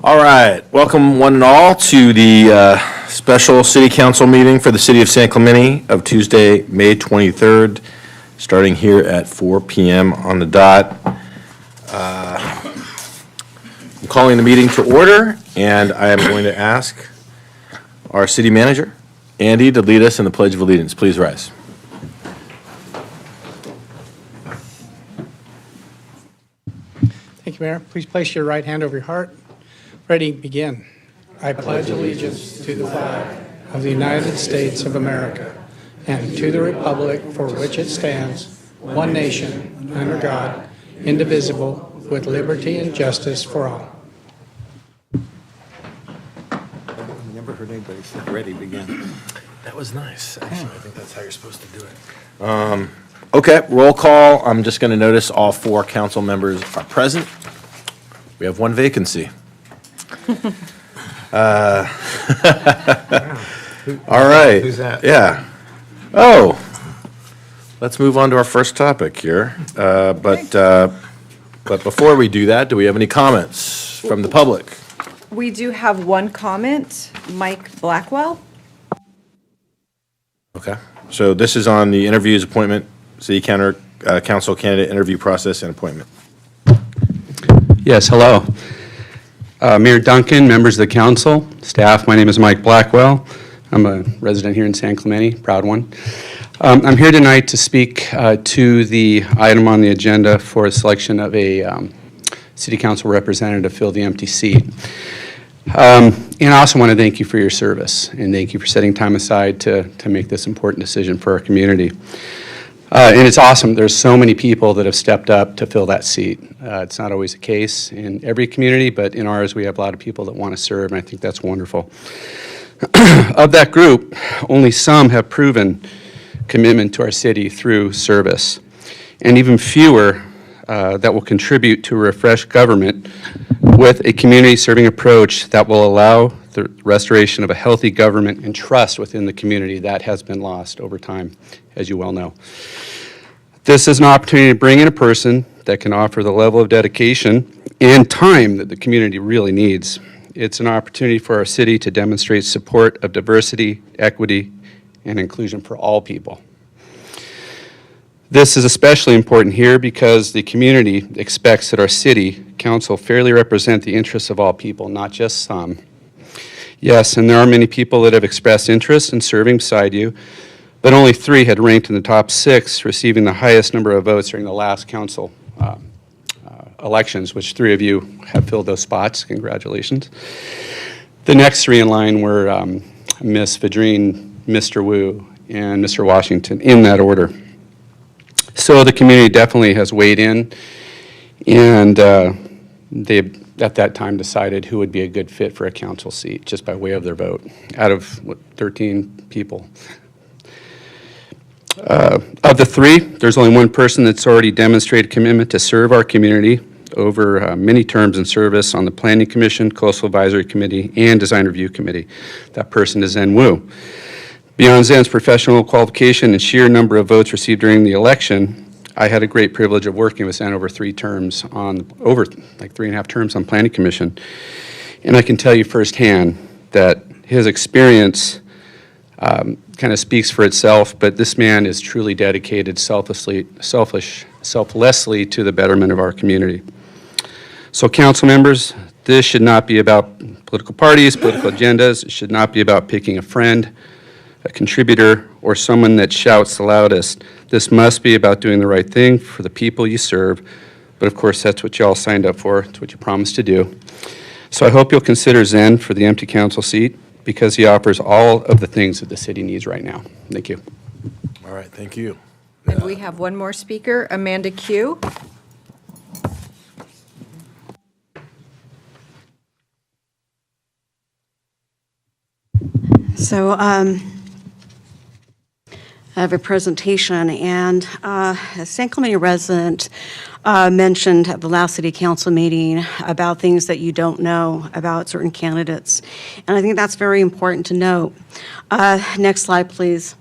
All right, welcome one and all to the special city council meeting for the city of San Clemente of Tuesday, May 23rd, starting here at 4 p.m. on the dot. I'm calling the meeting to order, and I am going to ask our city manager, Andy, to lead us in the Pledge of Allegiance. Please rise. Thank you, Mayor. Please place your right hand over your heart. Ready, begin. I pledge allegiance to the flag of the United States of America and to the republic for which it stands, one nation, under God, indivisible, with liberty and justice for all. I've never heard anybody say ready, begin. That was nice, actually. I think that's how you're supposed to do it. Okay, roll call. I'm just going to notice all four council members are present. We have one vacancy. All right. Who's that? Yeah. Oh, let's move on to our first topic here. But before we do that, do we have any comments from the public? We do have one comment, Mike Blackwell. Okay. So this is on the interviews, appointment, city council candidate interview process and appointment. Yes, hello. Mayor Duncan, members of the council, staff, my name is Mike Blackwell. I'm a resident here in San Clemente, proud one. I'm here tonight to speak to the item on the agenda for the selection of a city council representative to fill the empty seat. And I also want to thank you for your service and thank you for setting time aside to make this important decision for our community. And it's awesome. There's so many people that have stepped up to fill that seat. It's not always the case in every community, but in ours we have a lot of people that want to serve, and I think that's wonderful. Of that group, only some have proven commitment to our city through service, and even fewer that will contribute to a refreshed government with a community-serving approach that will allow the restoration of a healthy government and trust within the community that has been lost over time, as you well know. This is an opportunity to bring in a person that can offer the level of dedication and time that the community really needs. It's an opportunity for our city to demonstrate support of diversity, equity, and inclusion for all people. This is especially important here because the community expects that our city council fairly represent the interests of all people, not just some. Yes, and there are many people that have expressed interest in serving beside you, but only 3 had ranked in the top 6, receiving the highest number of votes during the last council elections, which 3 of you have filled those spots. Congratulations. The next 3 in line were Ms. Vadrine, Mr. Wu, and Mr. Washington, in that order. So the community definitely has weighed in, and they at that time decided who would be a good fit for a council seat just by way of their vote out of 13 people. Of the 3, there's only one person that's already demonstrated commitment to serve our community over many terms in service on the Planning Commission, Coastal Advisory Committee, and Design Review Committee. That person is Zen Wu. Beyond Zen's professional qualification and sheer number of votes received during the election, I had a great privilege of working with Zen over 3 terms over 3.5 terms on Planning Commission. And I can tell you firsthand that his experience kind of speaks for itself, but this man is truly dedicated selflessly to the betterment of our community. So council members, this should not be about political parties, political agendas. It should not be about picking a friend, a contributor, or someone that shouts the loudest. This must be about doing the right thing for the people you serve. But of course, that's what you all signed up for. It's what you promised to do. So I hope you'll consider Zen for the empty council seat because he offers all of the things that the city needs right now. Thank you. All right, thank you. And we have one more speaker, Amanda Q. So I have a presentation, and a San Clemente resident mentioned at the last city council meeting about things that you don't know about certain candidates. And I think that's very important to note. Next slide, please.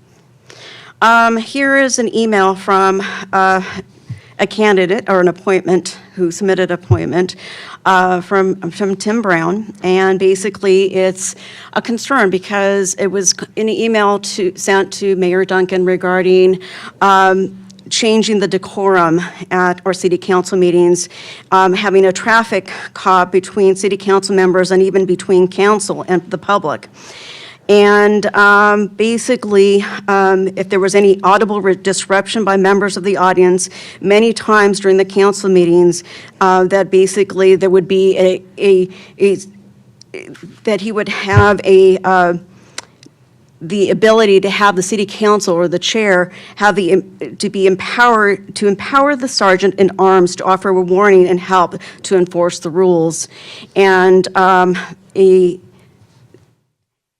Here is an email from a candidate or an appointment who submitted an appointment from Tim Brown, and basically it's a concern because it was an email sent to Mayor Duncan regarding changing the decorum at our city council meetings, having a traffic cop between city council members and even between council and the public. And basically, if there was any audible disruption by members of the audience, many times during the council meetings, that basically there would be that he would have the ability to have the city council or the chair have to empower the sergeant in arms to offer a warning and help to enforce the rules. And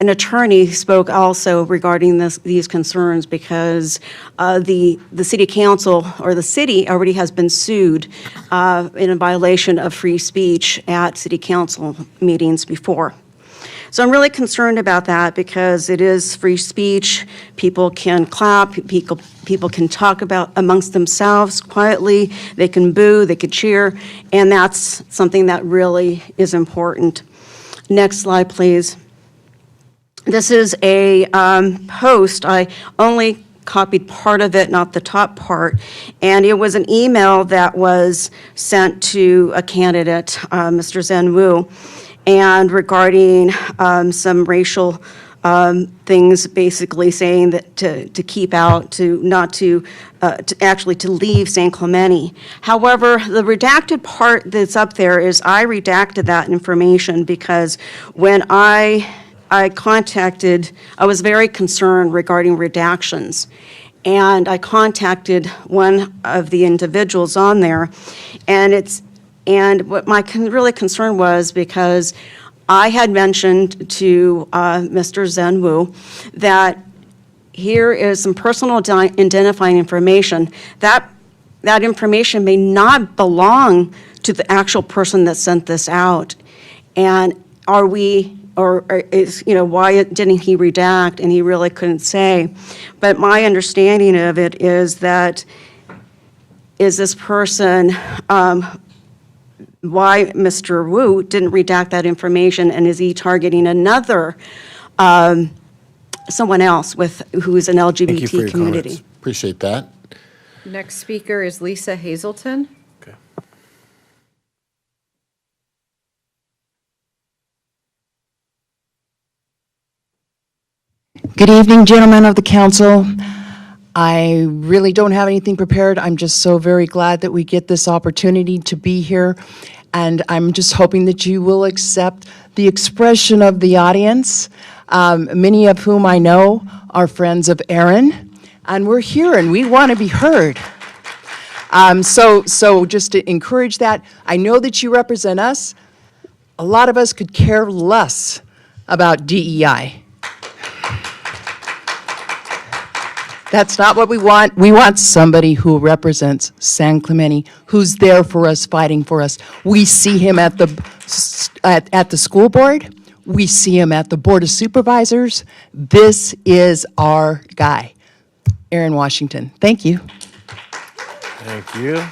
an attorney spoke also regarding these concerns because the city council or the city already has been sued in a violation of free speech at city council meetings before. So I'm really concerned about that because it is free speech. People can clap, people can talk about amongst themselves quietly, they can boo, they can cheer, and that's something that really is important. Next slide, please. This is a post. I only copied part of it, not the top part, and it was an email that was sent to a candidate, Mr. Zen Wu, and regarding some racial things, basically saying that to keep out, to actually to leave San Clemente. However, the redacted part that's up there is I redacted that information because when I was very concerned regarding redactions. And I contacted one of the individuals on there, and what my really concern was because I had mentioned to Mr. Zen Wu that here is some personal identifying information. That information may not belong to the actual person that sent this out. And why didn't he redact? And he really couldn't say. But my understanding of it is that, is this person, why Mr. Wu didn't redact that information, and is he targeting another, someone else who's an Thank you for LGBT your community? comments. Appreciate that. Next speaker is Lisa Hazelton. Okay. Good evening, gentlemen of the council. I really don't have anything prepared. I'm just so very glad that we get this opportunity to be here. And I'm just hoping that you will accept the expression of the audience, many of whom I know are friends of Aaron. And we're here and we want to be heard. So just to encourage that, I know that you represent us. A lot of us could care less about DEI. That's not what we want. We want somebody who represents San Clemente, who's there for us, fighting for us. We see him at the school board. We see him at the Board of Supervisors. This is our guy. Aaron Washington. Thank you. Thank you.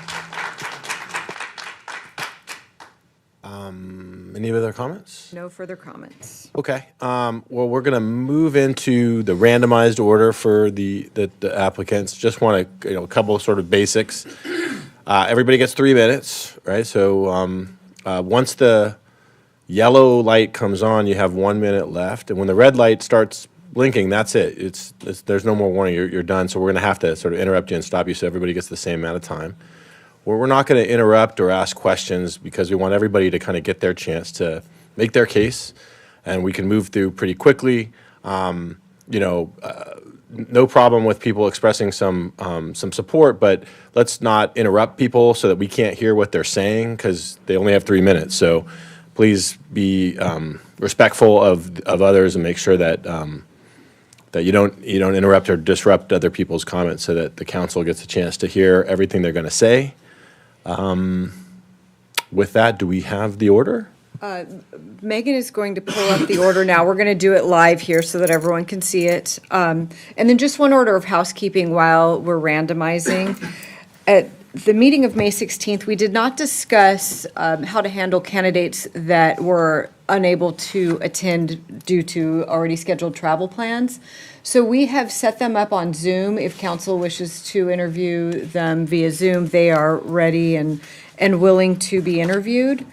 Any other comments? No further comments. Okay. Well, we're going to move into the randomized order for the applicants. Just want a couple of sort of basics. Everybody gets 3 minutes, right? So once the yellow light comes on, you have 1 minute left, and when the red light starts blinking, that's it. There's no more warning. You're done. So we're going to have to sort of interrupt you and stop you, so everybody gets the same amount of time. We're not going to interrupt or ask questions because we want everybody to kind of get their chance to make their case, and we can move through pretty quickly. No problem with people expressing some support, but let's not interrupt people so that we can't hear what they're saying because they only have 3 minutes. So please be respectful of others and make sure that that you don't interrupt or disrupt other people's comments so that the council gets a chance to hear everything they're going to say. With that, do we have the order? Megan is going to pull up the order now. We're going to do it live here so that everyone can see it. And then just one order of housekeeping while we're randomizing. the meeting of May 16th, we did not discuss how to handle candidates that were unable to attend due to already scheduled travel plans. So we have set them up on Zoom. If council wishes to interview them via Zoom, they are ready and willing to be interviewed.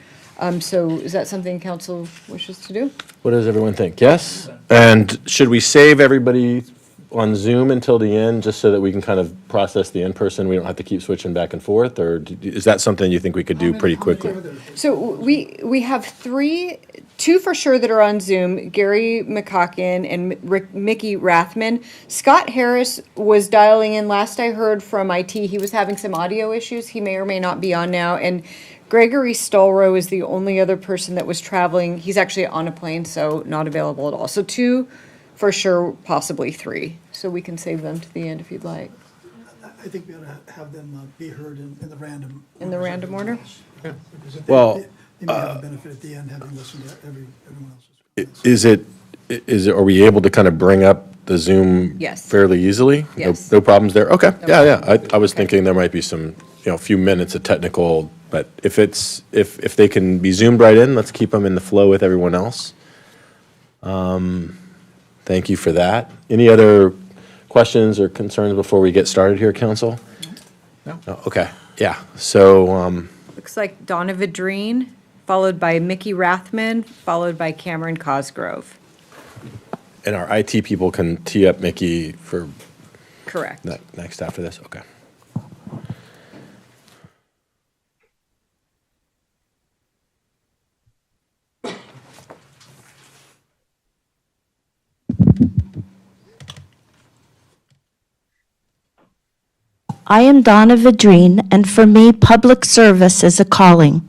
So is that something council wishes to do? What does everyone think? Yes? And should we save everybody on Zoom until the end, just so that we can kind of process the in-person? We don't have to keep switching back and forth, or is that something you think we could do pretty quickly? So we have two for sure that are on Zoom, Gary McCocken and Mickey Rathman. Scott Harris was dialing in. Last I heard from IT, he was having some audio issues. He may or may not be on now. And Gregory Stolrow is the only other person that was traveling. He's actually on a plane, so not available at all. So two for sure, possibly three. So we can save them to the end if you'd like. I think we ought to have them be heard in the random. In the random order? Because if Well, they may have a benefit at the end, having listened to everyone else's. Is it, are we able to kind of bring up the Zoom Yes. fairly easily? No- Yes. No problems there? Okay, yeah. I was thinking there might be some, a few minutes of technical, but if they can be Zoomed right in, let's keep them in the flow with everyone else. Thank you for that. Any other questions or concerns before we get started here, council? No. Okay, yeah, so, Looks like Donna Vidrine, followed by Mickey Rathman, followed by Cameron Cosgrove. and our IT people can tee up Mickey for Correct. next after this, okay. I am Donna Vidrine, and for me, public service is a calling.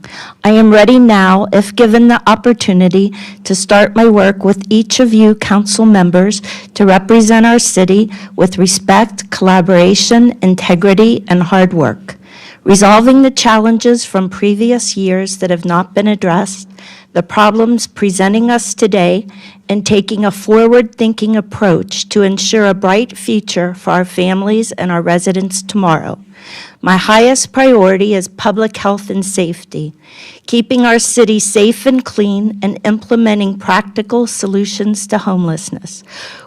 I am ready now, if given the opportunity, to start my work with each of you council members to represent our city with respect, collaboration, integrity, and hard work. Resolving the challenges from previous years that have not been addressed, the problems presenting us today, and taking a forward-thinking approach to ensure a bright future for our families and our residents tomorrow. My highest priority is public health and safety, keeping our city safe and clean and implementing practical solutions to homelessness,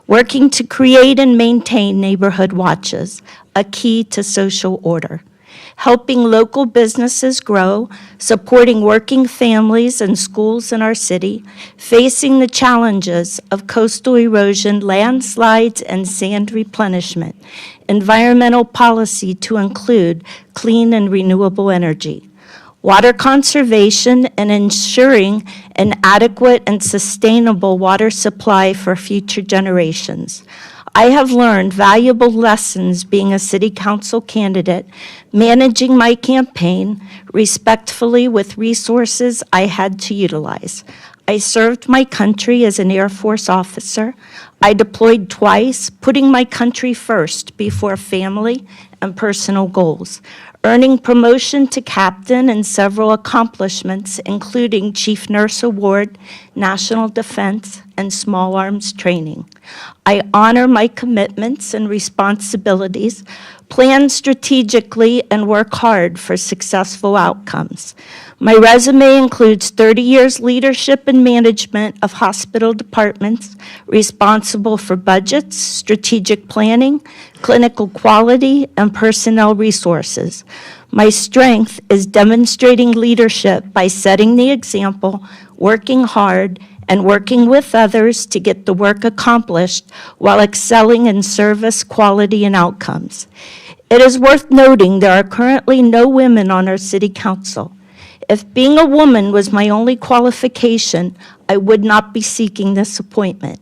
working to create and maintain neighborhood watches, a key to social order, helping local businesses grow, supporting working families and schools in our city, facing the challenges of coastal erosion, landslides, and sand replenishment, environmental policy to include clean and renewable energy, water conservation and ensuring an adequate and sustainable water supply for future generations. I have learned valuable lessons being a city council candidate, managing my campaign respectfully with resources I had to utilize. I served my country as an Air Force officer. I deployed twice, putting my country first before family and personal goals, earning promotion to captain and several accomplishments, including Chief Nurse Award, National Defense, and Small Arms Training. I honor my commitments and responsibilities, plan strategically, and work hard for successful outcomes. My resume includes 30 years leadership and management of hospital departments, responsible for budgets, strategic planning, clinical quality, and personnel resources. My strength is demonstrating leadership by setting the example, working hard, and working with others to get the work accomplished while excelling in service, quality, and outcomes. It is worth noting there are currently no women on our city council. If being a woman was my only qualification, I would not be seeking this appointment.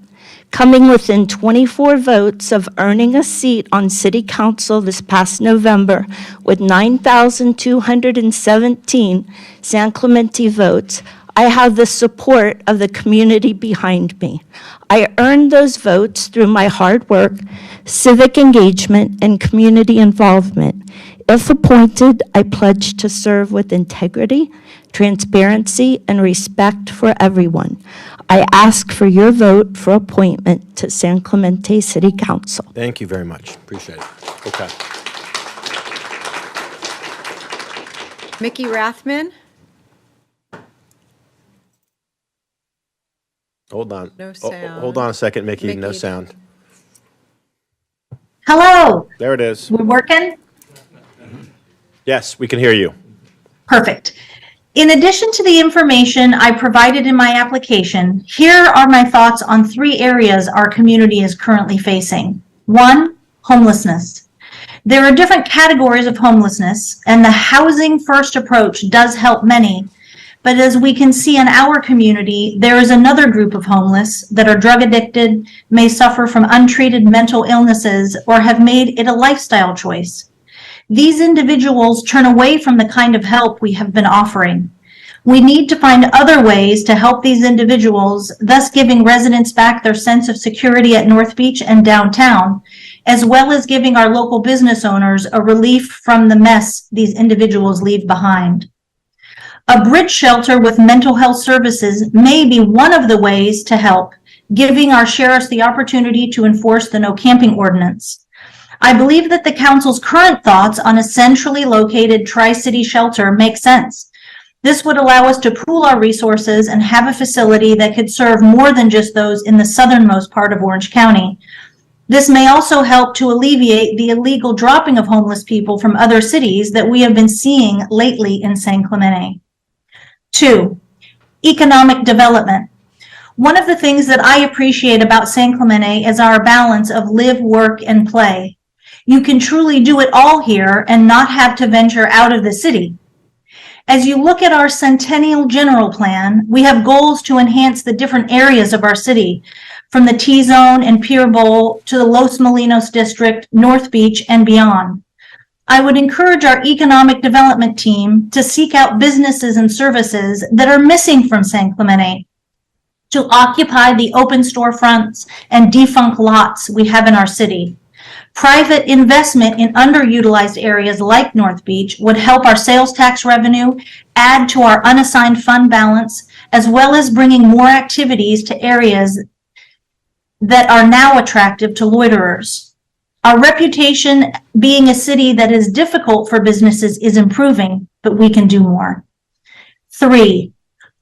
Coming within 24 votes of earning a seat on city council this past November with 9,217 San Clemente votes, I have the support of the community behind me. I earned those votes through my hard work, civic engagement, and community involvement. If appointed, I pledge to serve with integrity, transparency, and respect for everyone. I ask for your vote for appointment to San Clemente City Council. Thank you very much, appreciate it. Okay. Mickey Rathman? Hold on. No Oh, sound. hold on a second, Mickey. No Mickey. sound. Hello, There it is. we're working? Yes, we can hear you. Perfect. In addition to the information I provided in my application, here are my thoughts on 3 areas our community is currently facing. 1, homelessness. There are different categories of homelessness, and the housing first approach does help many. But as we can see in our community, there is another group of homeless that are drug addicted, may suffer from untreated mental illnesses, or have made it a lifestyle choice. These individuals turn away from the kind of help we have been offering. We need to find other ways to help these individuals, thus giving residents back their sense of security at North Beach and downtown, as well as giving our local business owners a relief from the mess these individuals leave behind. A bridge shelter with mental health services may be one of the ways to help, giving our sheriffs the opportunity to enforce the no camping ordinance. I believe that the council's current thoughts on a centrally located Tri-City shelter make sense. This would allow us to pool our resources and have a facility that could serve more than just those in the southernmost part of Orange County. This may also help to alleviate the illegal dropping of homeless people from other cities that we have been seeing lately in San Clemente. 2, economic development. One of the things that I appreciate about San Clemente is our balance of live, work, and play. You can truly do it all here and not have to venture out of the city. As you look at our Centennial General Plan, we have goals to enhance the different areas of our city, from the T-Zone and Pier Bowl to the Los Molinos District, North Beach, and beyond. I would encourage our economic development team to seek out businesses and services that are missing from San Clemente, to occupy the open storefronts and defunct lots we have in our city. Private investment in underutilized areas like North Beach would help our sales tax revenue, add to our unassigned fund balance, as well as bringing more activities to areas that are now attractive to loiterers. Our reputation being a city that is difficult for businesses is improving, but we can do more. 3,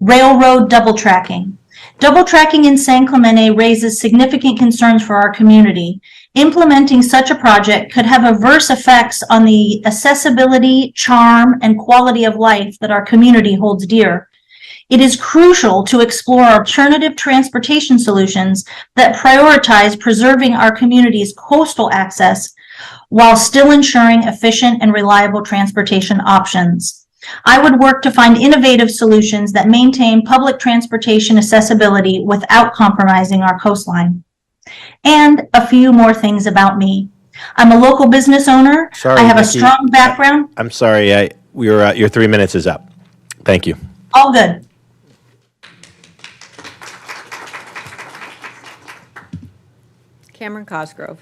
railroad double tracking. Double tracking in San Clemente raises significant concerns for our community. Implementing such a project could have adverse effects on the accessibility, charm, and quality of life that our community holds dear. It is crucial to explore alternative transportation solutions that prioritize preserving our community's coastal access while still ensuring efficient and reliable transportation options. I would work to find innovative solutions that maintain public transportation accessibility without compromising our coastline. And a few more things about me. I'm a local business owner. Sorry, I have Nikki. a strong background. I'm sorry. Your 3 minutes is up. Thank you. All good. Cameron Cosgrove.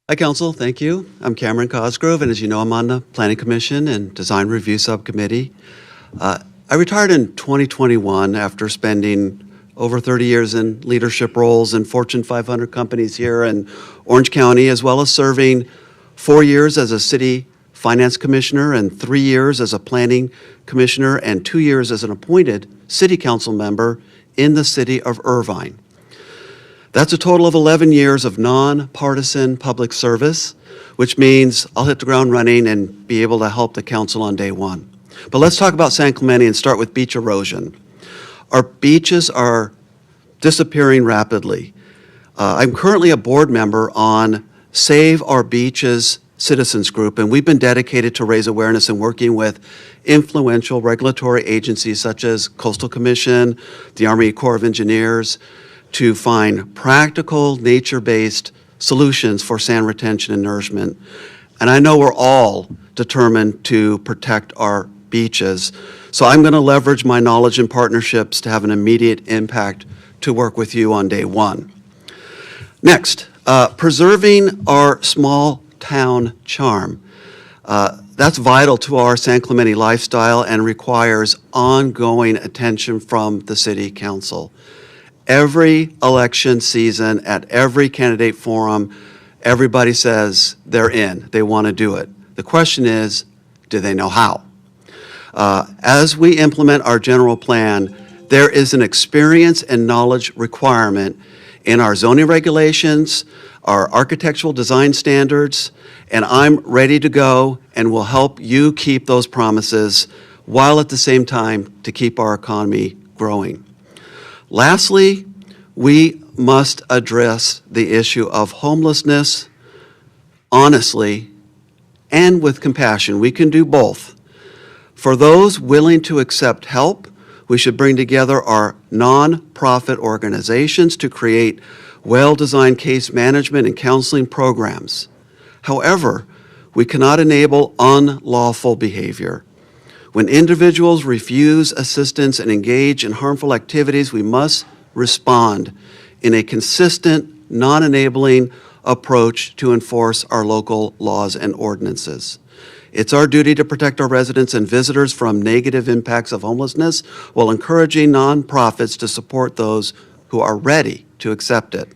Hi, Council. Thank you. I'm Cameron Cosgrove, and as you know, I'm on the Planning Commission and Design Review Subcommittee. I retired in 2021 after spending over 30 years in leadership roles in Fortune 500 companies here in Orange County, as well as serving 4 years as a city finance commissioner and 3 years as a planning commissioner and 2 years as an appointed city council member in the city of Irvine. That's a total of 11 years of nonpartisan public service, which means I'll hit the ground running and be able to help the council on day one. But let's talk about San Clemente and start with beach erosion. Our beaches are disappearing rapidly. I'm currently a board member on Save Our Beaches Citizens Group, and we've been dedicated to raise awareness and working with influential regulatory agencies such as Coastal Commission, the Army Corps of Engineers, to find practical, nature-based solutions for sand retention and nourishment. And I know we're all determined to protect our beaches. So I'm going to leverage my knowledge and partnerships to have an immediate impact to work with you on day one. Next, preserving our small town charm. That's vital to our San Clemente lifestyle and requires ongoing attention from the City Council. Every election season, at every candidate forum, everybody says they're in, they want to do it. The question is, Do they know how? As we implement our general plan, there is an experience and knowledge requirement in our zoning regulations, our architectural design standards, and I'm ready to go and will help you keep those promises while at the same time to keep our economy growing. Lastly, we must address the issue of homelessness honestly and with compassion. We can do both. For those willing to accept help, we should bring together our nonprofit organizations to create well-designed case management and counseling programs. However, we cannot enable unlawful behavior. When individuals refuse assistance and engage in harmful activities, we must respond in a consistent, non-enabling approach to enforce our local laws and ordinances. It's our duty to protect our residents and visitors from negative impacts of homelessness while encouraging nonprofits to support those who are ready to accept it.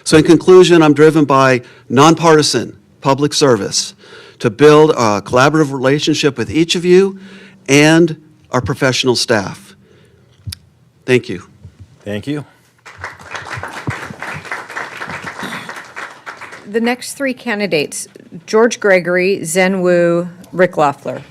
So in conclusion, I'm driven by nonpartisan public service to build a collaborative relationship with each of you and our professional staff. Thank you. Thank you. The next three candidates, George Gregory, Zen Wu, Rick Loeffler.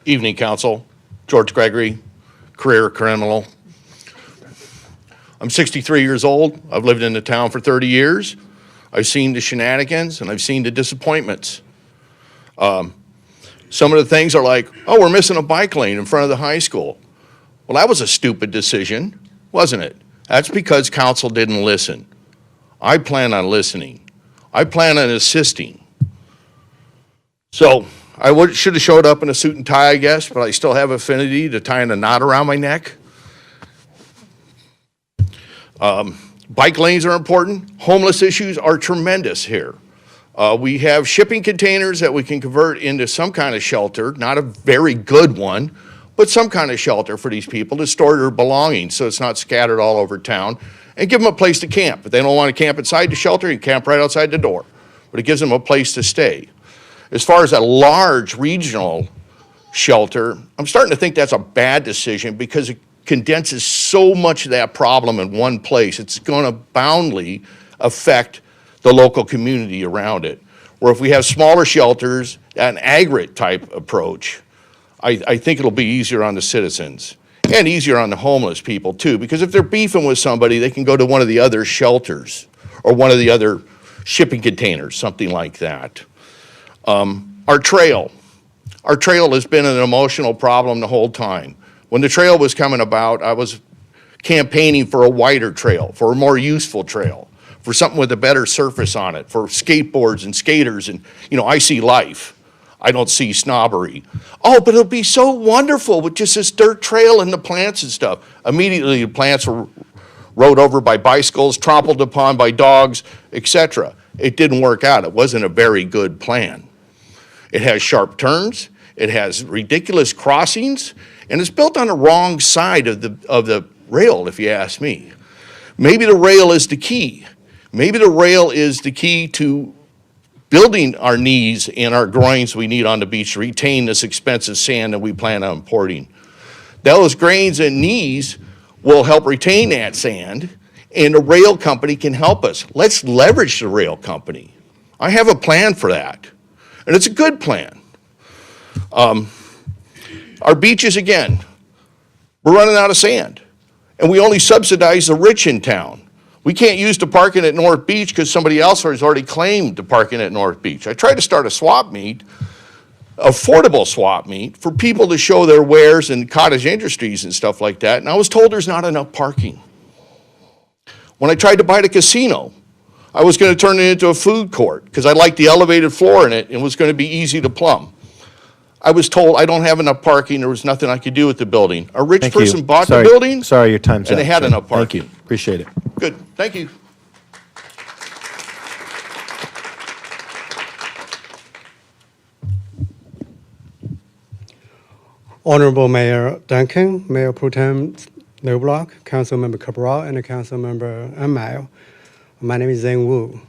Evening, Council. George Gregory, career criminal. I'm 63 years old. I've lived in the town for 30 years. I've seen the shenanigans and I've seen the disappointments. Some of the things are like, oh, we're missing a bike lane in front of the high school. Well, that was a stupid decision, wasn't it? That's because council didn't listen. I plan on listening. I plan on assisting. So I should have showed up in a suit and tie, I guess, but I still have affinity to tying a knot around my neck. Bike lanes are important. Homeless issues are tremendous here. We have shipping containers that we can convert into some kind of shelter, not a very good one, but some kind of shelter for these people to store their belongings so it's not scattered all over town, and give them a place to camp. If they don't want to camp inside the shelter, you can camp right outside the door, but it gives them a place to stay. As far as a large regional shelter, I'm starting to think that's a bad decision because it condenses so much of that problem in one place. It's going to boundly affect the local community around it. Where if we have smaller shelters, an aggregate type approach, I think it'll be easier on the citizens and easier on the homeless people too, because if they're beefing with somebody, they can go to one of the other shelters or one of the other shipping containers, something like that. Our trail has been an emotional problem the whole time. When the trail was coming about, I was campaigning for a wider trail, for a more useful trail, for something with a better surface on it, for skateboards and skaters, and, I see life. I don't see snobbery. Oh, but it'll be so wonderful with just this dirt trail and the plants and stuff. Immediately, the plants were rode over by bicycles, trampled upon by dogs, etc. It didn't work out. It wasn't a very good plan. It has sharp turns, it has ridiculous crossings, and it's built on the wrong side of the rail, if you ask me. Maybe the rail is the key. Maybe the rail is the key to building our knees and our groins we need on the beach to retain this expensive sand that we plan on importing. Those grains and knees will help retain that sand, and the rail company can help us. Let's leverage the rail company. I have a plan for that, and it's a good plan. Our beaches, again, we're running out of sand, and we only subsidize the rich in town. We can't use the parking at North Beach because somebody else has already claimed the parking at North Beach. I tried to start a swap meet, affordable swap meet, for people to show their wares and cottage industries and stuff like that, and I was told there's not enough parking. When I tried to buy the casino, I was going to turn it into a food court because I liked the elevated floor in it and it was going to be easy to plumb. I was told I don't have enough parking, there was nothing I could do with the building. A rich Thank person you. bought Sorry. the building. Sorry, your time's and up. they had sir. enough parking. Thank you. Appreciate it. Good, thank you. Honorable Mayor Duncan, Mayor Pro Tem Noblock, Councilmember Cabral, and Councilmember Amayo. My name is Zheng Wu.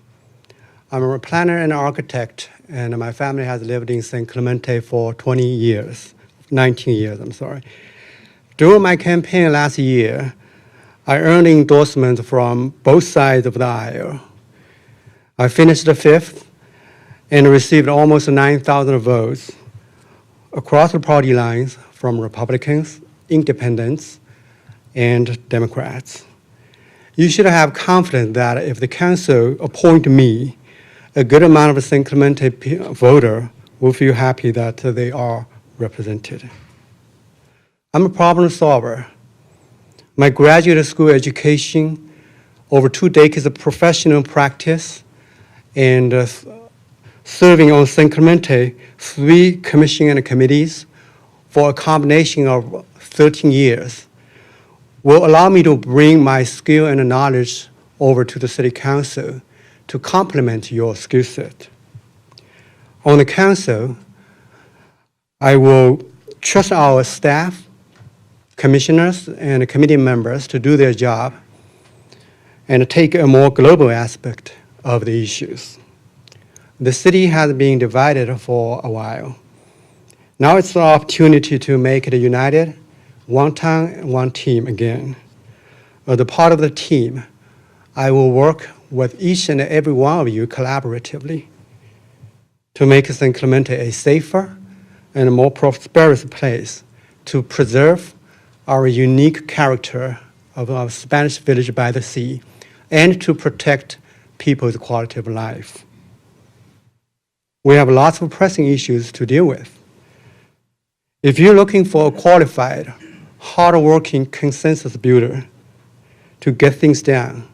I'm a planner and architect, and my family has lived in San Clemente for 19 years, I'm sorry. During my campaign last year, I earned endorsement from both sides of the aisle. I finished fifth and received almost 9,000 votes across the party lines from Republicans, Independents, and Democrats. You should have confidence that if the council appoint me, a good amount of San Clemente voter will feel happy that they are represented. I'm a problem solver. My graduate school education, over 2 decades of professional practice, and serving on San Clemente 3 commission and committees for a combination of 13 years will allow me to bring my skill and knowledge over to the City Council to complement your skill set. On the Council, I will trust our staff, commissioners, and committee members to do their job and take a more global aspect of the issues. The city has been divided for a while. Now it's the opportunity to make it united, one town, one team again. As a part of the team, I will work with each and every one of you collaboratively to make San Clemente a safer and a more prosperous place to preserve our unique character of our Spanish village by the sea and to protect people's quality of life. We have lots of pressing issues to deal with. If you're looking for a qualified, hardworking consensus builder to get things done,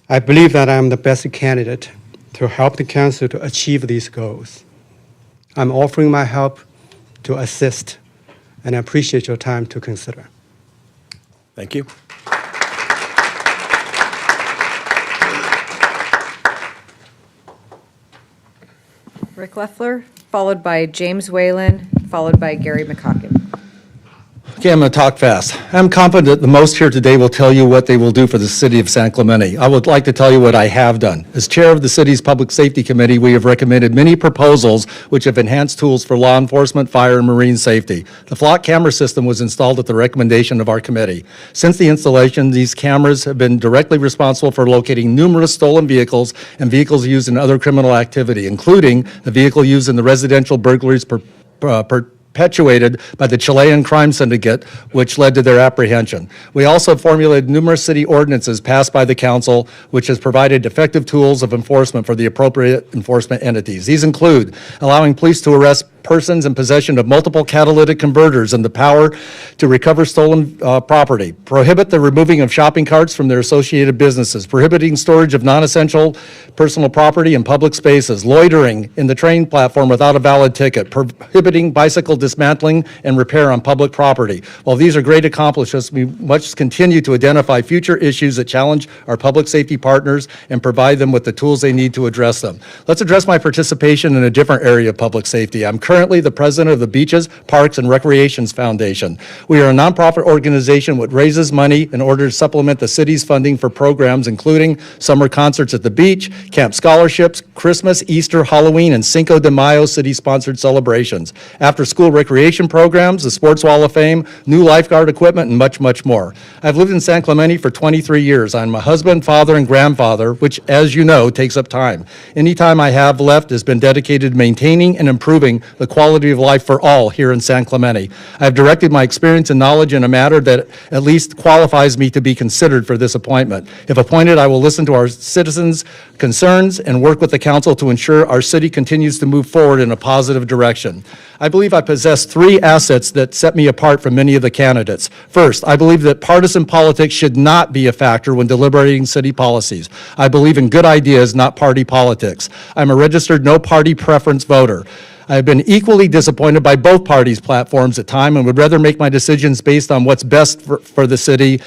I believe that I'm the best candidate to help the council to achieve these goals. I'm offering my help to assist, and I appreciate your time to consider. Thank you. Rick Leffler, followed by James Whalen, followed by Gary McCocken. Okay, I'm going to talk fast. I'm confident the most here today will tell you what they will do for the city of San Clemente. I would like to tell you what I have done. As chair of the city's Public Safety Committee, we have recommended many proposals which have enhanced tools for law enforcement, fire, and marine safety. The flock camera system was installed at the recommendation of our committee. Since the installation, these cameras have been directly responsible for locating numerous stolen vehicles and vehicles used in other criminal activity, including the vehicle used in the residential burglaries perpetuated by the Chilean crime syndicate, which led to their apprehension. We also formulated numerous city ordinances passed by the council, which has provided effective tools of enforcement for the appropriate enforcement entities. These include allowing police to arrest persons in possession of multiple catalytic converters and the power to recover stolen property, prohibit the removing of shopping carts from their associated businesses, prohibiting storage of non-essential personal property in public spaces, loitering in the train platform without a valid ticket, prohibiting bicycle dismantling and repair on public property. While these are great accomplishments, we must continue to identify future issues that challenge our public safety partners and provide them with the tools they need to address them. Let's address my participation in a different area of public safety. I'm currently the president of the Beaches, Parks, and Recreations Foundation. We are a nonprofit organization which raises money in order to supplement the city's funding for programs including summer concerts at the beach, camp scholarships, Christmas, Easter, Halloween, and Cinco de Mayo city-sponsored celebrations, after-school recreation programs, the Sports Wall of Fame, new lifeguard equipment, and much, much more. I've lived in San Clemente for 23 years. I'm a husband, father, and grandfather, which, as you know, takes up time. Any time I have left has been dedicated to maintaining and improving the quality of life for all here in San Clemente. I have directed my experience and knowledge in a matter that at least qualifies me to be considered for this appointment. If appointed, I will listen to our citizens' concerns and work with the council to ensure our city continues to move forward in a positive direction. I believe I possess 3 assets that set me apart from many of the candidates. First, I believe that partisan politics should not be a factor when deliberating city policies. I believe in good ideas, not party politics. I'm a registered no-party preference voter. I have been equally disappointed by both parties' platforms at times and would rather make my decisions based on what's best for the city,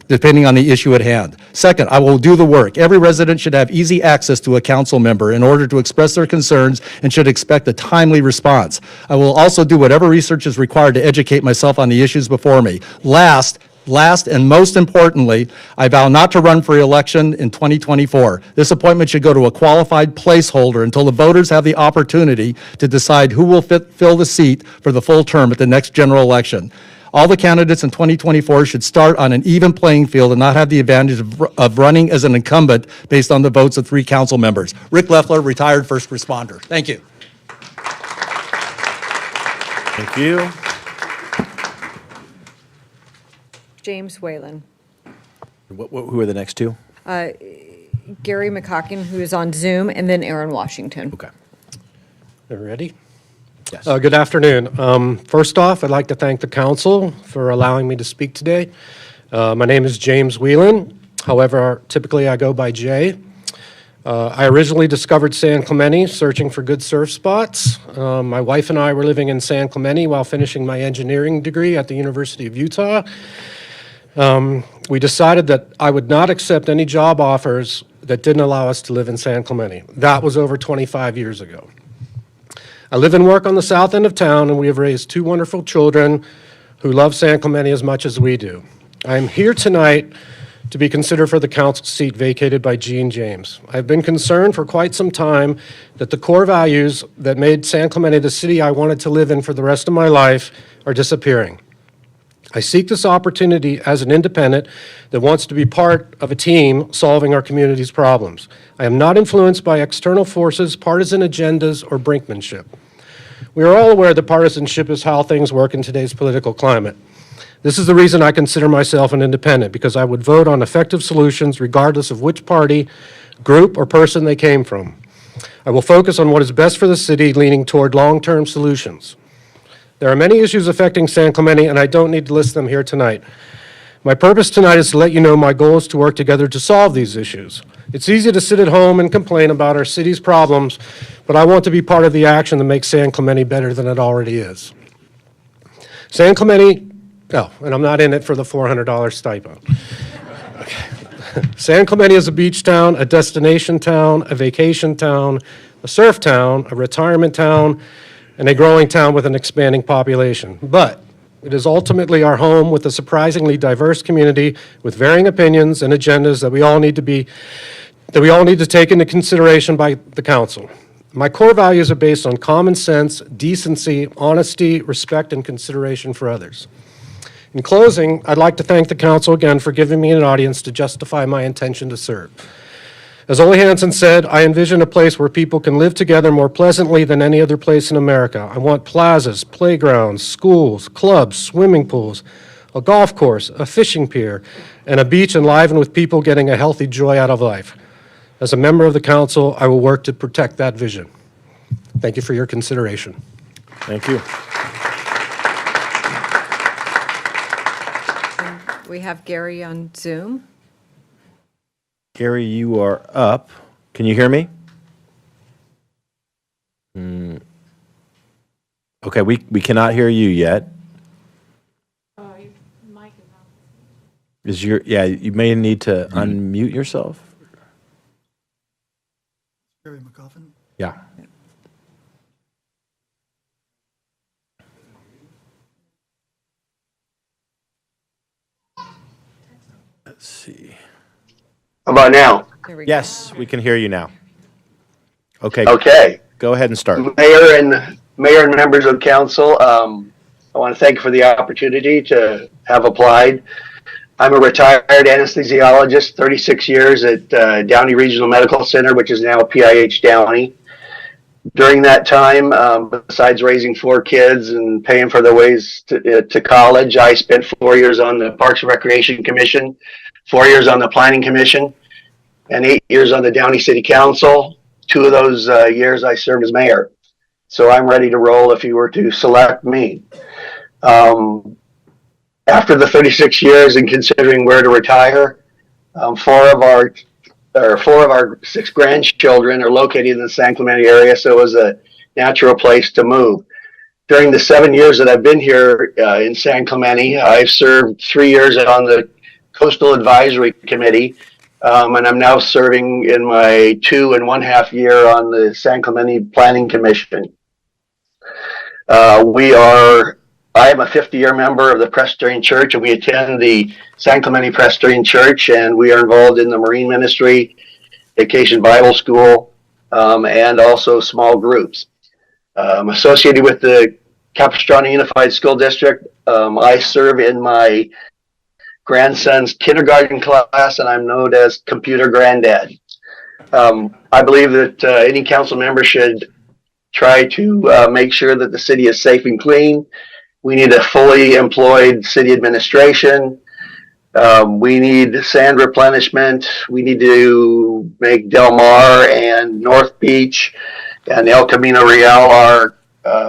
depending on the issue at hand. Second, I will do the work. Every resident should have easy access to a council member in order to express their concerns and should expect a timely response. I will also do whatever research is required to educate myself on the issues before me. Last, Last and most importantly, I vow not to run for re-election in 2024. This appointment should go to a qualified placeholder until the voters have the opportunity to decide who will fill the seat for the full term at the next general election. All the candidates in 2024 should start on an even playing field and not have the advantage of running as an incumbent based on the votes of 3 council members. Rick Leffler, retired first responder. Thank you. Thank you. James Whalen. Who are the next two? Gary McCocken, who is on Zoom, and then Aaron Washington. Okay. Ready? Yes. Good afternoon. First off, I'd like to thank the council for allowing me to speak today. My name is James Whelan. However, typically I go by Jay. I originally discovered San Clemente searching for good surf spots. My wife and I were living in San Clemente while finishing my engineering degree at the University of Utah. We decided that I would not accept any job offers that didn't allow us to live in San Clemente. That was over 25 years ago. I live and work on the south end of town, and we have raised 2 wonderful children who love San Clemente as much as we do. I am here tonight to be considered for the council seat vacated by Gene James. I've been concerned for quite some time that the core values that made San Clemente the city I wanted to live in for the rest of my life are disappearing. I seek this opportunity as an independent that wants to be part of a team solving our community's problems. I am not influenced by external forces, partisan agendas, or brinkmanship. We are all aware that partisanship is how things work in today's political climate. This is the reason I consider myself an independent, because I would vote on effective solutions regardless of which party, group, or person they came from. I will focus on what is best for the city, leaning toward long-term solutions. There are many issues affecting San Clemente, and I don't need to list them here tonight. My purpose tonight is to let you know my goal is to work together to solve these issues. It's easy to sit at home and complain about our city's problems, but I want to be part of the action that makes San Clemente better than it already is. San Clemente, and I'm not in it for the $400 stipend. Okay. San Clemente is a beach town, a destination town, a vacation town, a surf town, a retirement town, and a growing town with an expanding population. But it is ultimately our home with a surprisingly diverse community with varying opinions and agendas that we all need to take into consideration by the council. My core values are based on common sense, decency, honesty, respect, and consideration for others. In closing, I'd like to thank the council again for giving me an audience to justify my intention to serve. As Ole Hansen said, I envision a place where people can live together more pleasantly than any other place in America. I want plazas, playgrounds, schools, clubs, swimming pools, a golf course, a fishing pier, and a beach enlivened with people getting a healthy joy out of life. As a member of the council, I will work to protect that vision. Thank you for your consideration. Thank you. We have Gary on Zoom. Gary, you are up. Can you hear me? Okay, we cannot hear you yet. You may need to unmute yourself. Gary McCoffin. Yeah. Let's see. How about now? Yes, we can hear you now. Okay. Okay. Go ahead and start. Mayor and members of council, I want to thank you for the opportunity to have applied. I'm a retired anesthesiologist, 36 years at Downey Regional Medical Center, which is now PIH Downey. During that time, besides raising 4 kids and paying for their ways to college, I spent 4 years on the Parks and Recreation Commission, 4 years on the Planning Commission, and 8 years on the Downey City Council. 2 of those years I served as mayor. So I'm ready to roll if you were to select me. After the 36 years and considering where to retire, 4 of our 6 grandchildren are located in the San Clemente area, so it was a natural place to move. During the 7 years that I've been here in San Clemente, I've served 3 years on the Coastal Advisory Committee, and I'm now serving in my 2.5 years on the San Clemente Planning Commission. We are I am a 50-year member of the Presbyterian Church, and we attend the San Clemente Presbyterian Church, and we are involved in the Marine Ministry, Vacation Bible School, and also small groups. Associated with the Capistrano Unified School District, I serve in my grandson's kindergarten class, and I'm known as Computer Granddad. I believe that any council member should try to make sure that the city is safe and clean. We need a fully employed city administration. We need sand replenishment. We need to make Del Mar and North Beach and El Camino Real our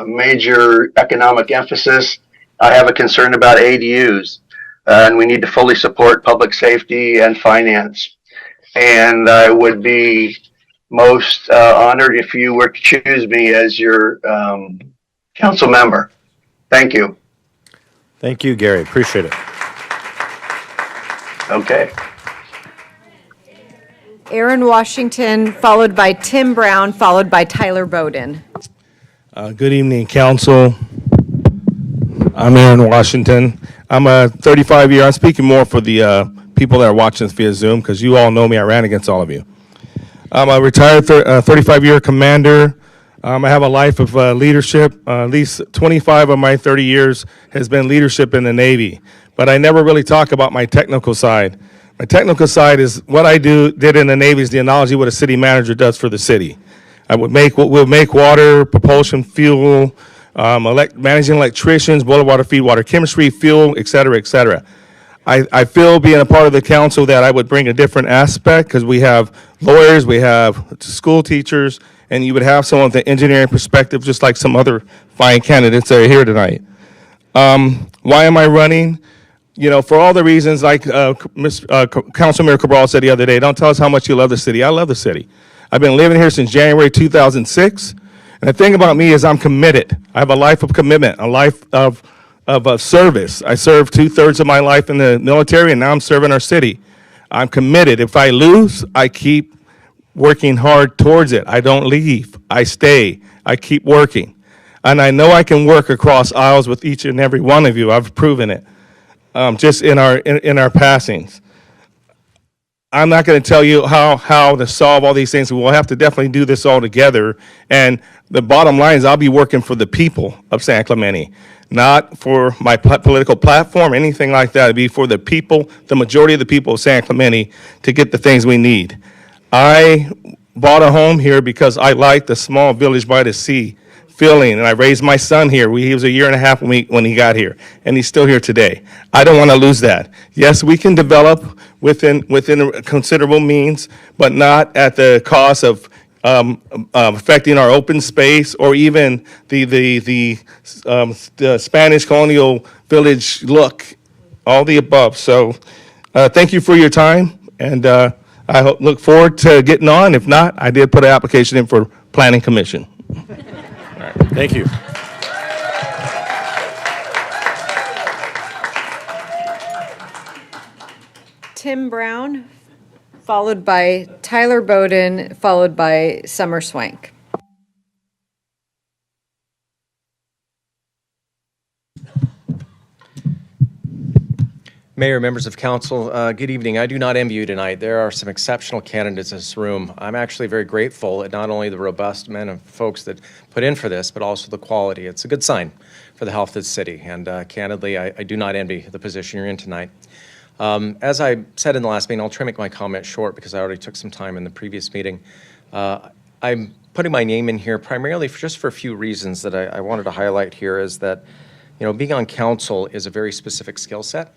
major economic emphasis. I have a concern about ADUs, and we need to fully support public safety and finance. And I would be most honored if you were to choose me as your council member. Thank you. Thank you, Gary. Appreciate it. Okay. Aaron Washington, followed by Tim Brown, followed by Tyler Bowden. Good evening, council. I'm Aaron Washington. I'm a 35-year, I'm speaking more for the people that are watching this via Zoom, because you all know me, I ran against all of you. I'm a retired 35-year commander. I have a life of leadership. At least 25 of my 30 years has been leadership in the Navy, but I never really talk about my technical side. My technical side is what I did in the Navy is the analogy what a city manager does for the city. We'll make water, propulsion, fuel, managing electricians, boil water, feed water, chemistry, fuel, et cetera, et cetera. I feel being a part of the council that I would bring a different aspect, because we have lawyers, we have school teachers, and you would have someone with an engineering perspective, just like some other fine candidates that are here tonight. Why am I running? You know, for all the reasons, like Councilmember Cabral said the other day, don't tell us how much you love the city. I love the city. I've been living here since January 2006, and the thing about me is I'm committed. I have a life of commitment, a life of service. I served 2/3 of my life in the military, and now I'm serving our city. I'm committed. If I lose, I keep working hard towards it. I don't leave. I stay. I keep working. And I know I can work across aisles with each and every one of you. I've proven it, just in our passings. I'm not going to tell you how to solve all these things. We'll have to definitely do this all together. And the bottom line is I'll be working for the people of San Clemente, not for my political platform, anything like that. It'd be for the people, the majority of the people of San Clemente, to get the things we need. I bought a home here because I like the small village by the sea feeling, and I raised my son here. He was 1.5 years when he got here, and he's still here today. I don't want to lose that. Yes, we can develop within a considerable means, but not at the cost of affecting our open space or even the Spanish colonial village look, all the above. So thank you for your time, and I look forward to getting on. If not, I did put an application in for Planning Commission. All right, thank you. Tim Brown, followed by Tyler Bowden, followed by Summer Swank. Mayor, members of council, good evening. I do not envy you tonight. There are some exceptional candidates in this room. I'm actually very grateful at not only the robust men and folks that put in for this, but also the quality. It's a good sign for the health of the city. And candidly, I do not envy the position you're in tonight. As I said in the last meeting, I'll try to make my comment short because I already took some time in the previous meeting. I'm putting my name in here primarily just for a few reasons that I wanted to highlight here is that, you know, being on council is a very specific skill set.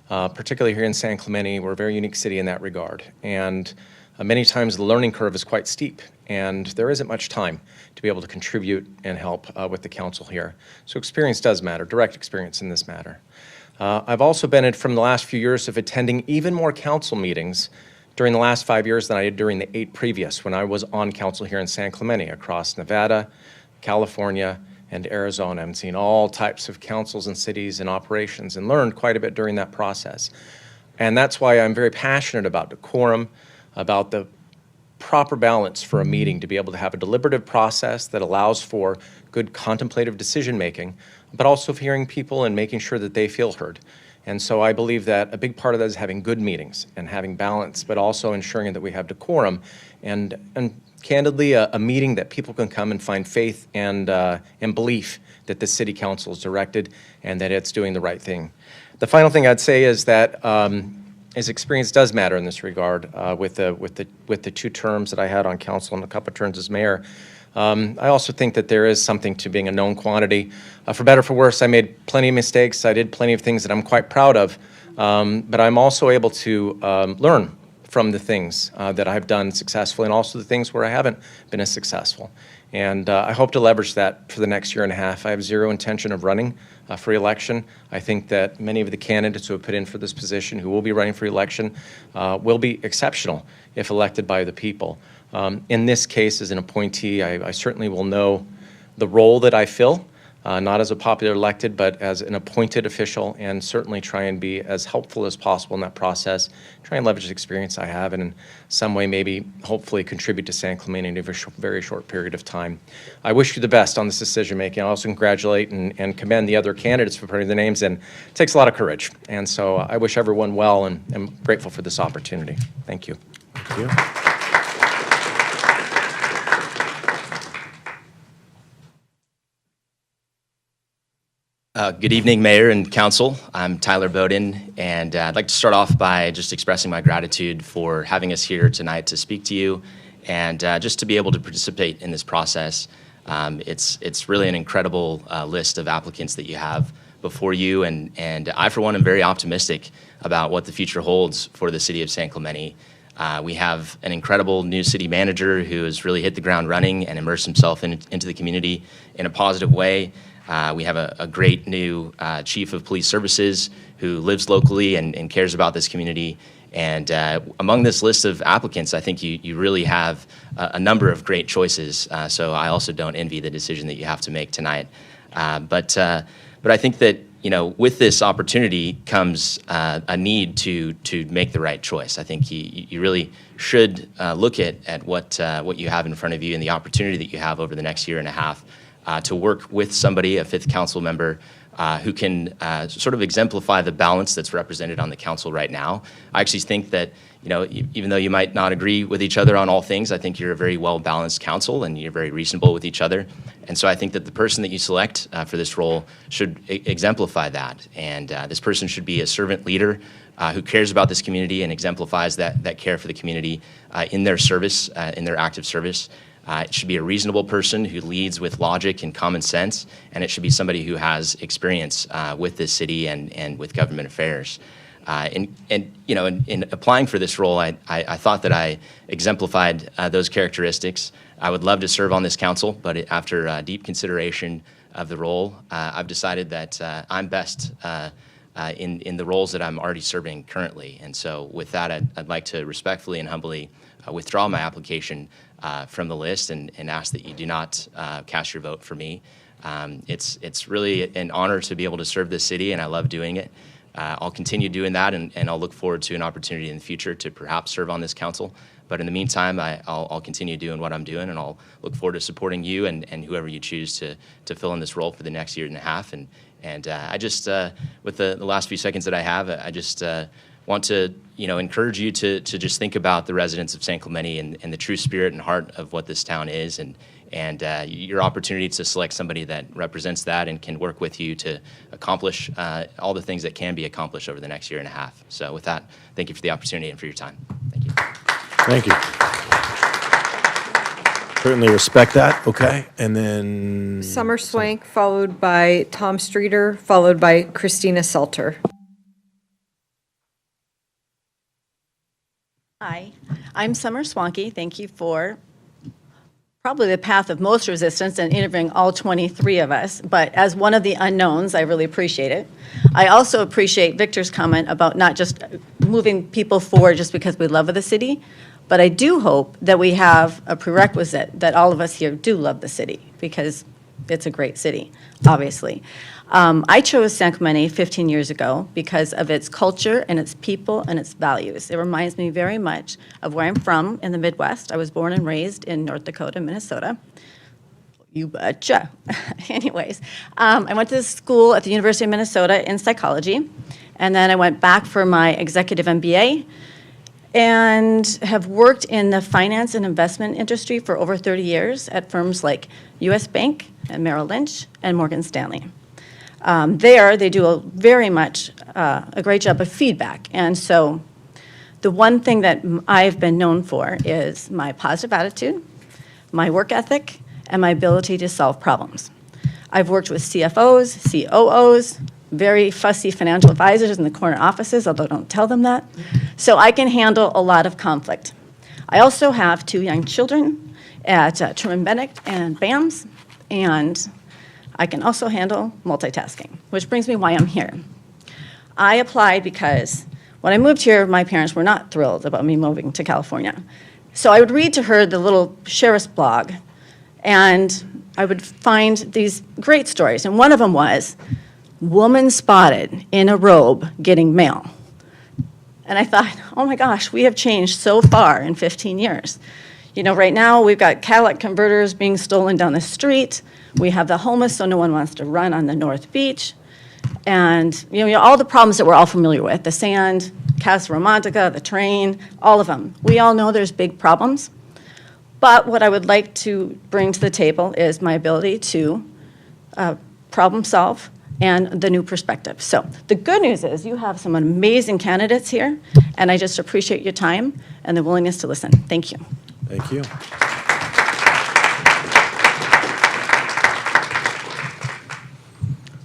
Particularly here in San Clemente, we're a very unique city in that regard. And many times the learning curve is quite steep, and there isn't much time to be able to contribute and help with the council here. So experience does matter, direct experience in this matter. I've also benefited from the last few years of attending even more council meetings during the last 5 years than I did during the 8 previous when I was on council here in San Clemente across Nevada, California, and Arizona. I've seen all types of councils and cities and operations and learned quite a bit during that process. And that's why I'm very passionate about decorum, about the proper balance for a meeting to be able to have a deliberative process that allows for good contemplative decision-making, but also hearing people and making sure that they feel heard. And so I believe that a big part of that is having good meetings and having balance, but also ensuring that we have decorum and candidly, a meeting that people can come and find faith and belief that the city council is directed and that it's doing the right thing. The final thing I'd say is that his experience does matter in this regard with the 2 terms that I had on council and a couple of terms as mayor. I also think that there is something to being a known quantity. For better or for worse, I made plenty of mistakes. I did plenty of things that I'm quite proud of, but I'm also able to learn from the things that I've done successfully and also the things where I haven't been as successful. And I hope to leverage that for the next year and a half. I have zero intention of running for election. I think that many of the candidates who have put in for this position, who will be running for election, will be exceptional if elected by the people. In this case, as an appointee, I certainly will know the role that I fill, not as a popular elected, but as an appointed official, and certainly try and be as helpful as possible in that process, try and leverage the experience I have, and in some way maybe hopefully contribute to San Clemente in a very short period of time. I wish you the best on this decision-making. I also congratulate and commend the other candidates for putting their names in. It takes a lot of courage, and so I wish everyone well, and I'm grateful for this opportunity. Thank you. Thank you. Good evening, Mayor and Council. I'm Tyler Bowden, and I'd like to start off by just expressing my gratitude for having us here tonight to speak to you and just to be able to participate in this process. It's really an incredible list of applicants that you have before you, and I, for one, am very optimistic about what the future holds for the city of San Clemente. We have an incredible new city manager who has really hit the ground running and immersed himself into the community in a positive way. We have a great new chief of police services who lives locally and cares about this community. And among this list of applicants, I think you really have a number of great choices. So I also don't envy the decision that you have to make tonight. But I think that, you know, with this opportunity comes a need to make the right choice. I think you really should look at what you have in front of you and the opportunity that you have over the next year and a half to work with somebody, a 5th council member, who can sort of exemplify the balance that's represented on the council right now. I actually think that, you know, even though you might not agree with each other on all things, I think you're a very well-balanced council and you're very reasonable with each other. And so I think that the person that you select for this role should exemplify that. And this person should be a servant leader who cares about this community and exemplifies that care for the community in their service, in their active service. It should be a reasonable person who leads with logic and common sense, and it should be somebody who has experience with this city and with government affairs. And you know, in applying for this role, I thought that I exemplified those characteristics. I would love to serve on this council, but after deep consideration of the role, I've decided that I'm best in the roles that I'm already serving currently. And so with that, I'd like to respectfully and humbly withdraw my application from the list and ask that you do not cast your vote for me. It's really an honor to be able to serve this city, and I love doing it. I'll continue doing that, and I'll look forward to an opportunity in the future to perhaps serve on this council. But in the meantime, I'll continue doing what I'm doing, and I'll look forward to supporting you and whoever you choose to fill in this role for the next year and a half. And I just, with the last few seconds that I have, I just want to, you know, encourage you to just think about the residents of San Clemente and the true spirit and heart of what this town is, and your opportunity to select somebody that represents that and can work with you to accomplish all the things that can be accomplished over the next year and a half. So with that, thank you for the opportunity and for your time. Thank you. Thank you. Certainly respect that. Okay. And then Summer Swank, followed by Tom Streeter, followed by Christina Selter. Hi, I'm Summer Swanky. Thank you for probably the path of most resistance and interviewing all 23 of us. But as one of the unknowns, I really appreciate it. I also appreciate Victor's comment about not just moving people forward just because we love the city, but I do hope that we have a prerequisite that all of us here do love the city, because it's a great city, obviously. I chose San Clemente 15 years ago because of its culture and its people and its values. It reminds me very much of where I'm from in the Midwest. I was born and raised in North Dakota, Minnesota. You betcha. Anyways, I went to school at the University of Minnesota in psychology, and then I went back for my executive MBA and have worked in the finance and investment industry for over 30 years at firms like U.S. Bank and Merrill Lynch and Morgan Stanley. There, they do very much a great job of feedback. And so the one thing that I've been known for is my positive attitude, my work ethic, and my ability to solve problems. I've worked with CFOs, COOs, very fussy financial advisors in the corner offices, although don't tell them that. So I can handle a lot of conflict. I also have 2 young children at Truman Bennett and BAMS, and I can also handle multitasking, which brings me why I'm here. I applied because when I moved here, my parents were not thrilled about me moving to California. So I would read to her the little sheriff's blog, and I would find these great stories. And one of them was, woman spotted in a robe getting mail. And I thought, oh my gosh, we have changed so far in 15 years. You know, right now we've got Cadillac converters being stolen down the street. We have the homeless, so no one wants to run on the North Beach. And, you know, all the problems that we're all familiar with, the sand, Casa Romantica, the train, all of them. We all know there's big problems. But what I would like to bring to the table is my ability to problem solve and the new perspective. So the good news is you have some amazing candidates here, and I just appreciate your time and the willingness to listen. Thank you. Thank you.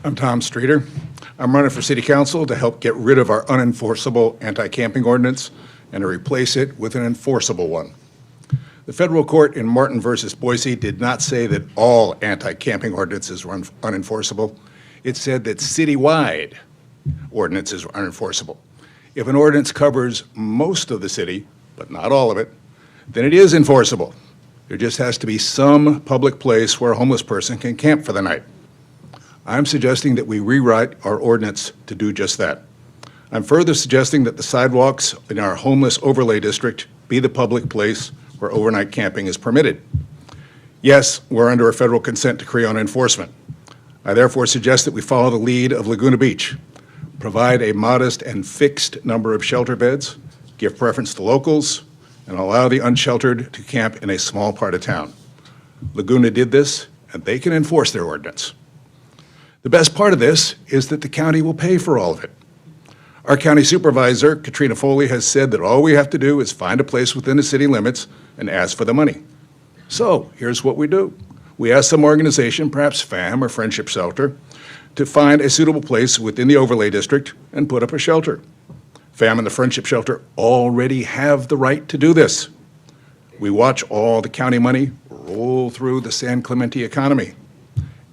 I'm Tom Streeter. I'm running for City Council to help get rid of our unenforceable anti-camping ordinance and to replace it with an enforceable one. The federal court in Martin versus Boise did not say that all anti-camping ordinances were unenforceable. It said that citywide ordinances were unenforceable. If an ordinance covers most of the city, but not all of it, then it is enforceable. There just has to be some public place where a homeless person can camp for the night. I'm suggesting that we rewrite our ordinance to do just that. I'm further suggesting that the sidewalks in our homeless overlay district be the public place where overnight camping is permitted. Yes, we're under a federal consent decree on enforcement. I therefore suggest that we follow the lead of Laguna Beach, provide a modest and fixed number of shelter beds, give preference to locals, and allow the unsheltered to camp in a small part of town. Laguna did this, and they can enforce their ordinance. The best part of this is that the county will pay for all of it. Our county supervisor, Katrina Foley, has said that all we have to do is find a place within the city limits and ask for the money. So here's what we do. We ask some organization, perhaps FAM or Friendship Shelter, to find a suitable place within the overlay district and put up a shelter. FAM and the Friendship Shelter already have the right to do this. We watch all the county money roll through the San Clemente economy.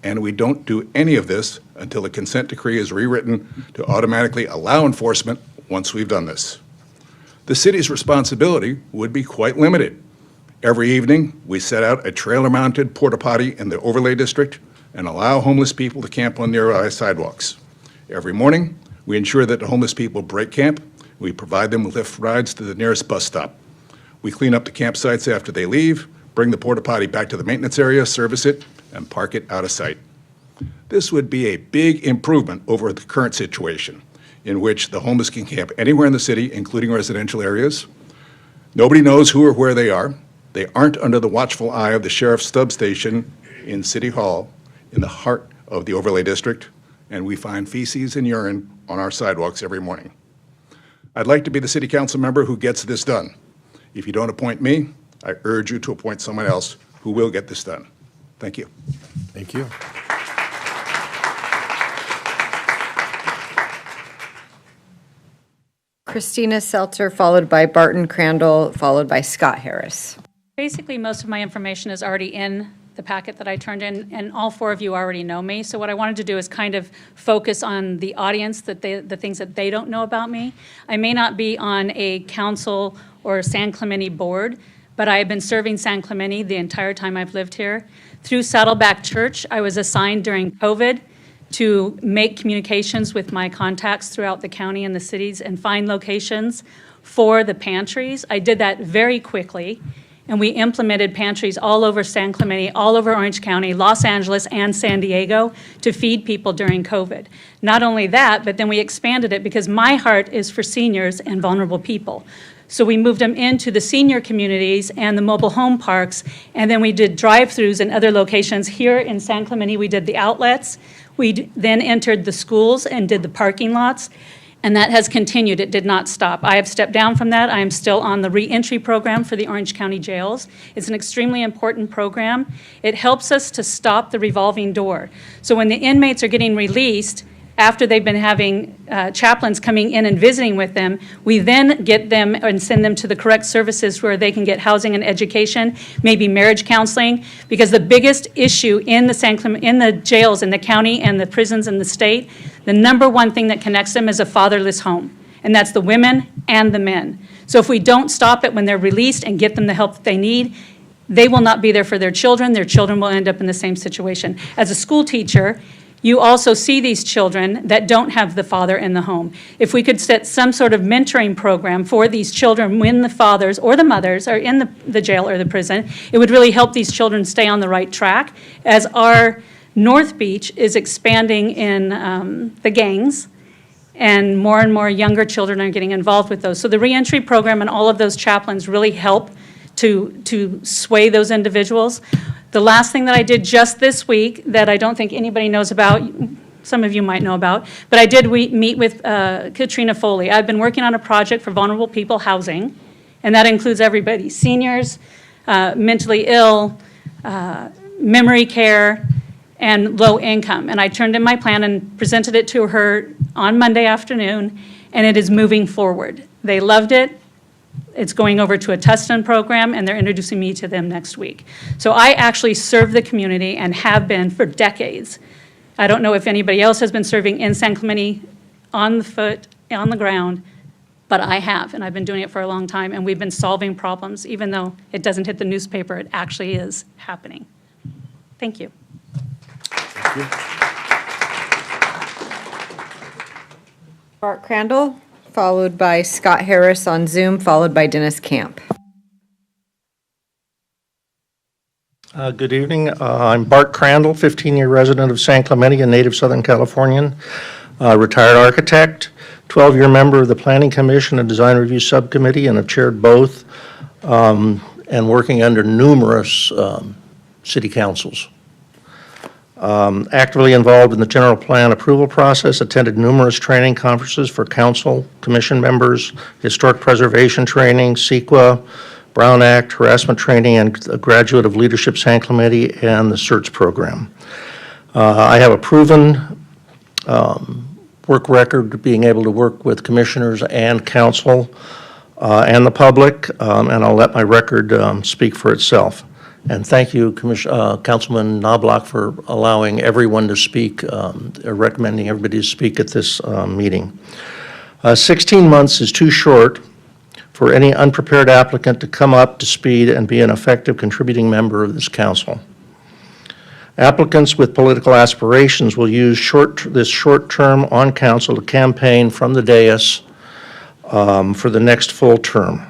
And we don't do any of this until the consent decree is rewritten to automatically allow enforcement once we've done this. The city's responsibility would be quite limited. Every evening, we set out a trailer-mounted porta potty in the overlay district and allow homeless people to camp on nearby sidewalks. Every morning, we ensure that the homeless people break camp. We provide them with lift rides to the nearest bus stop. We clean up the campsites after they leave, bring the porta potty back to the maintenance area, service it, and park it out of sight. This would be a big improvement over the current situation in which the homeless can camp anywhere in the city, including residential areas. Nobody knows who or where they are. They aren't under the watchful eye of the sheriff's substation in City Hall, in the heart of the overlay district, and we find feces and urine on our sidewalks every morning. I'd like to be the city council member who gets this done. If you don't appoint me, I urge you to appoint someone else who will get this done. Thank you. Thank you. Christina Seltzer, followed by Barton Crandall, followed by Scott Harris. Basically, most of my information is already in the packet that I turned in, and all 4 of you already know me. So what I wanted to do is kind of focus on the audience, the things that they don't know about me. I may not be on a council or San Clemente board, but I have been serving San Clemente the entire time I've lived here. Through Saddleback Church, I was assigned during COVID to make communications with my contacts throughout the county and the cities and find locations for the pantries. I did that very quickly, and we implemented pantries all over San Clemente, all over Orange County, Los Angeles, and San Diego to feed people during COVID. Not only that, but then we expanded it because my heart is for seniors and vulnerable people. So we moved them into the senior communities and the mobile home parks, and then we did drive-throughs in other locations. Here in San Clemente, we did the outlets. We then entered the schools and did the parking lots, and that has continued. It did not stop. I have stepped down from that. I am still on the reentry program for the Orange County jails. It's an extremely important program. It helps us to stop the revolving door. So when the inmates are getting released, after they've been having chaplains coming in and visiting with them, we then get them and send them to the correct services where they can get housing and education, maybe marriage counseling, because the biggest issue in the jails in the county and the prisons in the state, the number one thing that connects them is a fatherless home, and that's the women and the men. So if we don't stop it when they're released and get them the help that they need, they will not be there for their children will end up in the same situation. As a school teacher, you also see these children that don't have the father in the home. If we could set some sort of mentoring program for these children when the fathers or the mothers are in the jail or the prison, it would really help these children stay on the right track. As our North Beach is expanding in the gangs, and more younger children are getting involved with those. So the reentry program and all of those chaplains really help to sway those individuals. The last thing that I did just this week that I don't think anybody knows about, some of you might know about, but I did meet with Katrina Foley. I've been working on a project for vulnerable people housing, and that includes everybody, seniors, mentally ill, memory care, and low income. And I turned in my plan and presented it to her on Monday afternoon, and it is moving forward. They loved it. It's going over to a Tustin program, and they're introducing me to them next week. So I actually serve the community and have been for decades. I don't know if anybody else has been serving in San Clemente on the foot, on the ground, but I have, and I've been doing it for a long time, and we've been solving problems. Even though it doesn't hit the newspaper, it actually is happening. Thank you. Thank you. Bart Crandall, followed by Scott Harris on Zoom, followed by Dennis Camp. Good evening. I'm Bart Crandall, 15-year resident of San Clemente, a native Southern Californian, retired architect, 12-year member of the Planning Commission and Design Review Subcommittee, and have chaired both, and working under numerous city councils. Actively involved in the general plan approval process, attended numerous training conferences for council, commission members, historic preservation training, CEQA, Brown Act, harassment training, and a graduate of Leadership San Clemente and the CERTS program. I have a proven work record being able to work with commissioners and council and the public, and I'll let my record speak for itself. And thank you, Councilman Knobloch, for allowing everyone to speak, recommending everybody to speak at this meeting. 16 months is too short for any unprepared applicant to come up to speed and be an effective contributing member of this council. Applicants with political aspirations will use this short term on council to campaign from the dais for the next full term.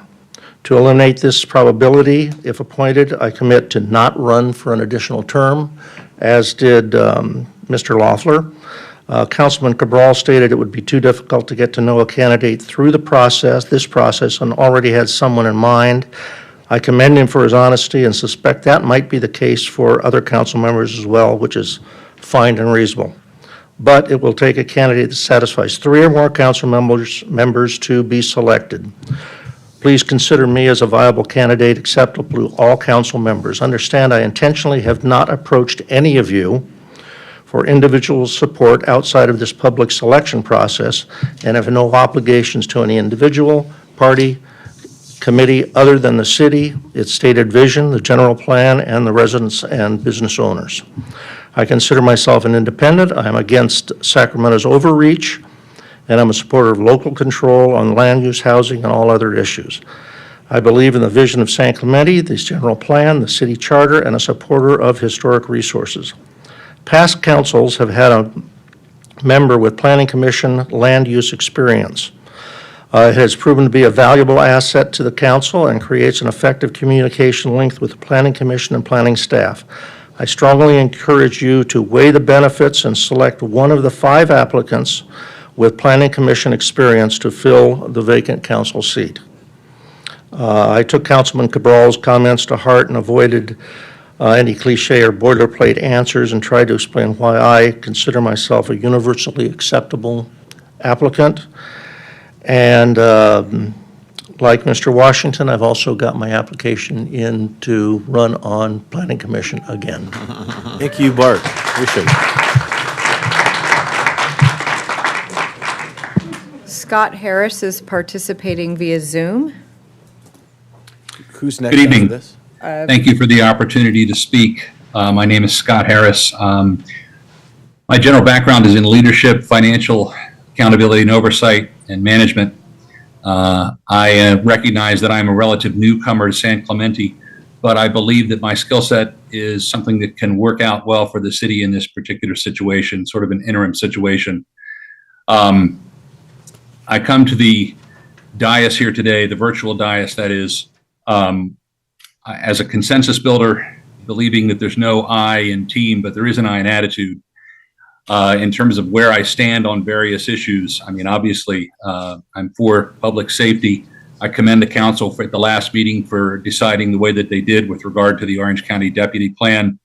To eliminate this probability, if appointed, I commit to not run for an additional term, as did Mr. Loeffler. Councilman Cabral stated it would be too difficult to get to know a candidate through this process, and already had someone in mind. I commend him for his honesty and suspect that might be the case for other council members as well, which is fine and reasonable. But it will take a candidate that satisfies 3 or more council members to be selected. Please consider me as a viable candidate acceptable to all council members. Understand I intentionally have not approached any of you for individual support outside of this public selection process and have no obligations to any individual, party, committee other than the city, its stated vision, the general plan, and the residents and business owners. I consider myself an independent. I am against Sacramento's overreach, and I'm a supporter of local control on land use, housing, and all other issues. I believe in the vision of San Clemente, the general plan, the city charter, and a supporter of historic resources. Past councils have had a member with Planning Commission land use experience. It has proven to be a valuable asset to the council and creates an effective communication link with the Planning Commission and planning staff. I strongly encourage you to weigh the benefits and select one of the 5 applicants with Planning Commission experience to fill the vacant council seat. I took Councilman Cabral's comments to heart and avoided any cliche or boilerplate answers and tried to explain why I consider myself a universally acceptable applicant. And like Mr. Washington, I've also got my application in to run on Planning Commission again. Thank you, Bart. Appreciate it. Scott Harris is participating via Zoom. Who's next Good after evening. this? Thank you for the opportunity to speak. My name is Scott Harris. My general background is in leadership, financial accountability and oversight, and management. I recognize that I'm a relative newcomer to San Clemente, but I believe that my skill set is something that can work out well for the city in this particular situation, sort of an interim situation. I come to the dais here today, the virtual dais that is, as a consensus builder, believing that there's no I in team, but there is an I in attitude. In terms of where I stand on various issues, I mean, obviously, I'm for public safety. I commend the council for at the last meeting for deciding the way that they did with regard to the Orange County Deputy Plan.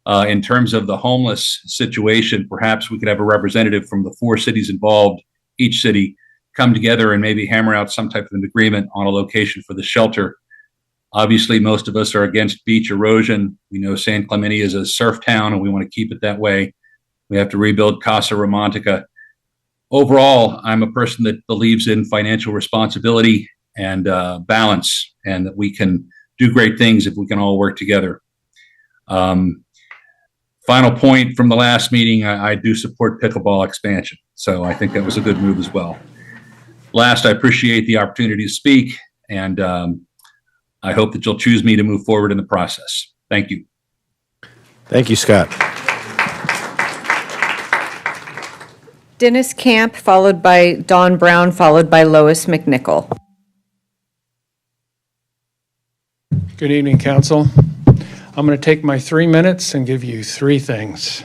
In terms of the homeless situation, perhaps we could have a representative from the 4 cities involved, each city, come together and maybe hammer out some type of an agreement on a location for the shelter. Obviously, most of us are against beach erosion. We know San Clemente is a surf town and we want to keep it that way. We have to rebuild Casa Romantica. Overall, I'm a person that believes in financial responsibility and balance, and that we can do great things if we can all work together. Final point from the last meeting, I do support pickleball expansion. So I think that was a good move as well. Last, I appreciate the opportunity to speak, and I hope that you'll choose me to move forward in the process. Thank you. Thank you, Scott. Dennis Camp, followed by Don Brown, followed by Lois McNichol. Good evening, Council. I'm going to take my 3 minutes and give you 3 things.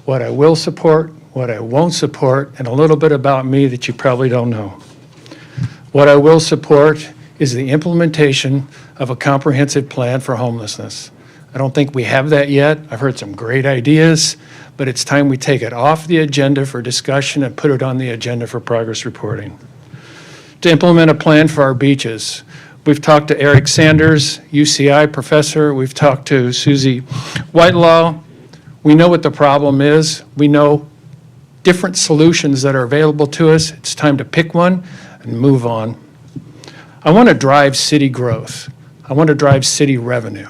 What I will support, what I won't support, and a little bit about me that you probably don't know. What I will support is the implementation of a comprehensive plan for homelessness. I don't think we have that yet. I've heard some great ideas, but it's time we take it off the agenda for discussion and put it on the agenda for progress reporting. To implement a plan for our beaches. We've talked to Eric Sanders, UCI professor. We've talked to Susie Whitelaw. We know what the problem is. We know different solutions that are available to us. It's time to pick one and move on. I want to drive city growth. I want to drive city revenue.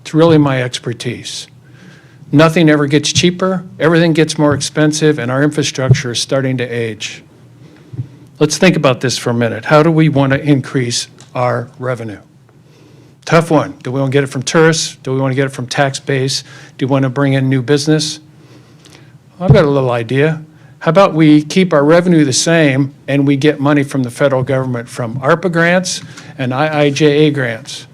It's really my expertise. Nothing ever gets cheaper, everything gets more expensive, and our infrastructure is starting to age. Let's think about this for a minute. How do we want to increase our revenue? Tough one. Do we want to get it from tourists? Do we want to get it from tax base? Do we want to bring in new business? I've got a little idea. How about we keep our revenue the same and we get money from the federal government from ARPA grants and IIJA grants?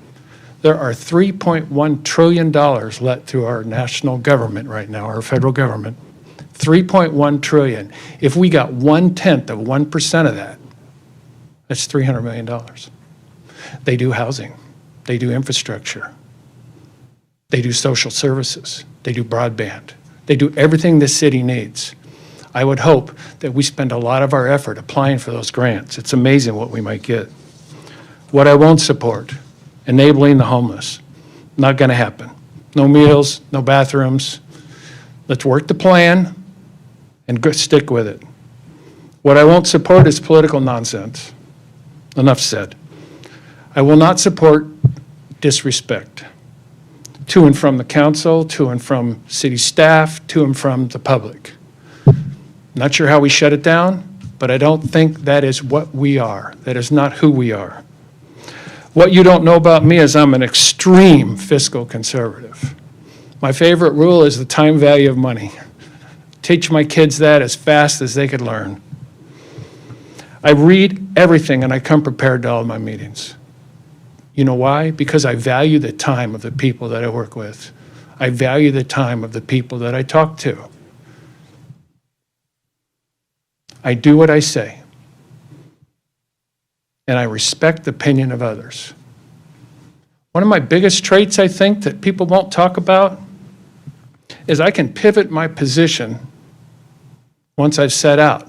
There are $3.1 trillion let through our national government right now, our federal government. $3.1 trillion. If we got 1/10 of 1% of that, that's $300 million. They do housing. They do infrastructure. They do social services. They do broadband. They do everything this city needs. I would hope that we spend a lot of our effort applying for those grants. It's amazing what we might get. What I won't support, enabling the homeless. Not going to happen. No meals, no bathrooms. Let's work the plan and stick with it. What I won't support is political nonsense. Enough said. I will not support disrespect to and from the council, to and from city staff, to and from the public. Not sure how we shut it down, but I don't think that is what we are. That is not who we are. What you don't know about me is I'm an extreme fiscal conservative. My favorite rule is the time value of money. Teach my kids that as fast as they could learn. I read everything and I come prepared to all of my meetings. You know why? Because I value the time of the people that I work with. I value the time of the people that I talk to. I do what I say. And I respect the opinion of others. One of my biggest traits, I think, that people won't talk about is I can pivot my position once I've set out.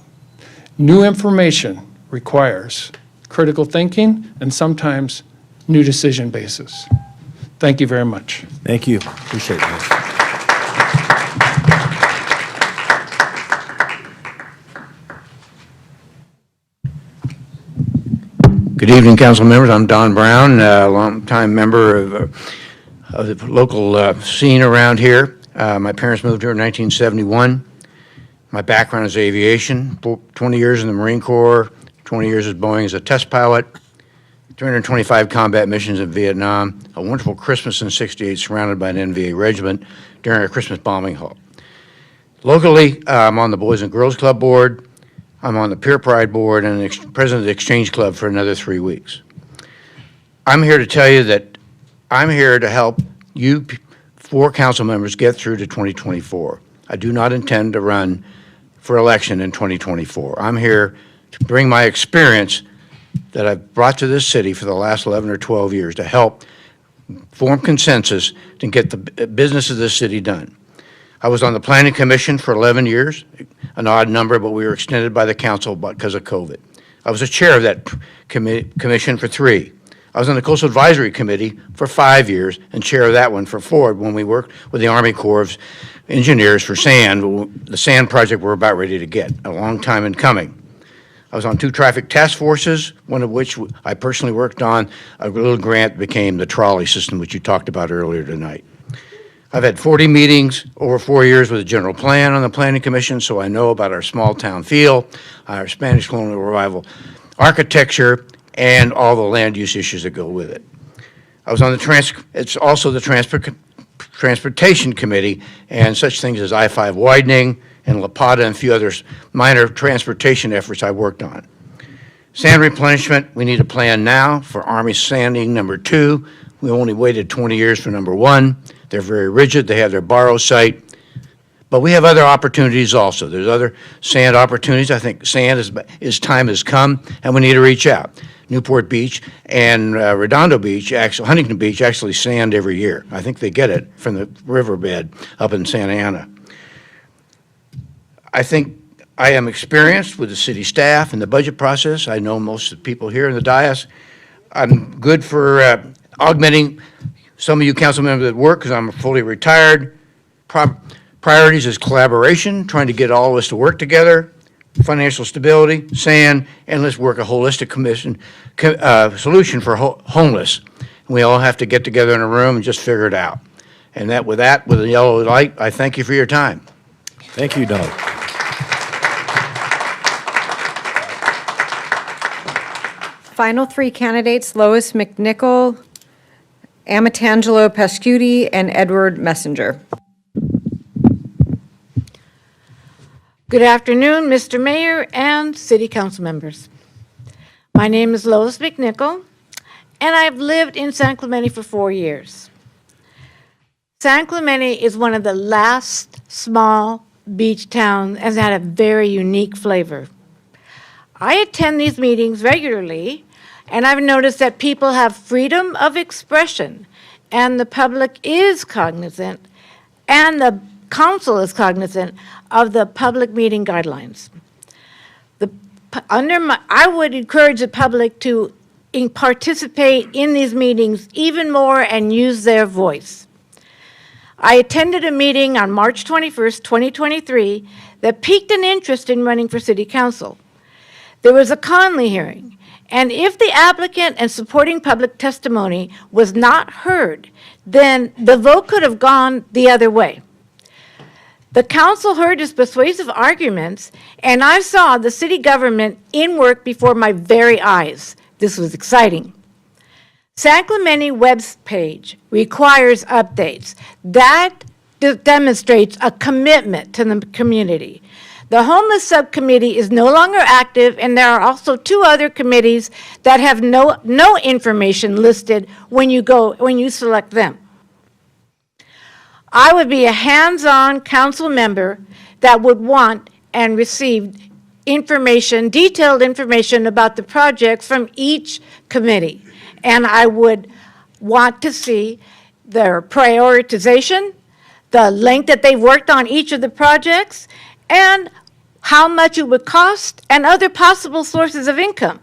New information requires critical thinking and sometimes new decision basis. Thank you very much. Thank you. Appreciate it. Good evening, council members. I'm Don Brown, a longtime member of the local scene around here. My parents moved here in 1971. My background is aviation, 20 years in the Marine Corps, 20 years at Boeing as a test pilot, 325 combat missions in Vietnam, a wonderful Christmas in '68 surrounded by an NVA regiment during a Christmas bombing halt. Locally, I'm on the Boys and Girls Club board, I'm on the Peer Pride board, and president of the Exchange Club for another 3 weeks. I'm here to tell you that I'm here to help you 4 council members get through to 2024. I do not intend to run for election in 2024. I'm here to bring my experience that I've brought to this city for the last 11 or 12 years to help form consensus to get the business of this city done. I was on the Planning Commission for 11 years, an odd number, but we were extended by the council because of COVID. I was the chair of that commission for 3. I was on the Coastal Advisory Committee for 5 years and chair of that one for 4 when we worked with the Army Corps of Engineers for sand, the sand project we're about ready to get, a long time in coming. I was on 2 traffic task forces, one of which I personally worked on. A little grant became the trolley system, which you talked about earlier tonight. I've had 40 meetings over 4 years with the general plan on the Planning Commission, so I know about our small town feel, our Spanish colonial revival architecture, and all the land use issues that go with it. I was on it's also the Transportation Committee and such things as I-5 widening and La Pata and a few other minor transportation efforts I worked on. Sand replenishment, we need a plan now for Army Sanding number 2. We only waited 20 years for number 1. They're very rigid. They have their borrow site. But we have other opportunities also. There's other sand opportunities. I think sand is time has come, and we need to reach out. Newport Beach and Redondo Beach, actually Huntington Beach, actually sand every year. I think they get it from the riverbed up in Santa Ana. I think I am experienced with the city staff and the budget process. I know most of the people here in the dais. I'm good for augmenting some of you council members at work because I'm fully retired. Priorities is collaboration, trying to get all of us to work together, financial stability, sand, and let's work a holistic solution for homeless. We all have to get together in a room and just figure it out. And with the yellow light, I thank you for your time. Thank you, Don. Final 3 candidates, Lois McNichol, Amatangelo Pascuti, and Edward Messenger. Good afternoon, Mr. Mayor and City Council members. My name is Lois McNichol, and I've lived in San Clemente for 4 years. San Clemente is one of the last small beach towns and has had a very unique flavor. I attend these meetings regularly, and I've noticed that people have freedom of expression, and the public is cognizant, and the council is cognizant of the public meeting guidelines. I would encourage the public to participate in these meetings even more and use their voice. I attended a meeting on March 21st, 2023 that piqued an interest in running for city council. There was a Conley hearing, and if the applicant and supporting public testimony was not heard, then the vote could have gone the other way. The council heard his persuasive arguments, and I saw the city government in work before my very eyes. This was exciting. San Clemente webpage requires updates. That demonstrates a commitment to the community. The homeless subcommittee is no longer active, and there are also 2 other committees that have no information listed when you select them. I would be a hands-on council member that would want and receive information, detailed information about the projects from each committee. And I would want to see their prioritization, the length that they've worked on each of the projects, and how much it would cost, and other possible sources of income.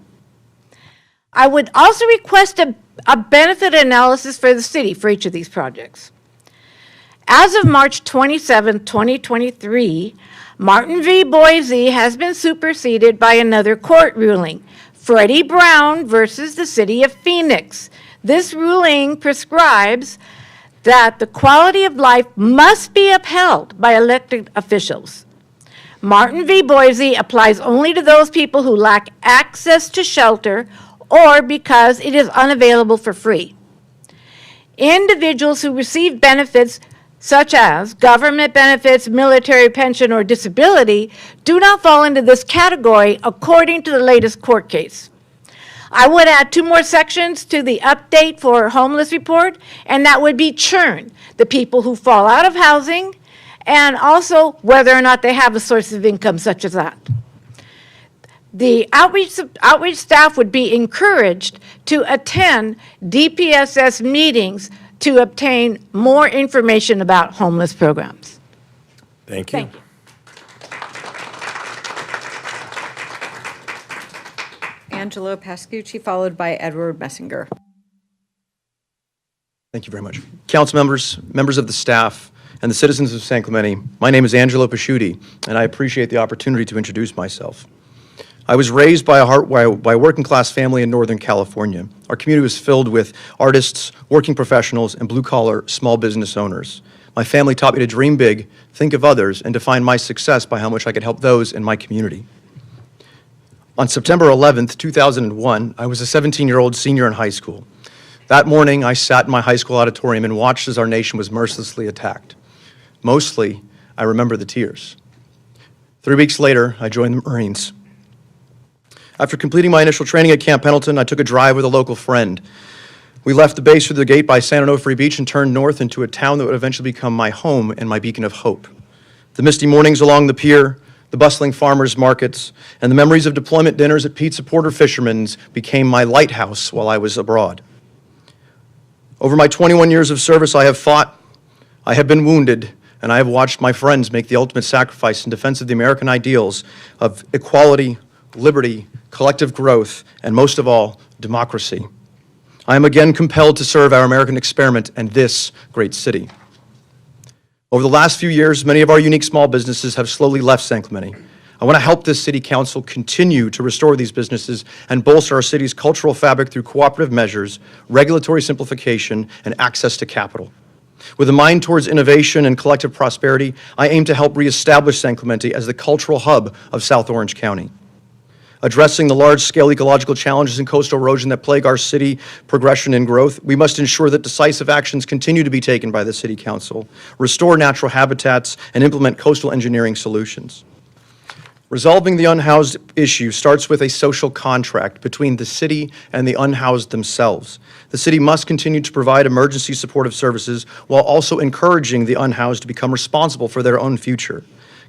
I would also request a benefit analysis for the city for each of these projects. As of March 27, 2023, Martin v. Boise has been superseded by another court ruling, Freddie Brown versus the City of Phoenix. This ruling prescribes that the quality of life must be upheld by elected officials. Martin v. Boise applies only to those people who lack access to shelter or because it is unavailable for free. Individuals who receive benefits such as government benefits, military pension, or disability do not fall into this category according to the latest court case. I would add 2 more sections to the update for homeless report, and that would be churn, the people who fall out of housing, and also whether or not they have a source of income such as that. The outreach staff would be encouraged to attend DPSS meetings to obtain more information about homeless programs. Thank you. Thank you. Angelo Pascucci, followed by Edward Messinger. Thank you very much. Council members, members of the staff, and the citizens of San Clemente, my name is Angelo Pascucci, and I appreciate the opportunity to introduce myself. I was raised by a working-class family in Northern California. Our community was filled with artists, working professionals, and blue-collar small business owners. My family taught me to dream big, think of others, and define my success by how much I could help those in my community. On September 11th, 2001, I was a 17-year-old senior in high school. That morning, I sat in my high school auditorium and watched as our nation was mercilessly attacked. Mostly, I remember the tears. 3 weeks later, I joined the Marines. After completing my initial training at Camp Pendleton, I took a drive with a local friend. We left the base through the gate by San Onofre Beach and turned north into a town that would eventually become my home and my beacon of hope. The misty mornings along the pier, the bustling farmers markets, and the memories of deployment dinners at Pizza Porter Fisherman's became my lighthouse while I was abroad. Over my 21 years of service, I have fought, I have been wounded, and I have watched my friends make the ultimate sacrifice in defense of the American ideals of equality, liberty, collective growth, and most of all, democracy. I am again compelled to serve our American experiment and this great city. Over the last few years, many of our unique small businesses have slowly left San Clemente. I want to help this city council continue to restore these businesses and bolster our city's cultural fabric through cooperative measures, regulatory simplification, and access to capital. With a mind towards innovation and collective prosperity, I aim to help reestablish San Clemente as the cultural hub of South Orange County. Addressing the large-scale ecological challenges and coastal erosion that plague our city progression and growth, we must ensure that decisive actions continue to be taken by the City Council, restore natural habitats, and implement coastal engineering solutions. Resolving the unhoused issue starts with a social contract between the city and the unhoused themselves. The city must continue to provide emergency supportive services while also encouraging the unhoused to become responsible for their own future.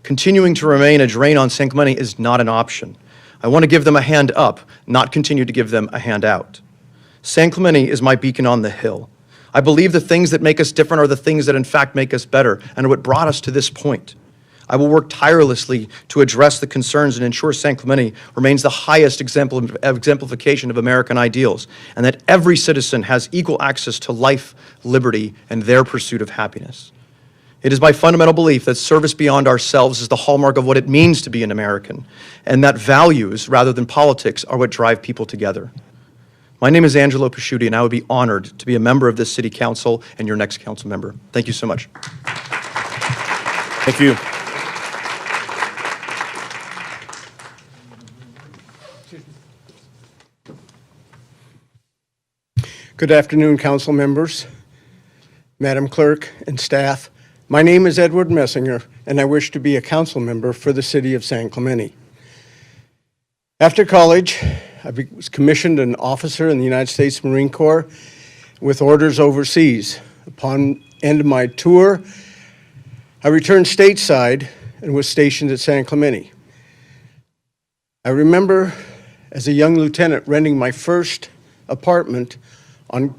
Continuing to remain a drain on San Clemente is not an option. I want to give them a hand up, not continue to give them a hand out. San Clemente is my beacon on the hill. I believe the things that make us different are the things that in fact make us better and are what brought us to this point. I will work tirelessly to address the concerns and ensure San Clemente remains the highest exemplification of American ideals, and that every citizen has equal access to life, liberty, and their pursuit of happiness. It is my fundamental belief that service beyond ourselves is the hallmark of what it means to be an American, and that values, rather than politics, are what drive people together. My name is Angelo Pascucci, and I would be honored to be a member of this City Council and your next council member. Thank you so much. Thank you. Good afternoon, council members, Madam Clerk, and staff. My name is Edward Messinger, and I wish to be a council member for the city of San Clemente. After college, I was commissioned an officer in the United States Marine Corps with orders overseas. Upon end of my tour, I returned stateside and was stationed at San Clemente. I remember as a young lieutenant renting my first apartment on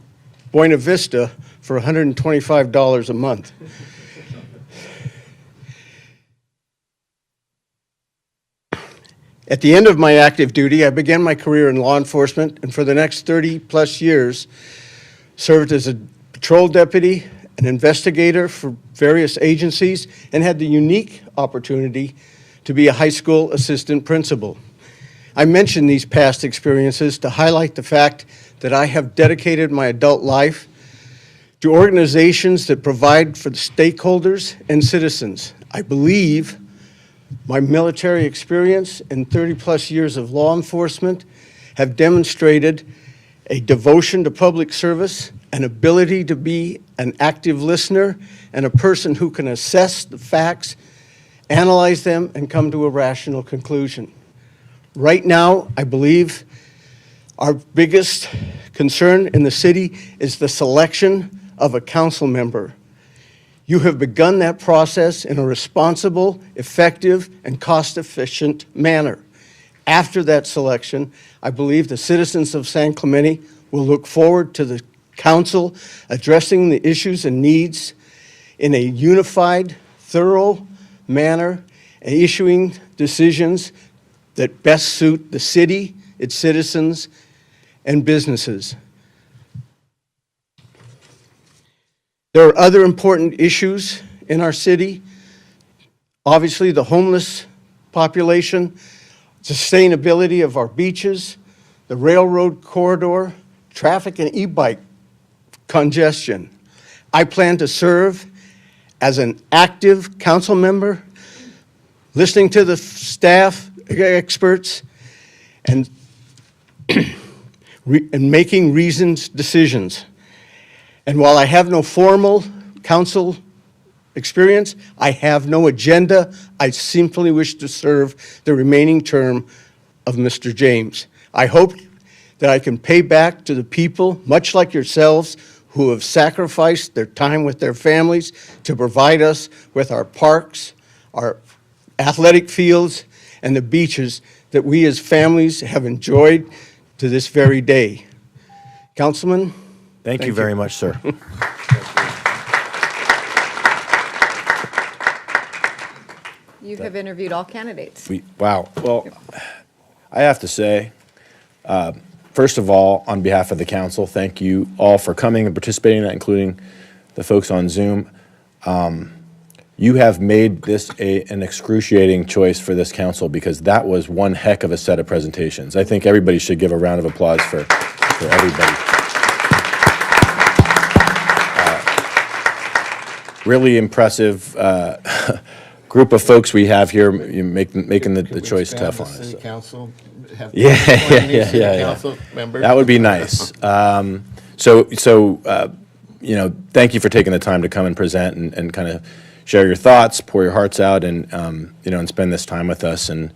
Buena Vista for $125 a month. At the end of my active duty, I began my career in law enforcement, and for the next 30-plus years, served as a patrol deputy, an investigator for various agencies, and had the unique opportunity to be a high school assistant principal. I mention these past experiences to highlight the fact that I have dedicated my adult life to organizations that provide for the stakeholders and citizens. I believe my military experience and 30-plus years of law enforcement have demonstrated a devotion to public service, an ability to be an active listener, and a person who can assess the facts, analyze them, and come to a rational conclusion. Right now, I believe our biggest concern in the city is the selection of a council member. You have begun that process in a responsible, effective, and cost-efficient manner. After that selection, I believe the citizens of San Clemente will look forward to the council addressing the issues and needs in a unified, thorough manner, and issuing decisions that best suit the city, its citizens, and businesses. There are other important issues in our city. Obviously, the homeless population, sustainability of our beaches, the railroad corridor, traffic and e-bike congestion. I plan to serve as an active council member, listening to the staff, experts, and making reasoned decisions. And while I have no formal council experience, I have no agenda. I simply wish to serve the remaining term of Mr. James. I hope that I can pay back to the people, much like yourselves, who have sacrificed their time with their families to provide us with our parks, our athletic fields, and the beaches that we as families have enjoyed to this very day. Councilman? Thank you very much, sir. You have interviewed all candidates. Wow. Well, I have to say, first of all, on behalf of the council, thank you all for coming and participating in that, including the folks on Zoom. You have made this an excruciating choice for this council because that was one heck of a set of presentations. I think everybody should give a round of applause for everybody. Really impressive group of folks we have here making the choice tough on us. City council? Yeah. Council members? That would be nice. You know, thank you for taking the time to come and present and kind of share your thoughts, pour your hearts out, and you know, and spend this time with us. And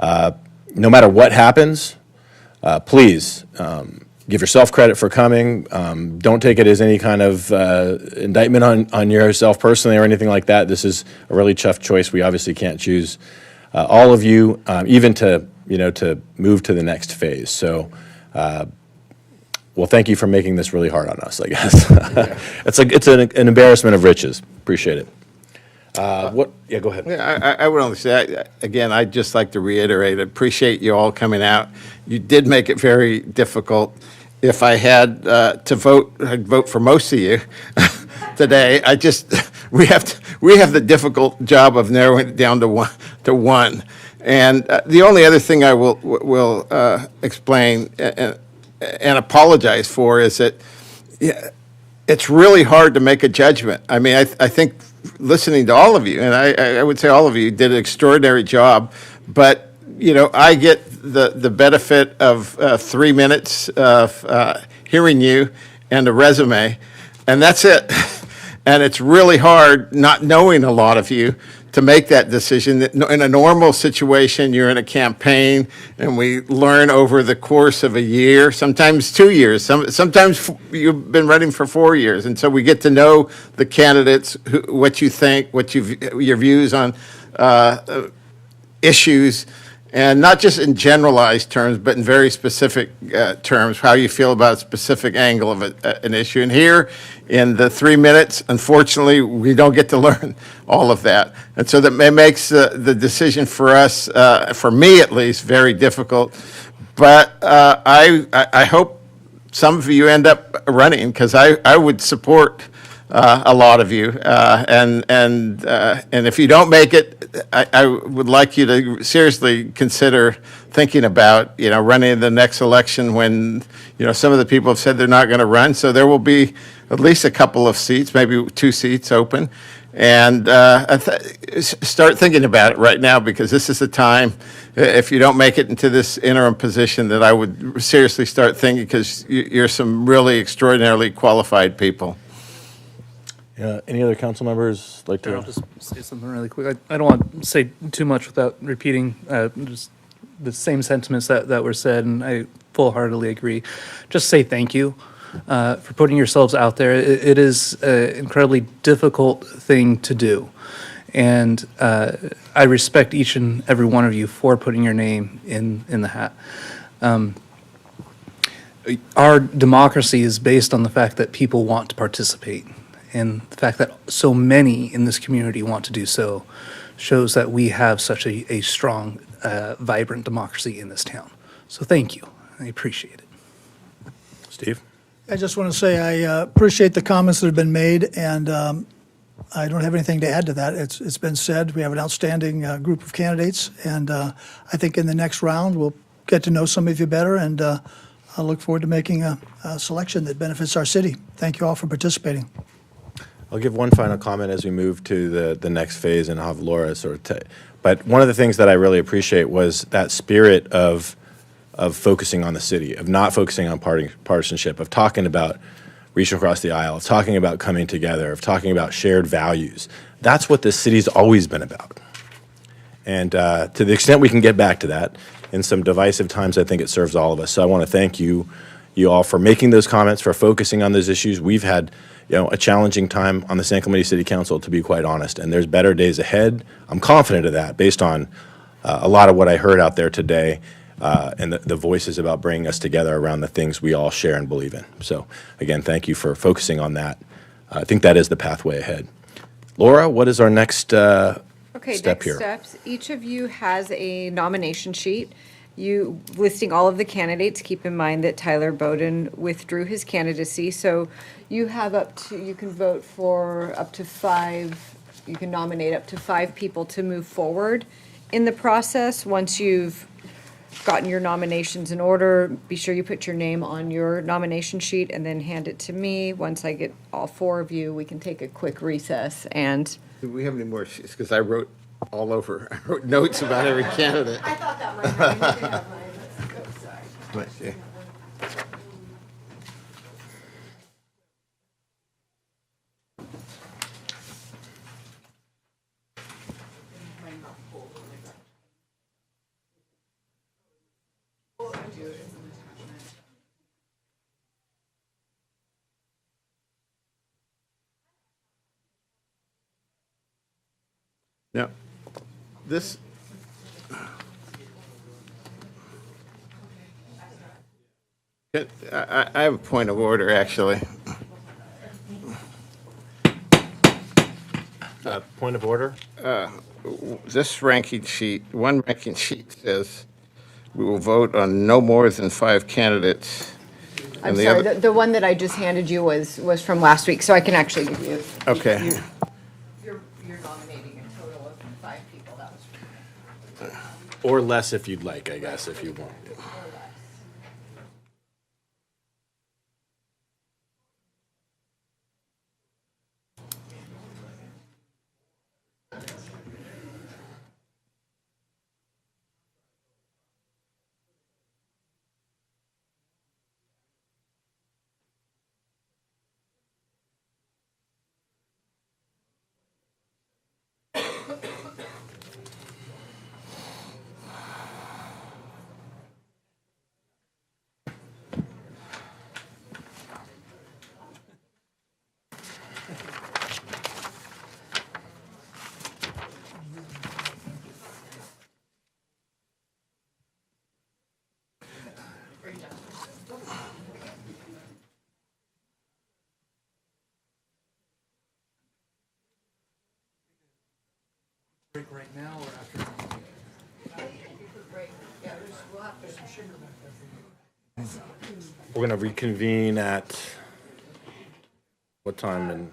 no matter what happens, please give yourself credit for coming. Don't take it as any kind of indictment on yourself personally or anything like that. This is a really tough choice. We obviously can't choose all of you, even to move to the next phase. So, well, thank you for making this really hard on us, I guess. It's an embarrassment of riches. Appreciate it. Yeah, go ahead. Yeah, I would only say, again, I'd just like to reiterate, I appreciate you all coming out. You did make it very difficult. If I had to vote, I'd vote for most of you today. We have the difficult job of narrowing it down to one. And the only other thing I will explain and apologize for is that it's really hard to make a judgment. I mean, I think listening to all of you, and I would say all of you did an extraordinary job, but you know, I get the benefit of 3 minutes of hearing you, and a resume, and that's it. And it's really hard, not knowing a lot of you, to make that decision. In a normal situation, you're in a campaign, and we learn over the course of a year, sometimes 2 years, sometimes you've been running for 4 years, and so we get to know the candidates, what you think, your views on issues, and not just in generalized terms, but in very specific terms, how you feel about a specific angle of an issue. And here, in the 3 minutes, unfortunately, we don't get to learn all of that. And so that makes the decision for us, for me at least, very difficult. But I hope some of you end up running, because I would support a lot of you. And if you don't make it, I would like you to seriously consider thinking about, running the next election when, some of the people have said they're not going to run. So there will be at least a couple of seats, maybe 2 seats open. And start thinking about it right now, because this is the time, if you don't make it into this interim position, that I would seriously start thinking, because you're some really extraordinarily qualified people. Any other council members like to? I'll just say something really quick. I don't want to say too much without repeating just the same sentiments that were said, and I full-heartedly agree. Just say thank you for putting yourselves out there. It is an incredibly difficult thing to do, and I respect each and every one of you for putting your name in the hat. Our democracy is based on the fact that people want to participate. And the fact that so many in this community want to do so shows that we have such a strong, vibrant democracy in this town. So thank you. I appreciate it. Steve? I just want to say I appreciate the comments that have been made, and I don't have anything to add to that. It's been said. We have an outstanding group of candidates, and I think in the next round we'll get to know some of you better, and I look forward to making a selection that benefits our city. Thank you all for participating. I'll give one final comment as we move to the next phase, and I'll have Laura but one of the things that I really appreciate was that spirit of focusing on the city, of not focusing on partisanship, of talking about reaching across the aisle, of talking about coming together, of talking about shared values. That's what this city's always been about. And to the extent we can get back to that, in some divisive times, I think it serves all of us. So I want to thank you all for making those comments, for focusing on those issues. We've had a challenging time on the San Clemente City Council, to be quite honest, and there's better days ahead. I'm confident of that based on a lot of what I heard out there today and the voices about bringing us together around the things we all share and believe in. So again, thank you for focusing on that. I think that is the pathway ahead. Laura, what is our next step here? Steps. Each of you has a nomination sheet. You listing all of the candidates. Keep in mind that Tyler Bowden withdrew his candidacy, so you have you can vote for up to 5, you can nominate up to 5 people to move forward in the process. Once you've gotten your nominations in order, be sure you put your name on your nomination sheet and then hand it to me. Once I get all 4 of you, we can take a quick recess and. Do we have any more sheets? Because I wrote all over. I wrote notes about every candidate. I thought that might have mine. Let's see. Now, this, I have a point of order, actually. Point of order? This ranking sheet, one ranking sheet says we will vote on no more than 5 candidates. I'm sorry, the one that I just handed you was from last week, so I can actually give you. Okay. You're nominating a total of 5 people, that was. Or less if you'd like, I guess, if you want. break right now or after? We're going to reconvene at what time? And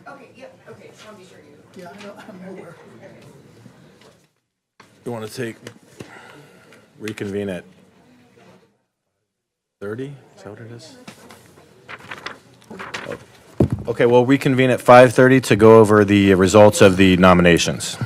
Okay, yep, okay, just want to be sure you. Yeah, I know, I'm aware. you want to reconvene at 30? Is that what it is? Oh. Okay, we'll reconvene at 5:30 to go over the results of the nominations.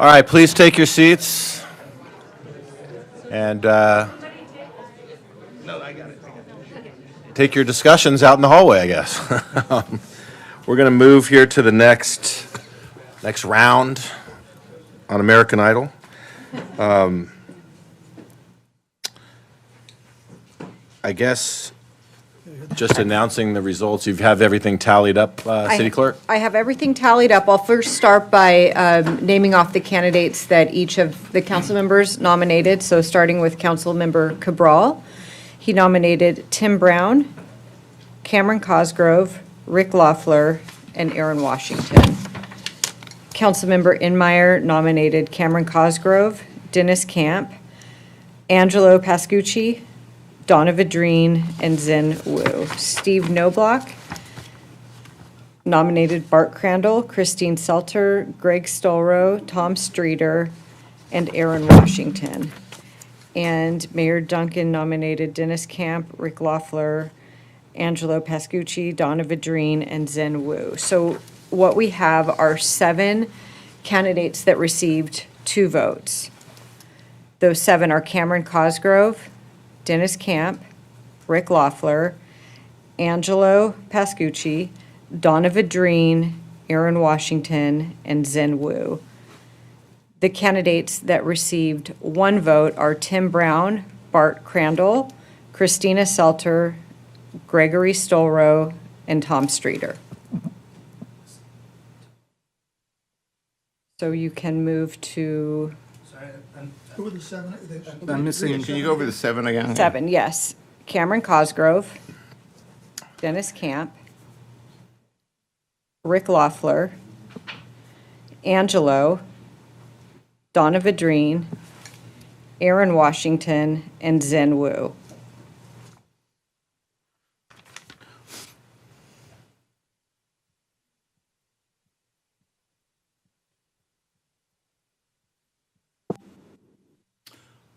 All right, please take your seats. And take your discussions out in the hallway, I guess. We're going to move here to the next round on American Idol. I guess just announcing the results. You have everything tallied up, City Clerk? I have everything tallied up. I'll first start by naming off the candidates that each of the council members nominated. So starting with Councilmember Cabral, he nominated Tim Brown, Cameron Cosgrove, Rick Loeffler, and Aaron Washington. Councilmember Inmeyer nominated Cameron Cosgrove, Dennis Camp, Angelo Pascucci, Donna Vadrine, and Zen Wu. Steve Knobloch nominated Bart Crandall, Christine Selter, Greg Stolro, Tom Streeter, and Aaron Washington. And Mayor Duncan nominated Dennis Camp, Rick Loeffler, Angelo Pascucci, Donna Vadrine, and Zen Wu. So what we have are 7 candidates that received 2 votes. Those 7 are Cameron Cosgrove, Dennis Camp, Rick Loeffler, Angelo Pascucci, Donna Vadrine, Aaron Washington, and Zen Wu. The candidates that received 1 vote are Tim Brown, Bart Crandall, Christina Selter, Gregory Stolro, and Tom Streeter. So you can move to Who were the 7? I'm missing. Can you go over the 7 again? 7, yes. Cameron Cosgrove, Dennis Camp, Rick Loeffler, Angelo, Donna Vadrine, Aaron Washington, and Zen Wu.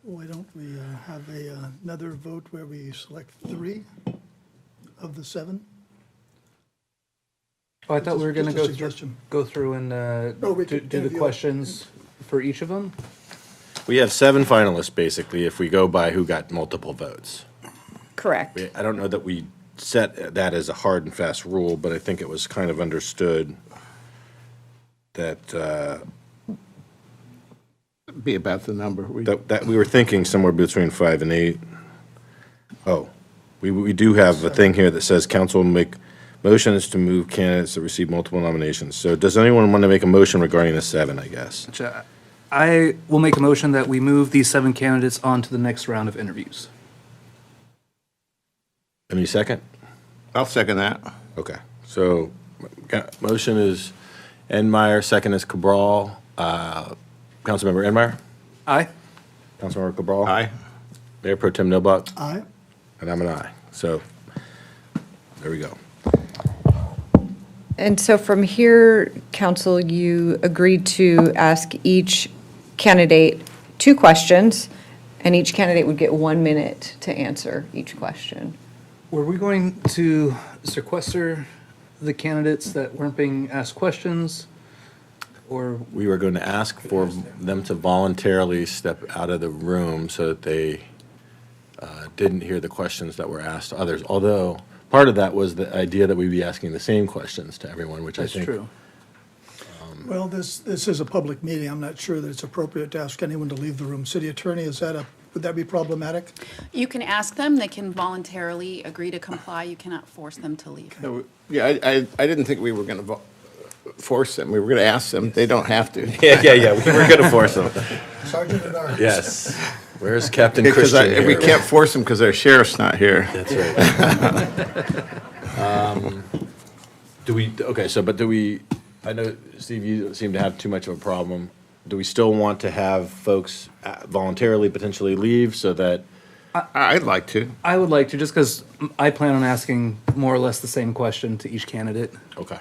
Why don't we have another vote where we select 3 of the 7? Oh, I thought we were going to Just a go through, suggestion. and do the interview. questions for each of them. We have 7 finalists, basically, if we go by who got multiple votes. Correct. I don't know that we set that as a hard and fast rule, but I think it was kind of understood that Be about the number. that we were thinking somewhere between 5 and 8. Oh, we do have a thing here that says council will make motions to move candidates that receive multiple nominations. So does anyone want to make a motion regarding the 7, I guess? I will make a motion that we move these 7 candidates on to the next round of interviews. Any second? I'll second that. Okay, so motion is Enmeyer, second is Cabral. Councilmember Enmeyer? Aye. Councilmember Cabral? Aye. Mayor Pro Tem Noblock? Aye. And I'm an aye. So, there we go. And so from here, council, you agreed to ask each candidate 2 questions, and each candidate would get 1 minute to answer each question. Were we going to sequester the candidates that weren't being asked questions? Or We were going to ask for them to voluntarily step out of the room so that they didn't hear the questions that were asked to others. Although, part of that was the idea that we'd be asking the same questions to everyone, which I that's think. true. Well, this is a public meeting. I'm not sure that it's appropriate to ask anyone to leave the room. City Attorney, would that be problematic? You can ask them, they can voluntarily agree to comply, you cannot force them to leave. Yeah, I didn't think we were going to force them. We were going to ask them. They don't have to. Yeah, we were going to force them. Sergeant at Arms. Yes. Where's Captain Because Christian here? we can't force them because our sheriff's not here. That's right. I know, Steve, you seem to have too much of a problem. Do we still want to have folks voluntarily potentially leave so that? I'd like to. I would like to, just because I plan on asking more or less the same question to each candidate. Okay.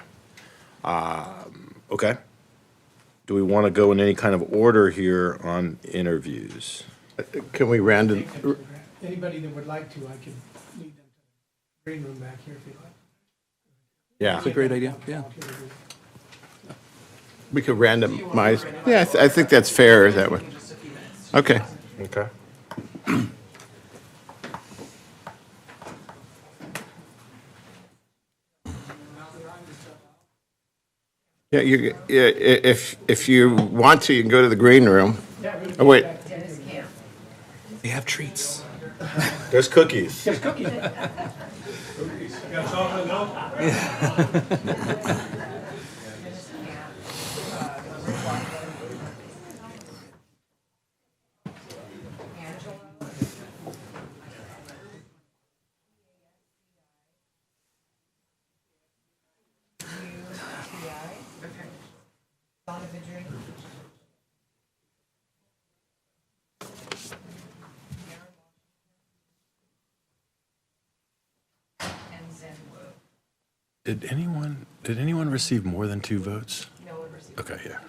Okay. Do we want to go in any kind of order here on interviews? Can we random? Anybody that would like to, I can lead them to the green room back here if you'd like. Yeah. That's a great idea, yeah. We could randomize. Yeah, I think that's fair that way. Okay. Okay. Yeah, if you want to, you can go to the green room. Oh, wait. They have treats. There's cookies. There's cookies. Did anyone receive more than 2 votes? No one received. Okay, yeah.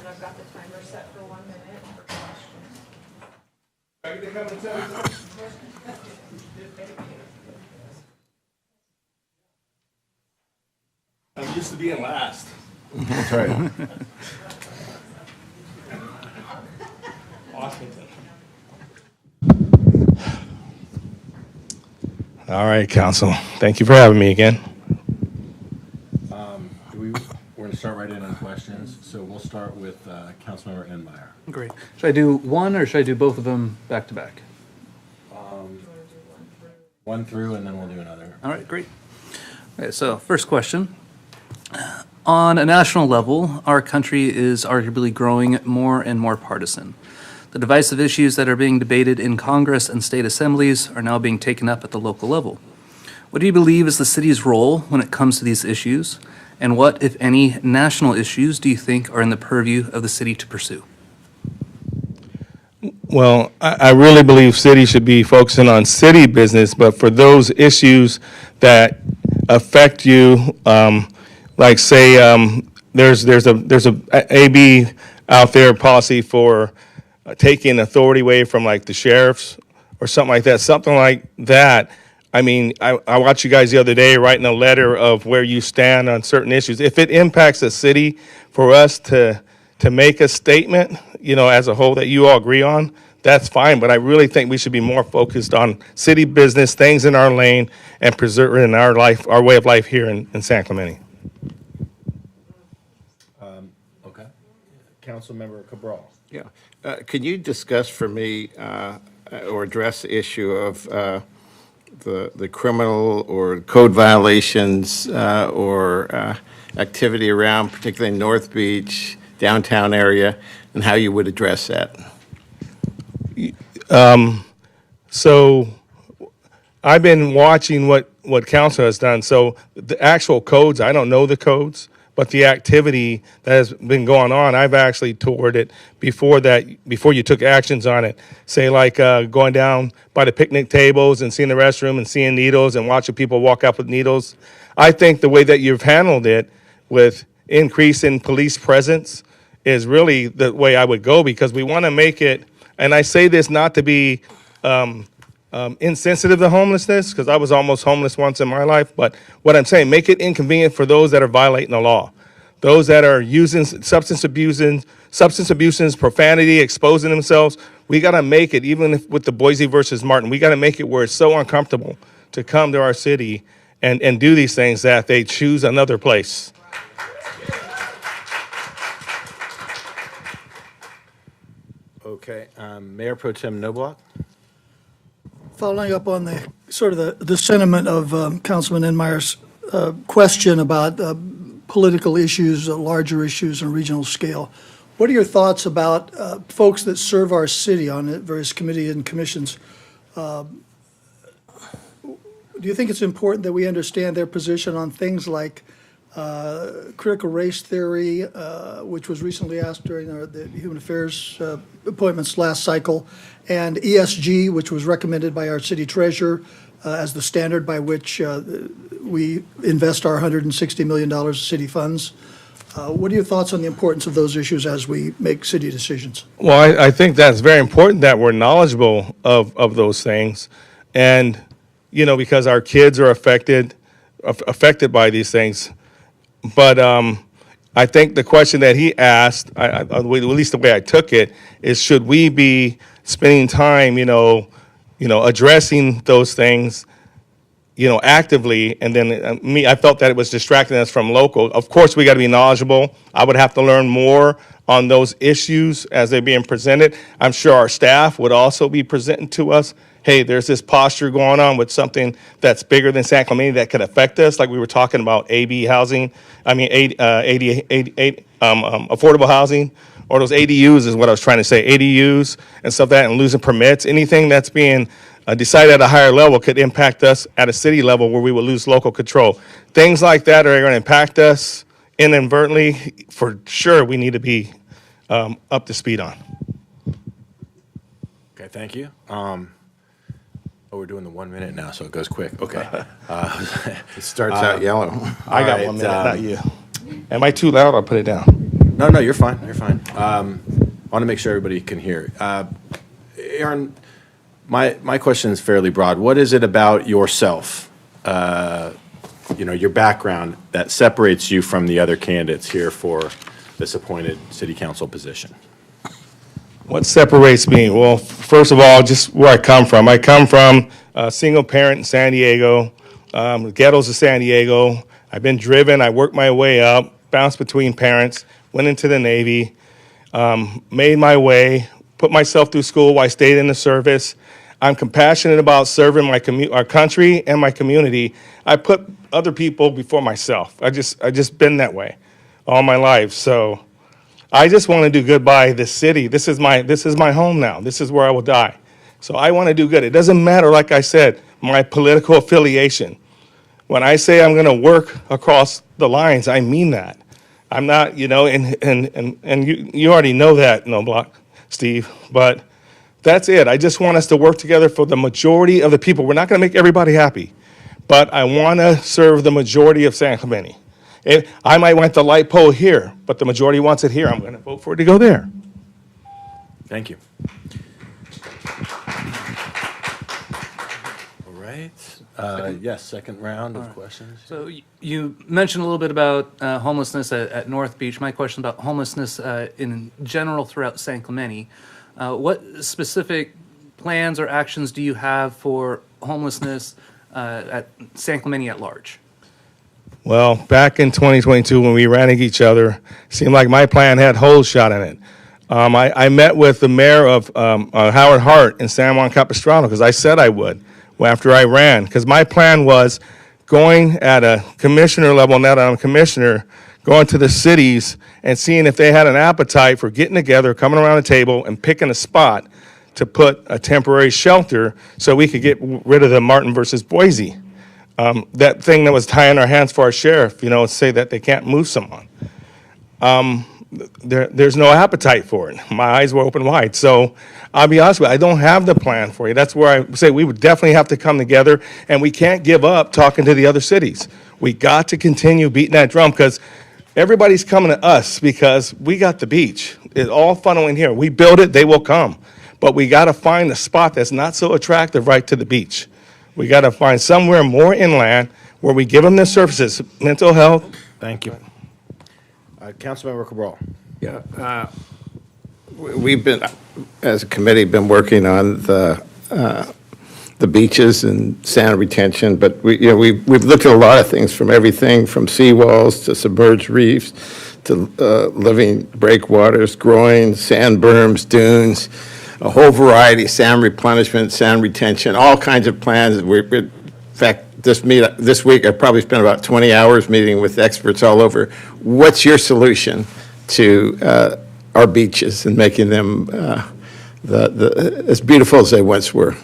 I've got the timer set for 1 minute for questions. I'm used to being last. That's right. Washington. All right, Council. Thank you for having me again. We're going to start right in on questions. So we'll start with Councilmember Enmeyer. Great. Should I do one or should I do both of them back to back? 1 through, and then we'll do another. All right, great. Okay, so first question. On a national level, our country is arguably growing more and more partisan. The divisive issues that are being debated in Congress and state assemblies are now being taken up at the local level. What do you believe is the city's role when it comes to these issues? And what, if any, national issues do you think are in the purview of the city to pursue? Well, I really believe cities should be focusing on city business, but for those issues that affect you, like say there's a AB out there policy for taking authority away from like the sheriffs or something like that. I mean, I watched you guys the other day writing a letter of where you stand on certain issues. If it impacts the city, for us to make a statement, as a whole that you all agree on, that's fine. But I really think we should be more focused on city business, things in our lane, and preserving our way of life here in San Clemente. Okay. Councilmember Cabral. Yeah. Could you discuss for me or address the issue of the criminal or code violations or activity around, particularly North Beach, downtown area, and how you would address that? So I've been watching what council has done. So the actual codes, I don't know the codes, but the activity that has been going on, I've actually toured it before you took actions on it. Say like going down by the picnic tables and seeing the restroom and seeing needles and watching people walk up with needles. I think the way that you've handled it with increase in police presence is really the way I would go, because we want to make it, and I say this not to be insensitive to homelessness, because I was almost homeless once in my life, but what I'm saying, make it inconvenient for those that are violating the law. Those that are using substance abuse, profanity, exposing themselves, we got to make it, even if with the Boise versus Martin, we got to make it where it's so uncomfortable to come to our city and do these things that they choose another place. Okay. Mayor Pro Tem Noblock. Following up on the sort of the sentiment of Councilman Enmeyer's question about political issues, larger issues on a regional scale, What are your thoughts about folks that serve our city on various committees and commissions? Do you think it's important that we understand their position on things like critical race theory, which was recently asked during the Human Affairs appointments last cycle, and ESG, which was recommended by our city treasurer as the standard by which we invest our $160 million of city funds? What are your thoughts on the importance of those issues as we make city decisions? Well, I think that's very important that we're knowledgeable of those things. And, you know, because our kids are affected by these things. But I think the question that he asked, at least the way I took it, is should we be spending time, addressing those things, actively? And then I felt that it was distracting us from local. Of course, we got to be knowledgeable. I would have to learn more on those issues as they're being presented. I'm sure our staff would also be presenting to us, hey, there's this posture going on with something that's bigger than San Clemente that could affect us, like we were talking about housing, affordable housing, or those ADUs is what I was trying to say, ADUs and stuff like that, and losing permits. Anything that's being decided at a higher level could impact us at a city level where we would lose local control. Things like that are going to impact us inadvertently. For sure, we need to be up to speed on. Okay, thank you. We're doing the 1 minute now, so it goes quick. Okay. It starts out yellow. I got 1 minute, not you. Am I too loud? I'll put it down. No, you're fine. You're fine. I want to make sure everybody can hear. Aaron, my question is fairly broad. What is it about yourself, your background, that separates you from the other candidates here for this appointed city council position? What separates me? Well, first of all, just where I come from. I come from a single parent in San Diego, the ghettos of San Diego. I've been driven. I worked my way up, bounced between parents, went into the Navy, made my way, put myself through school while I stayed in the service. I'm compassionate about serving our country and my community. I put other people before myself. I just been that way all my life. So I just want to do good by this city. This is my home now. This is where I will die. So I want to do good. It doesn't matter, like I said, my political affiliation. When I say I'm going to work across the lines, I mean that. I'm not, and you already know that, Block, Steve, but that's it. I just want us to work together for the majority of the people. We're not going to make everybody happy, but I want to serve the majority of San Clemente. I might want the light pole here, but the majority wants it here. I'm going to vote for it to go there. Thank you. All right. Yes, second round of questions. So you mentioned a little bit about homelessness at North Beach. My question about homelessness in general throughout San Clemente. What specific plans or actions do you have for homelessness at San Clemente at large? Well, back in 2022, when we ran into each other, it seemed like my plan had holes shot in it. I met with the mayor of Howard Hart in San Juan Capistrano because I said I would after I ran, because my plan was going at a commissioner level, now that I'm a commissioner, going to the cities and seeing if they had an appetite for getting together, coming around the table and picking a spot to put a temporary shelter so we could get rid of the Martin versus Boise. That thing that was tying our hands for our sheriff, say that they can't move someone. There's no appetite for it. My eyes were open wide. So I'll be honest with you, I don't have the plan for you. That's where I say we would definitely have to come together, and we can't give up talking to the other cities. We got to continue beating that drum because everybody's coming to us because we got the beach. It's all funneling here. We build it, they will come. But we got to find a spot that's not so attractive right to the beach. We got to find somewhere more inland where we give them the services, mental health. Thank you. Councilmember Cabral. Yeah. We've been, as a committee, been working on the beaches and sand retention, but we've looked at a lot of things, from everything from seawalls to submerged reefs to living breakwaters, growing sand berms, dunes, a whole variety, sand replenishment, sand retention, all kinds of plans. In fact, this week I probably spent about 20 hours meeting with experts all over. What's your solution to our beaches and making them as beautiful as they once were.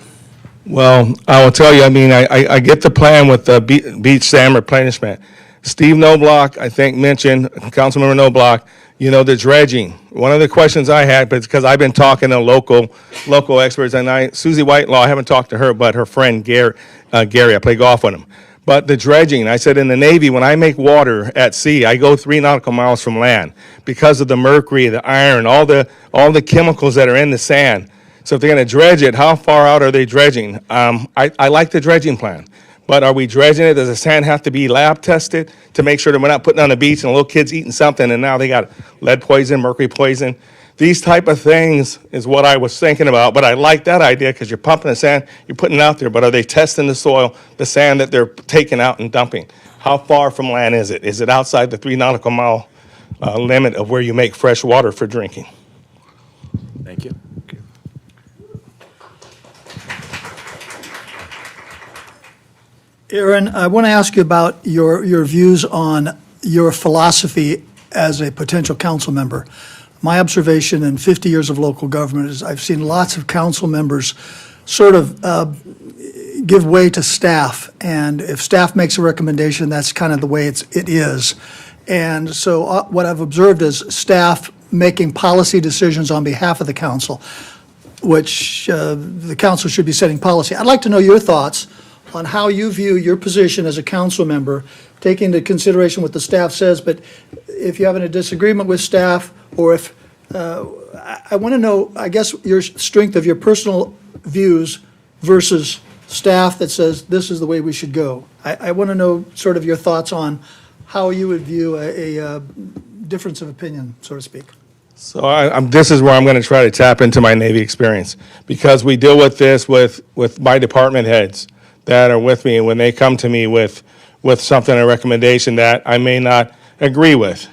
Well, I will tell you, I mean, I get the plan with the beach dam replenishment. Steve Knobloch, I think, mentioned, Councilmember Knobloch, you know, the dredging. One of the questions I had, but it's because I've been talking to local experts, and Susie Whitelaw, I haven't talked to her, but her friend Gary, I play golf with him. But the dredging, I said in the Navy, when I make water at sea, I go 3 nautical miles from land because of the mercury, the iron, all the chemicals that are in the sand. So if they're going to dredge it, how far out are they dredging? I like the dredging plan, but are we dredging it? Does the sand have to be lab tested to make sure that we're not putting it on the beach and little kids eating something and now they got lead poison, mercury poison? These type of things is what I was thinking about, but I like that idea because you're pumping the sand, you're putting it out there, but are they testing the soil, the sand that they're taking out and dumping? How far from land is it? Is it outside the 3 nautical mile limit of where you make fresh water for drinking? Thank you. Aaron, I want to ask you about your views on your philosophy as a potential council member. My observation in 50 years of local government is I've seen lots of council members sort of give way to staff, and if staff makes a recommendation, that's kind of the way it is. And so what I've observed is staff making policy decisions on behalf of the council, which the council should be setting policy. I'd like to know your thoughts on how you view your position as a council member, taking into consideration what the staff says, but if you're having a disagreement with staff, or if, I want to know, I guess, your strength of your personal views versus staff that says this is the way we should go. I want to know sort of your thoughts on how you would view a difference of opinion, so to speak. So this is where I'm going to try to tap into my Navy experience, because we deal with this with my department heads that are with me, and when they come to me with something, a recommendation that I may not agree with.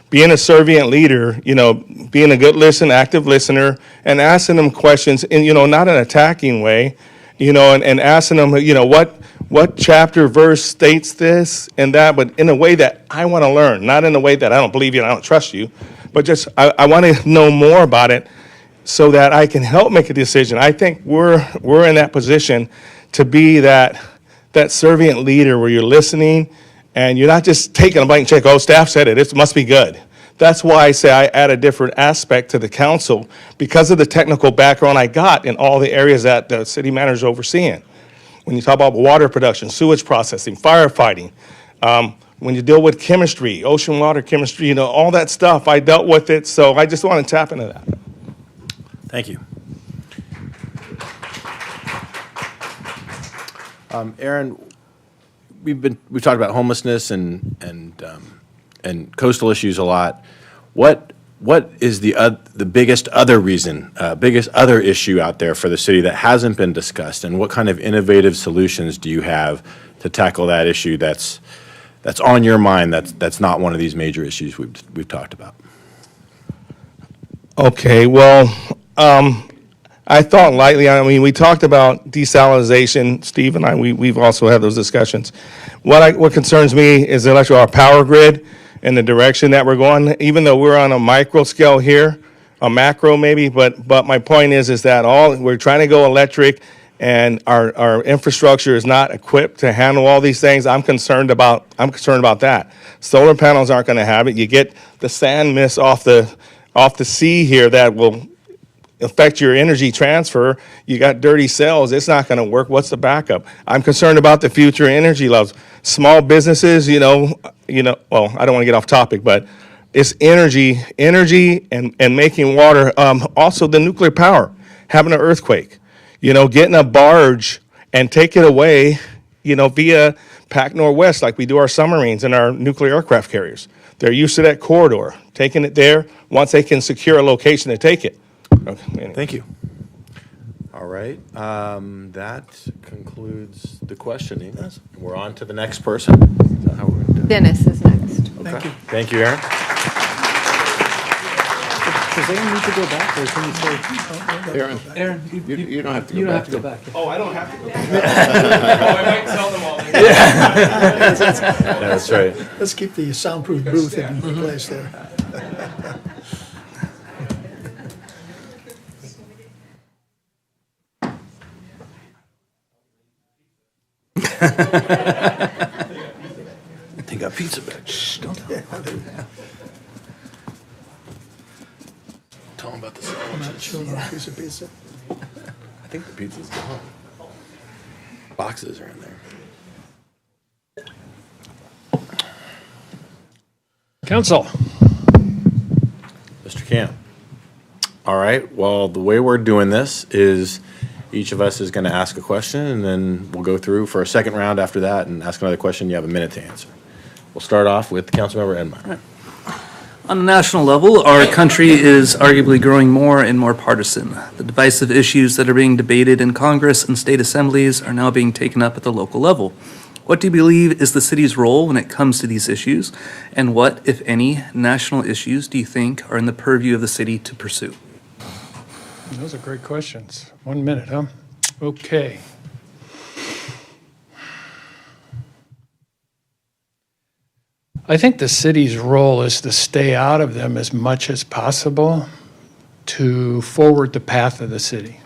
Being a servant leader, you know, being a good active listener, and asking them questions in, you know, not an attacking way, you know, and asking them, you know, what chapter, verse states this and that, but in a way that I want to learn, not in a way that I don't believe you and I don't trust you, but just I want to know more about it so that I can help make a decision. I think we're in that position to be that servant leader where you're listening and you're not just taking a blank check, oh, staff said it, it must be good. That's why I say I add a different aspect to the council because of the technical background I got in all the areas that the city manager is overseeing. When you talk about water production, sewage processing, firefighting, when you deal with chemistry, ocean water chemistry, you know, all that stuff, I dealt with it, so I just want to tap into that. Thank you. Aaron, we've talked about homelessness and coastal issues a lot. What is the biggest other reason, biggest other issue out there for the city that hasn't been discussed, and what kind of innovative solutions do you have to tackle that issue that's on your mind that's not one of these major issues we've talked about? Okay, well, I thought lightly. I mean, we talked about desalination. Steve and I, we've also had those discussions. What concerns me is our power grid and the direction that we're going. Even though we're on a micro scale here, a macro maybe, but my point is that we're trying to go electric, and our infrastructure is not equipped to handle all these things. I'm concerned about that. Solar panels aren't going to have it. You get the sand mist off the sea here that will affect your energy transfer. You got dirty cells. It's not going to work. What's the backup? I'm concerned about the future energy levels. Small businesses, well, I don't want to get off topic, but it's energy and making water. Also the nuclear power, having an earthquake, getting a barge and take it away, via Pac Northwest, like we do our submarines and our nuclear aircraft carriers. They're used to that corridor, taking it there once they can secure a location to take it. Okay, anyway. Thank you. All right, that concludes the questioning. We're on to the next person. Is that how we're gonna do it? Dennis is next. Okay. Thank you, Aaron. Does Aaron need to go back, or can you say? Aaron, you don't have to go back. You don't have to go back. Oh, I don't have to go back. Oh, I might tell them all. That's right. Let's keep the soundproof booth in place there. They got pizza back. Shh, don't tell them. Tell them about the sandwiches. Piece of pizza. I think the pizza's gone. Boxes are in there. Council. Mr. Camp. All right, well, the way we're doing this is each of us is going to ask a question, and then we'll go through for a second round after that and ask another question. You have a minute to answer. We'll start off with Councilmember Enmeyer. On a national level, our country is arguably growing more and more partisan. The divisive issues that are being debated in Congress and state assemblies are now being taken up at the local level. What do you believe is the city's role when it comes to these issues? And what, if any, national issues do you think are in the purview of the city to pursue? Those are great questions. 1 minute, huh? Okay. I think the city's role is to stay out of them as much as possible to forward the path of the city.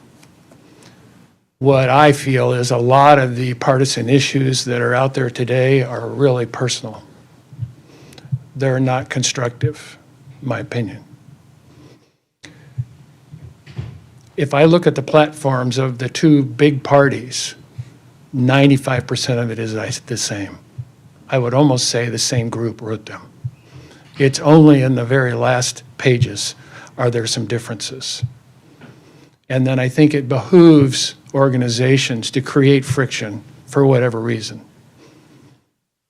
What I feel is a lot of the partisan issues that are out there today are really personal. They're not constructive, in my opinion. If I look at the platforms of the two big parties, 95% of it is the same. I would almost say the same group wrote them. It's only in the very last pages are there some differences. And then I think it behooves organizations to create friction for whatever reason.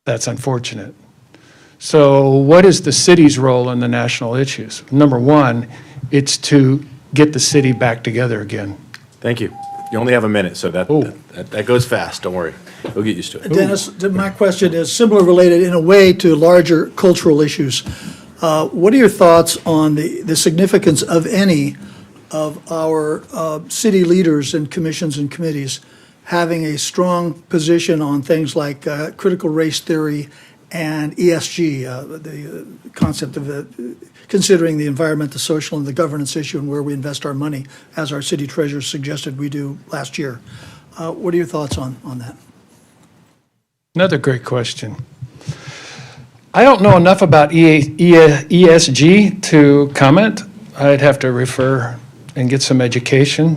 That's unfortunate. So what is the city's role in the national issues? Number one, it's to get the city back together again. Thank you. You only have a minute, so that goes fast. Don't worry. We'll get used to it. Dennis, my question is similar related in a way to larger cultural issues. What are your thoughts on the significance of any of our city leaders and commissions and committees having a strong position on things like critical race theory and ESG, the concept of considering the environment, the social, and the governance issue and where we invest our money, as our city treasurer suggested we do last year. What are your thoughts on that? Another great question. I don't know enough about ESG to comment. I'd have to refer and get some education.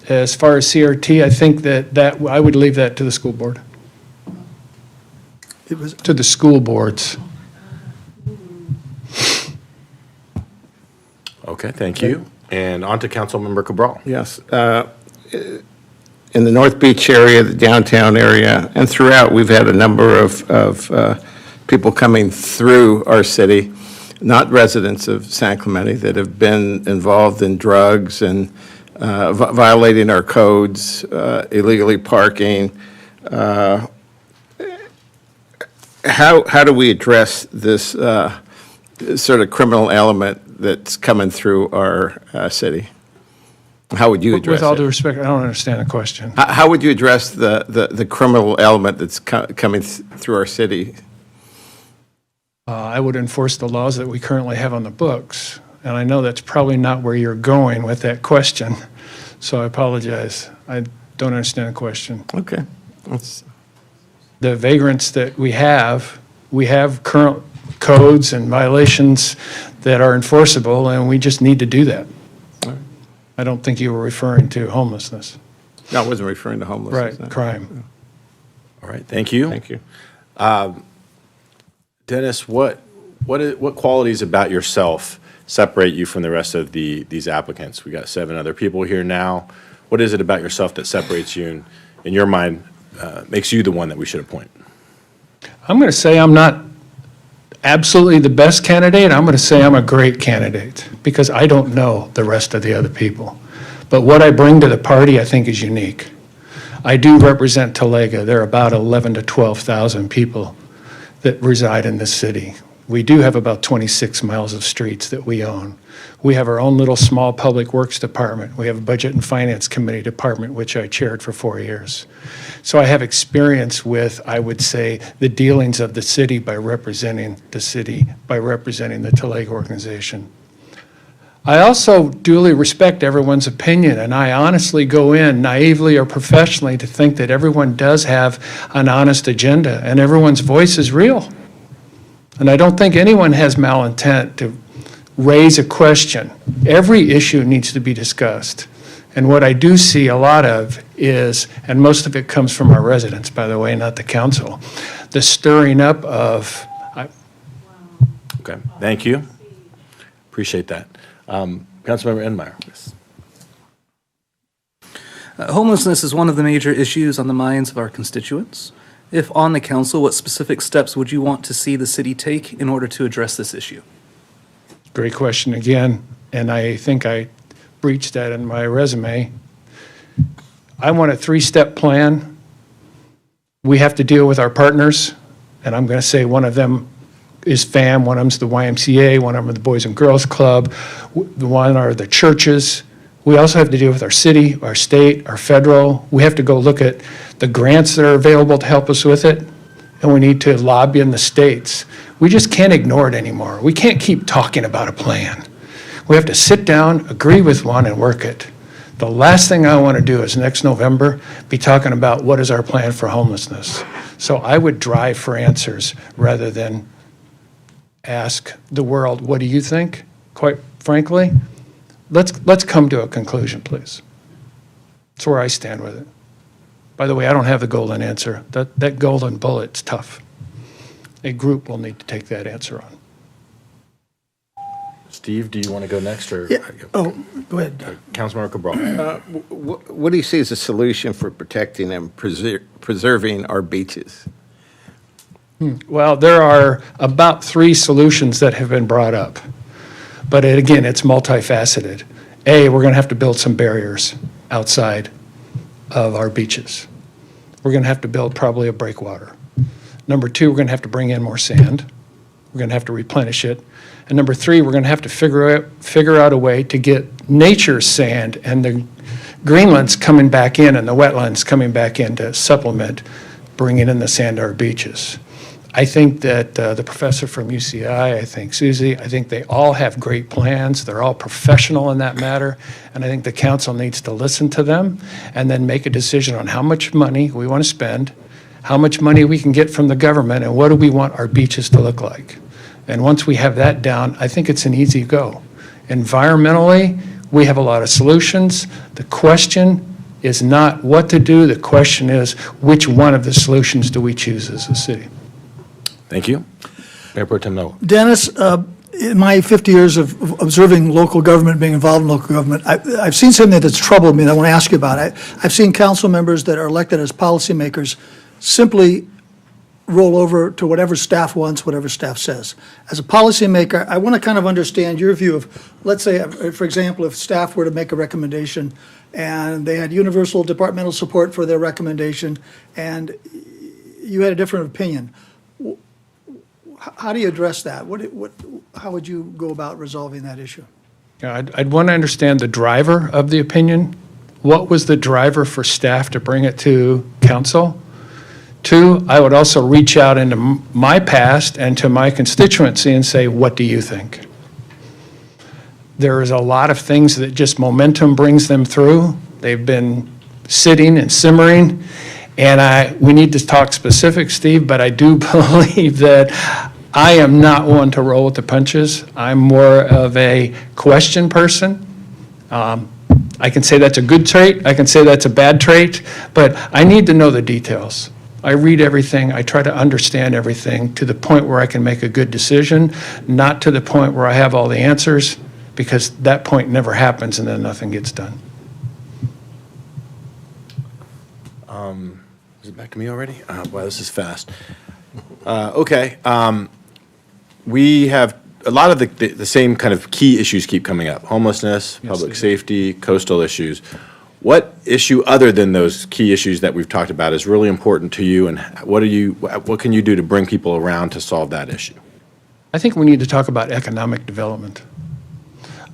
As far as CRT, I think that I would leave that to the school board. To the school boards. Okay, thank you. And on to Councilmember Cabral. Yes. In the North Beach area, the downtown area, and throughout, we've had a number of people coming through our city, not residents of San Clemente, that have been involved in drugs and violating our codes, illegally parking. How do we address this sort of criminal element that's coming through our city? How would you address With all it? due respect, I don't understand the question. How would you address the criminal element that's coming through our city? I would enforce the laws that we currently have on the books. And I know that's probably not where you're going with that question. So I apologize. I don't understand the question. Okay. The vagrants that we have current codes and violations that are enforceable, and we just need to do that. I don't think you were referring to homelessness. No, I wasn't referring to homelessness. Right, crime. All right, thank you. Thank you. Dennis, what qualities about yourself separate you from the rest of these applicants? We got 7 other people here now. What is it about yourself that separates you and, in your mind, makes you the one that we should appoint? I'm going to say I'm not absolutely the best candidate. I'm going to say I'm a great candidate because I don't know the rest of the other people. But what I bring to the party, I think, is unique. I do represent Talega. There are about 11,000 to 12,000 people that reside in this city. We do have about 26 miles of streets that we own. We have our own little small public works department. We have a budget and finance committee department, which I chaired for 4 years. So I have experience with, I would say, the dealings of the city by representing the city, by representing the Talega organization. I also duly respect everyone's opinion, and I honestly go in naively or professionally to think that everyone does have an honest agenda and everyone's voice is real. And I don't think anyone has malintent to raise a question. Every issue needs to be discussed. And what I do see a lot of is, and most of it comes from our residents, by the way, not the council, the stirring up of. Okay, thank you. Appreciate that. Councilmember Enmeyer. Yes. Homelessness is one of the major issues on the minds of our constituents. If on the council, what specific steps would you want to see the city take in order to address this issue? Great question again, and I think I breached that in my resume. I want a 3-step plan. We have to deal with our partners, and I'm going to say one of them is FAM, one of them's the YMCA, one of them the Boys and Girls Club, the one are the churches. We also have to deal with our city, our state, our federal. We have to go look at the grants that are available to help us with it, and we need to lobby in the states. We just can't ignore it anymore. We can't keep talking about a plan. We have to sit down, agree with one, and work it. The last thing I want to do is next November be talking about what is our plan for homelessness. So I would drive for answers rather than ask the world, what do you think? Quite frankly, let's come to a conclusion, please. That's where I stand with it. By the way, I don't have the golden answer. That golden bullet's tough. A group will need to take that answer on. Steve, do you want to go next, or? Yeah. Oh, go ahead. Councilmember Cabral. What do you see as a solution for protecting and preserving our beaches? Well, there are about 3 solutions that have been brought up. But again, it's multifaceted. A, we're going to have to build some barriers outside of our beaches. We're going to have to build probably a breakwater. Number 2, we're going to have to bring in more sand. We're going to have to replenish it. And number 3, we're going to have to figure out a way to get nature's sand and the Greenland's coming back in and the wetlands coming back in to supplement bringing in the sand to our beaches. I think that the professor from UCI, I think Susie, I think they all have great plans. They're all professional in that matter. And I think the council needs to listen to them and then make a decision on how much money we want to spend, how much money we can get from the government, and what do we want our beaches to look like. And once we have that down, I think it's an easy go. Environmentally, we have a lot of solutions. The question is not what to do. The question is which one of the solutions do we choose as a city? Thank you. Mayor Pro Tem Noel. Dennis, in my 50 years of observing local government, being involved in local government, I've seen something that's troubled me that I want to ask you about. I've seen council members that are elected as policymakers simply roll over to whatever staff wants, whatever staff says. As a policymaker, I want to kind of understand your view of, let's say, for example, if staff were to make a recommendation and they had universal departmental support for their recommendation and you had a different opinion. How do you address that? How would you go about resolving that issue? Yeah, I'd want to understand the driver of the opinion. What was the driver for staff to bring it to council? 2, I would also reach out into my past and to my constituency and say, what do you think? There is a lot of things that just momentum brings them through. They've been sitting and simmering. And we need to talk specifics, Steve, but I do believe that I am not one to roll with the punches. I'm more of a question person. I can say that's a good trait. I can say that's a bad trait, but I need to know the details. I read everything. I try to understand everything to the point where I can make a good decision, not to the point where I have all the answers, because that point never happens and then nothing gets done. Is it back to me already? Wow, this is fast. Okay. We have a lot of the same kind of key issues keep coming up: homelessness, public safety, coastal issues. What issue other than those key issues that we've talked about is really important to you, and what can you do to bring people around to solve that issue? I think we need to talk about economic development.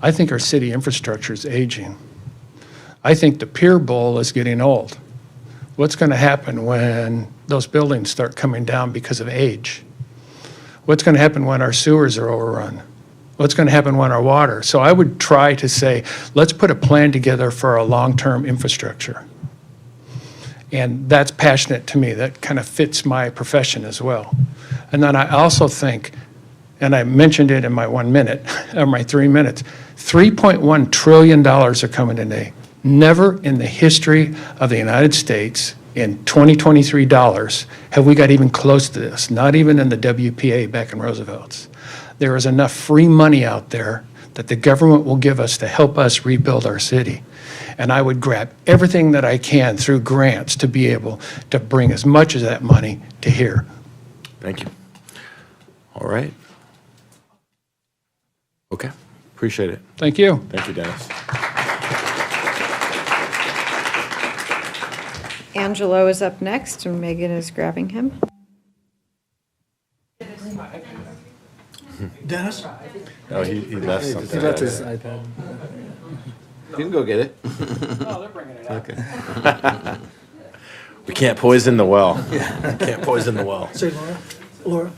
I think our city infrastructure is aging. I think the Pier Bowl is getting old. What's going to happen when those buildings start coming down because of age? What's going to happen when our sewers are overrun? What's going to happen when our water? So I would try to say, let's put a plan together for our long-term infrastructure. And that's passionate to me. That kind of fits my profession as well. And then I also think, and I mentioned it in my 1 minute, or my 3 minutes, $3.1 trillion are coming today. Never in the history of the United States in 2023 dollars have we got even close to this, not even in the WPA back in Roosevelt's. There is enough free money out there that the government will give us to help us rebuild our city. And I would grab everything that I can through grants to be able to bring as much of that money to here. Thank you. All right. Okay, appreciate it. Thank you. Thank you, Dennis. Angelo is up next, and Megan is grabbing him. Dennis? Oh, he left something. He left his iPad. You can go get it. Oh, they're bringing it up. Okay. We can't poison the well. Can't poison the well. Say, Laura?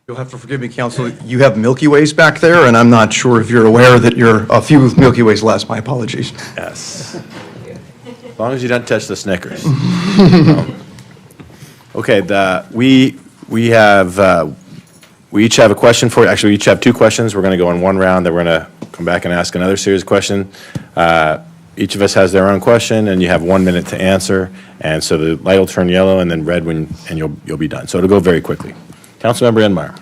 You'll have to forgive me, Council. You have Milky Ways back there, and I'm not sure if you're aware that you're a few Milky Ways less. My apologies. Yes. As long as you don't touch the Snickers. Okay, we each have a question for you. Actually, we each have two questions. We're going to go in one round, then we're going to come back and ask another series of questions. Each of us has their own question, and you have 1 minute to answer. And so the light will turn yellow and then red and you'll be done. So it'll go very quickly. Councilmember Enmeyer.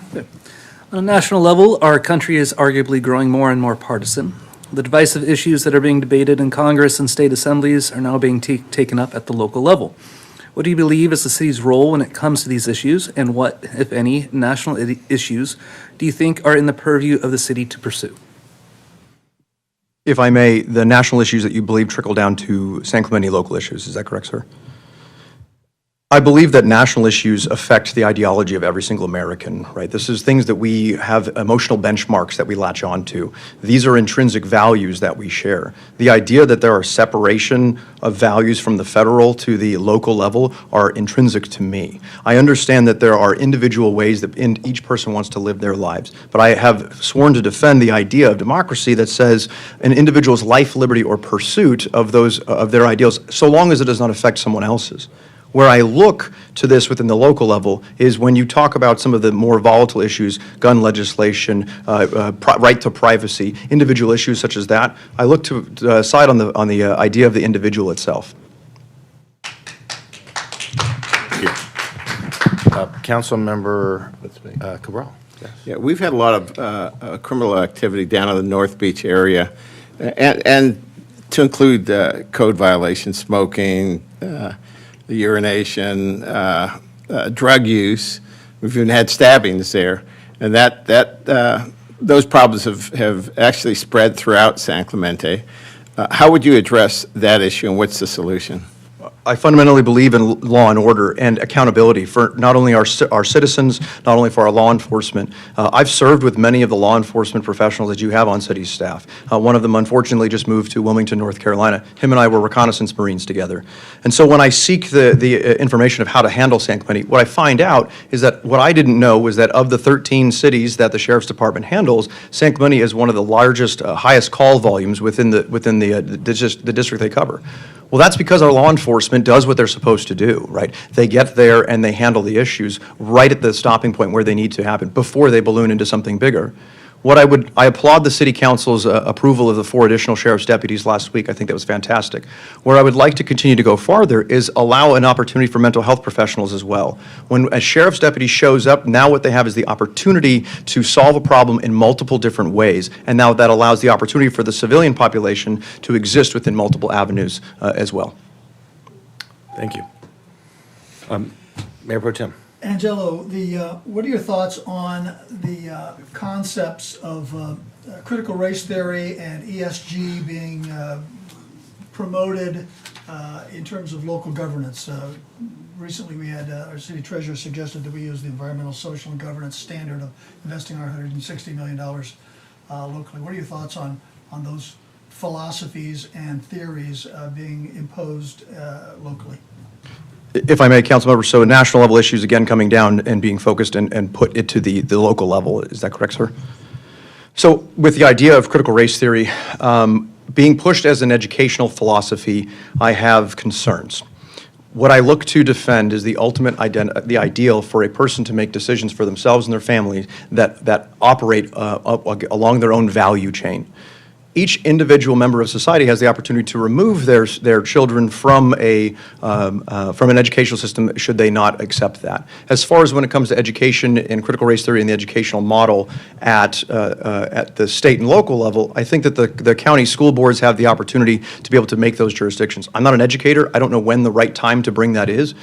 On a national level, our country is arguably growing more and more partisan. The divisive issues that are being debated in Congress and state assemblies are now being taken up at the local level. What do you believe is the city's role when it comes to these issues, and what, if any, national issues do you think are in the purview of the city to pursue? If I may, the national issues that you believe trickle down to San Clemente local issues, is that correct, sir? I believe that national issues affect the ideology of every single American, right? This is things that we have emotional benchmarks that we latch onto. These are intrinsic values that we share. The idea that there are separation of values from the federal to the local level are intrinsic to me. I understand that there are individual ways that each person wants to live their lives, but I have sworn to defend the idea of democracy that says an individual's life, liberty, or pursuit of their ideals, so long as it does not affect someone else's. Where I look to this within the local level is when you talk about some of the more volatile issues, gun legislation, right to privacy, individual issues such as that, I look to side on the idea of the individual itself. Thank you. Councilmember Cabral. Yes. Yeah, we've had a lot of criminal activity down in the North Beach area, and to include code violations, smoking, the urination, drug use. We've even had stabbings there, and those problems have actually spread throughout San Clemente. How would you address that issue, and what's the solution? I fundamentally believe in law and order and accountability for not only our citizens, not only for our law enforcement. I've served with many of the law enforcement professionals that you have on city staff. One of them, unfortunately, just moved to Wilmington, North Carolina. Him and I were reconnaissance Marines together. And so when I seek the information of how to handle San Clemente, what I find out is that what I didn't know was that of the 13 cities that the Sheriff's Department handles, San Clemente is one of the largest, highest call volumes within the district they cover. Well, that's because our law enforcement does what they're supposed to do, right? They get there and they handle the issues right at the stopping point where they need to happen before they balloon into something bigger. I applaud the City Council's approval of the 4 additional sheriff's deputies last week. I think that was fantastic. Where I would like to continue to go farther is allow an opportunity for mental health professionals as well. When a sheriff's deputy shows up, now what they have is the opportunity to solve a problem in multiple different ways, and now that allows the opportunity for the civilian population to exist within multiple avenues as well. Thank you. Mayor Pro Tem. Angelo, what are your thoughts on the concepts of critical race theory and ESG being promoted in terms of local governance. Recently, we had, our city treasurer suggested that we use the environmental, social, and governance standard of investing our $160 million locally. What are your thoughts on those philosophies and theories being imposed locally? If I may, Councilmember, so national level issues again coming down and being focused and put into the local level. Is that correct, sir? So with the idea of critical race theory being pushed as an educational philosophy, I have concerns. What I look to defend is the ultimate the ideal for a person to make decisions for themselves and their family that operate along their own value chain. Each individual member of society has the opportunity to remove their children from an educational system should they not accept that. As far as when it comes to education and critical race theory and the educational model at the state and local level, I think that the county school boards have the opportunity to be able to make those jurisdictions. I'm not an educator. I don't know when the right time to bring that is,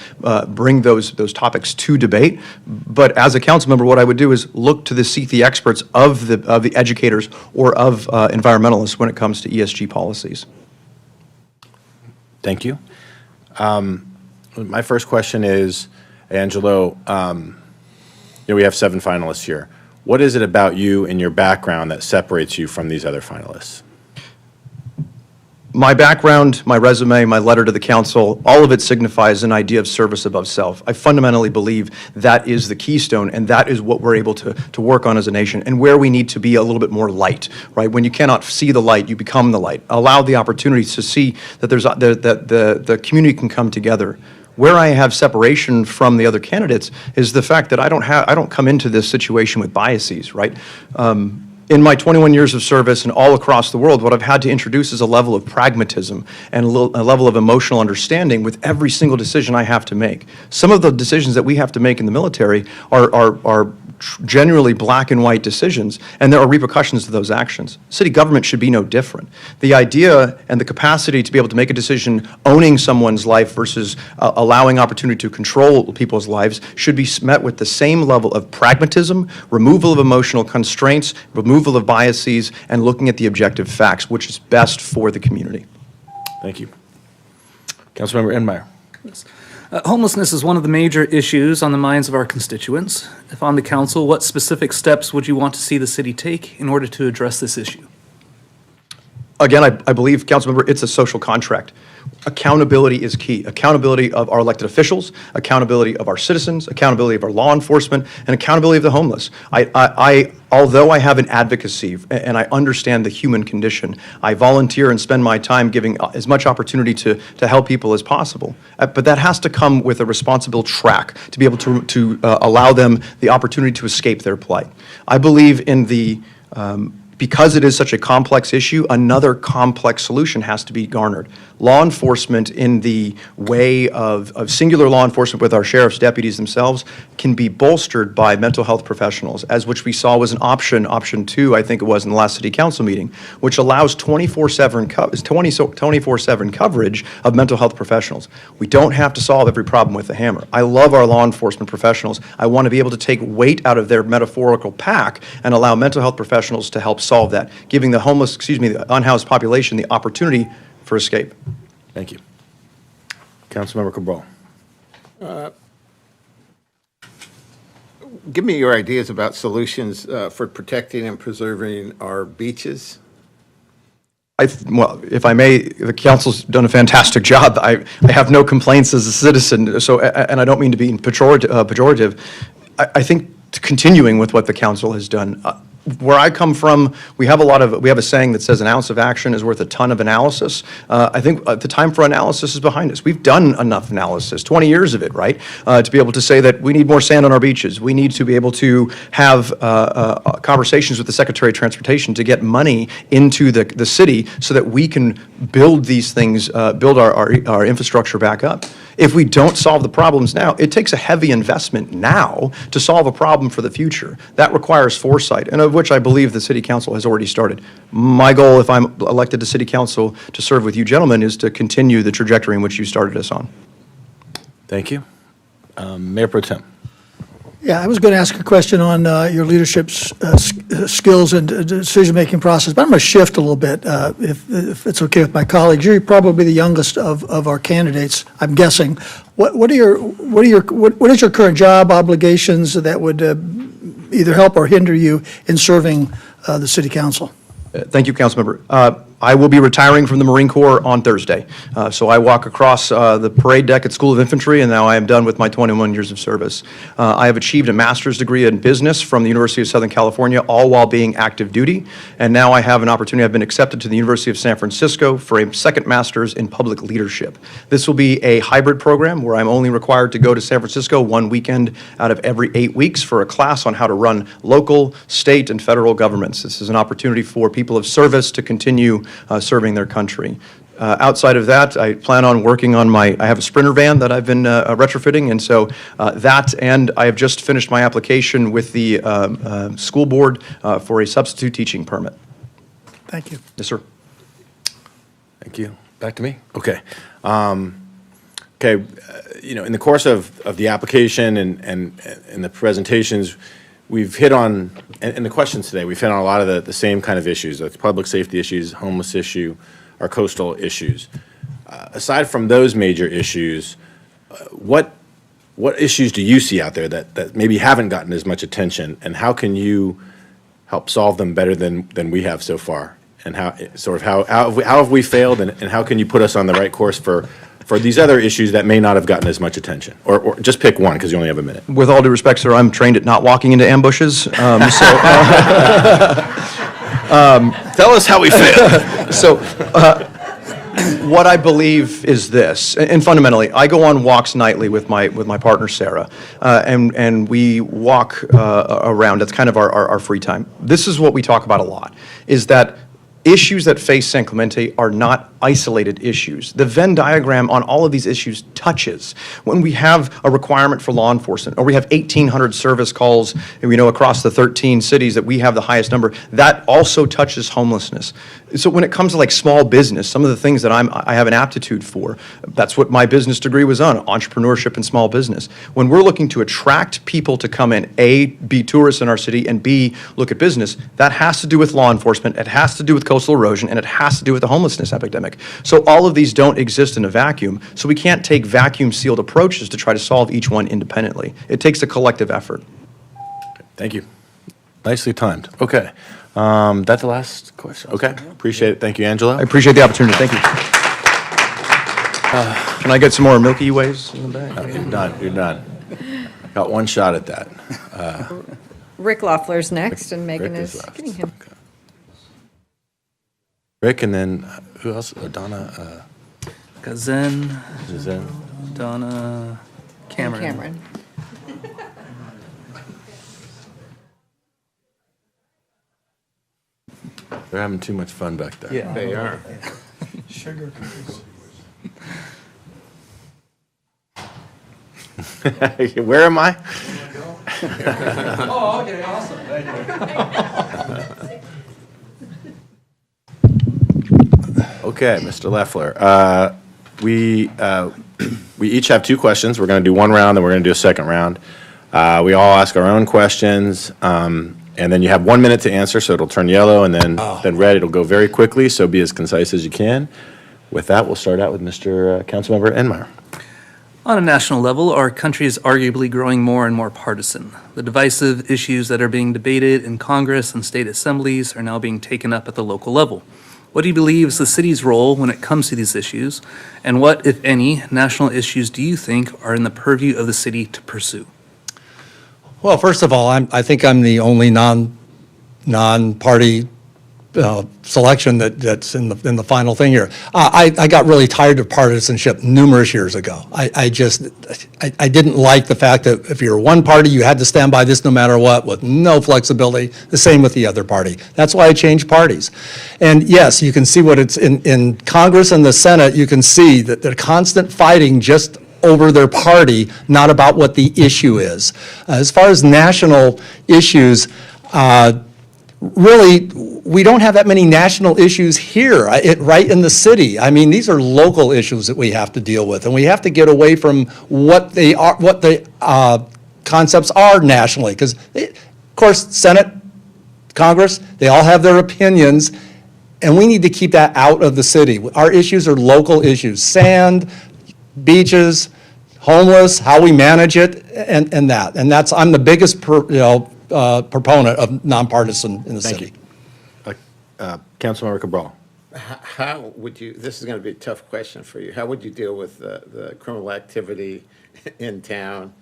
bring those topics to debate. But as a council member, what I would do is look to seek the experts of the educators or of environmentalists when it comes to ESG policies. Thank you. My first question is, Angelo, we have 7 finalists here. What is it about you and your background that separates you from these other finalists? My background, my resume, my letter to the council, all of it signifies an idea of service above self. I fundamentally believe that is the keystone, and that is what we're able to work on as a nation, and where we need to be a little bit more light, right? When you cannot see the light, you become the light. Allow the opportunity to see that the community can come together. Where I have separation from the other candidates is the fact that I don't come into this situation with biases, right? In my 21 years of service and all across the world, what I've had to introduce is a level of pragmatism and a level of emotional understanding with every single decision I have to make. Some of the decisions that we have to make in the military are genuinely black and white decisions, and there are repercussions to those actions. City government should be no different. The idea and the capacity to be able to make a decision owning someone's life versus allowing opportunity to control people's lives should be met with the same level of pragmatism, removal of emotional constraints, removal of biases, and looking at the objective facts, which is best for the community. Thank you. Councilmember Enmeyer. Homelessness is one of the major issues on the minds of our constituents. If on the council, what specific steps would you want to see the city take in order to address this issue? Again, I believe, Councilmember, it's a social contract. Accountability is key. Accountability of our elected officials, accountability of our citizens, accountability of our law enforcement, and accountability of the homeless. Although I have an advocacy and I understand the human condition, I volunteer and spend my time giving as much opportunity to help people as possible. But that has to come with a responsible track to be able to allow them the opportunity to escape their plight. I believe in because it is such a complex issue, another complex solution has to be garnered. Law enforcement in the way of singular law enforcement with our sheriff's deputies themselves can be bolstered by mental health professionals, as which we saw was an option 2, I think it was in the last city council meeting, which allows 24/7 coverage of mental health professionals. We don't have to solve every problem with a hammer. I love our law enforcement professionals. I want to be able to take weight out of their metaphorical pack and allow mental health professionals to help solve that, giving the the unhoused population the opportunity for escape. Thank you. Councilmember Cabral. Give me your ideas about solutions for protecting and preserving our beaches. Well, if I may, the council's done a fantastic job. I have no complaints as a citizen, so, and I don't mean to be pejorative. I think continuing with what the council has done. Where I come from, we have a saying that says an ounce of action is worth a ton of analysis. I think the time for analysis is behind us. We've done enough analysis, 20 years of it, right? To be able to say that we need more sand on our beaches. We need to be able to have conversations with the Secretary of Transportation to get money into the city so that we can build these things, build our infrastructure back up. If we don't solve the problems now, it takes a heavy investment now to solve a problem for the future. That requires foresight, and of which I believe the City Council has already started. My goal, if I'm elected to City Council to serve with you gentlemen, is to continue the trajectory in which you started us on. Thank you. Mayor Pro Tem. Yeah, I was going to ask a question on your leadership skills and decision-making process, but I'm going to shift a little bit, if it's okay with my colleagues. You're probably the youngest of our candidates, I'm guessing. What is your current job obligations that would either help or hinder you in serving the city council? Thank you, Councilmember. I will be retiring from the Marine Corps on Thursday. So I walk across the parade deck at School of Infantry, and now I am done with my 21 years of service. I have achieved a master's degree in business from the University of Southern California, all while being active duty. And now I have an opportunity. I've been accepted to the University of San Francisco for a second master's in public leadership. This will be a hybrid program where I'm only required to go to San Francisco one weekend out of every 8 weeks for a class on how to run local, state, and federal governments. This is an opportunity for people of service to continue serving their country. Outside of that, I plan on working on I have a Sprinter van that I've been retrofitting, and so that, and I have just finished my application with the school board for a substitute teaching permit. Thank you. Yes, sir. Thank you. Back to me? Okay. In the course of the application and the presentations, we've hit on, and the questions today, we've hit on a lot of the same kind of issues, like public safety issues, homeless issue, our coastal issues. Aside from those major issues, what issues do you see out there that maybe haven't gotten as much attention, and how can you help solve them better than we have so far? And how have we failed, and how can you put us on the right course for these other issues that may not have gotten as much attention? Or just pick one, because you only have a minute. With all due respect, sir, I'm trained at not walking into ambushes. Tell us how we failed. So what I believe is this, and fundamentally, I go on walks nightly with my partner, Sarah, and we walk around. That's kind of our free time. This is what we talk about a lot, is that issues that face San Clemente are not isolated issues. The Venn diagram on all of these issues touches. When we have a requirement for law enforcement, or we have 1,800 service calls, and we know across the 13 cities that we have the highest number, that also touches homelessness. So when it comes to like small business, some of the things that I have an aptitude for, that's what my business degree was on, entrepreneurship and small business. When we're looking to attract people to come in, A, be tourists in our city, and B, look at business, that has to do with law enforcement, it has to do with coastal erosion, and it has to do with the homelessness epidemic. So all of these don't exist in a vacuum, so we can't take vacuum-sealed approaches to try to solve each one independently. It takes a collective effort. Thank you. Nicely timed. Okay. That's the last question. Okay. Appreciate it. Thank you, Angela. I appreciate the opportunity. Thank you. Can I get some more Milky Ways in the back? You're done. You're done. Got one shot at that. Rick Loeffler's next, and Megan Rick is is left. getting him. Rick, and then who else? Donna. Zen, Zen. Donna, Cameron. Cameron. They're having too much fun back there. Yeah. They are. Sugar cookies. Where am I? Oh, okay, awesome, thank you. Okay, Mr. Loeffler. We each have 2 questions. We're going to do one round, then we're going to do a second round. We all ask our own questions, and then you have 1 minute to answer, so it'll turn yellow, and then red. It'll go very quickly, so be as concise as you can. With that, we'll start out with Mr. Councilmember Enmeyer. On a national level, our country is arguably growing more and more partisan. The divisive issues that are being debated in Congress and state assemblies are now being taken up at the local level. What do you believe is the city's role when it comes to these issues? And what, if any, national issues do you think are in the purview of the city to pursue? Well, first of all, I think I'm the only non-party selection that's in the final thing here. I got really tired of partisanship numerous years ago. I didn't like the fact that if you're one party, you had to stand by this no matter what, with no flexibility. The same with the other party. That's why I changed parties. And yes, you can see what it's in Congress and the Senate. You can see that they're constant fighting just over their party, not about what the issue is. As far as national issues, really, we don't have that many national issues here, right in the city. I mean, these are local issues that we have to deal with, and we have to get away from what they are, what the concepts are nationally, because, of course, Senate, Congress, they all have their opinions, and we need to keep that out of the city. Our issues are local issues: sand, beaches, homeless, how we manage it, and that. And that's, I'm the biggest proponent of nonpartisan in the city. Thank you. Councilmember Cabral. How would you, this is going to be a tough question for you, how would you deal with the criminal activity in town?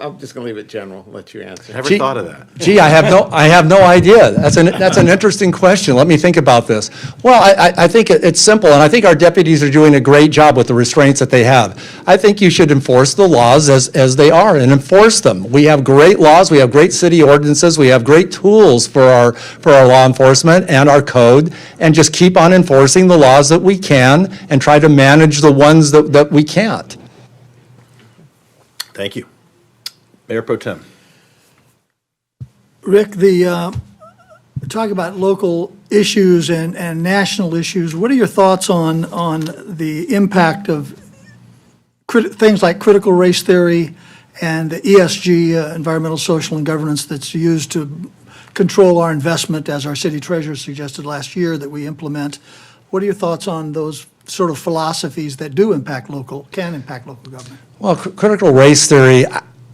I'm just going to leave it general, let you answer. Never thought of that. Gee, I have no idea. That's an interesting question. Let me think about this. Well, I think it's simple, and I think our deputies are doing a great job with the restraints that they have. I think you should enforce the laws as they are and enforce them. We have great laws, we have great city ordinances, we have great tools for our law enforcement and our code, and just keep on enforcing the laws that we can and try to manage the ones that we can't. Thank you. Mayor Pro Tem. Rick, talk about local issues and national issues. What are your thoughts on the impact of things like critical race theory and the ESG, environmental, social, and governance, that's used to control our investment, as our city treasurer suggested last year that we implement? What are your thoughts on those sort of philosophies that can impact local government? Well, critical race theory,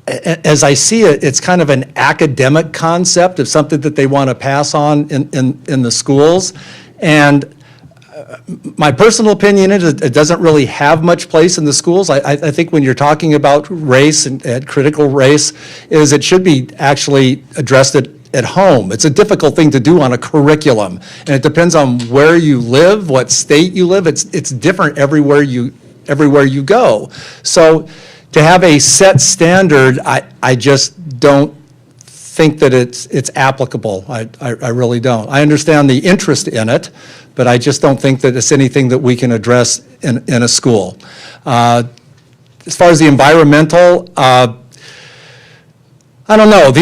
as I see it, it's kind of an academic concept of something that they want to pass on in the schools. And my personal opinion is it doesn't really have much place in the schools. I think when you're talking about race and critical race, is it should be actually addressed at home. It's a difficult thing to do on a curriculum, and it depends on where you live, what state you live. It's different everywhere you go. So to have a set standard, I just don't think that it's applicable. I really don't. I understand the interest in it, but I just don't think that it's anything that we can address in a school. As far as the environmental, I don't know.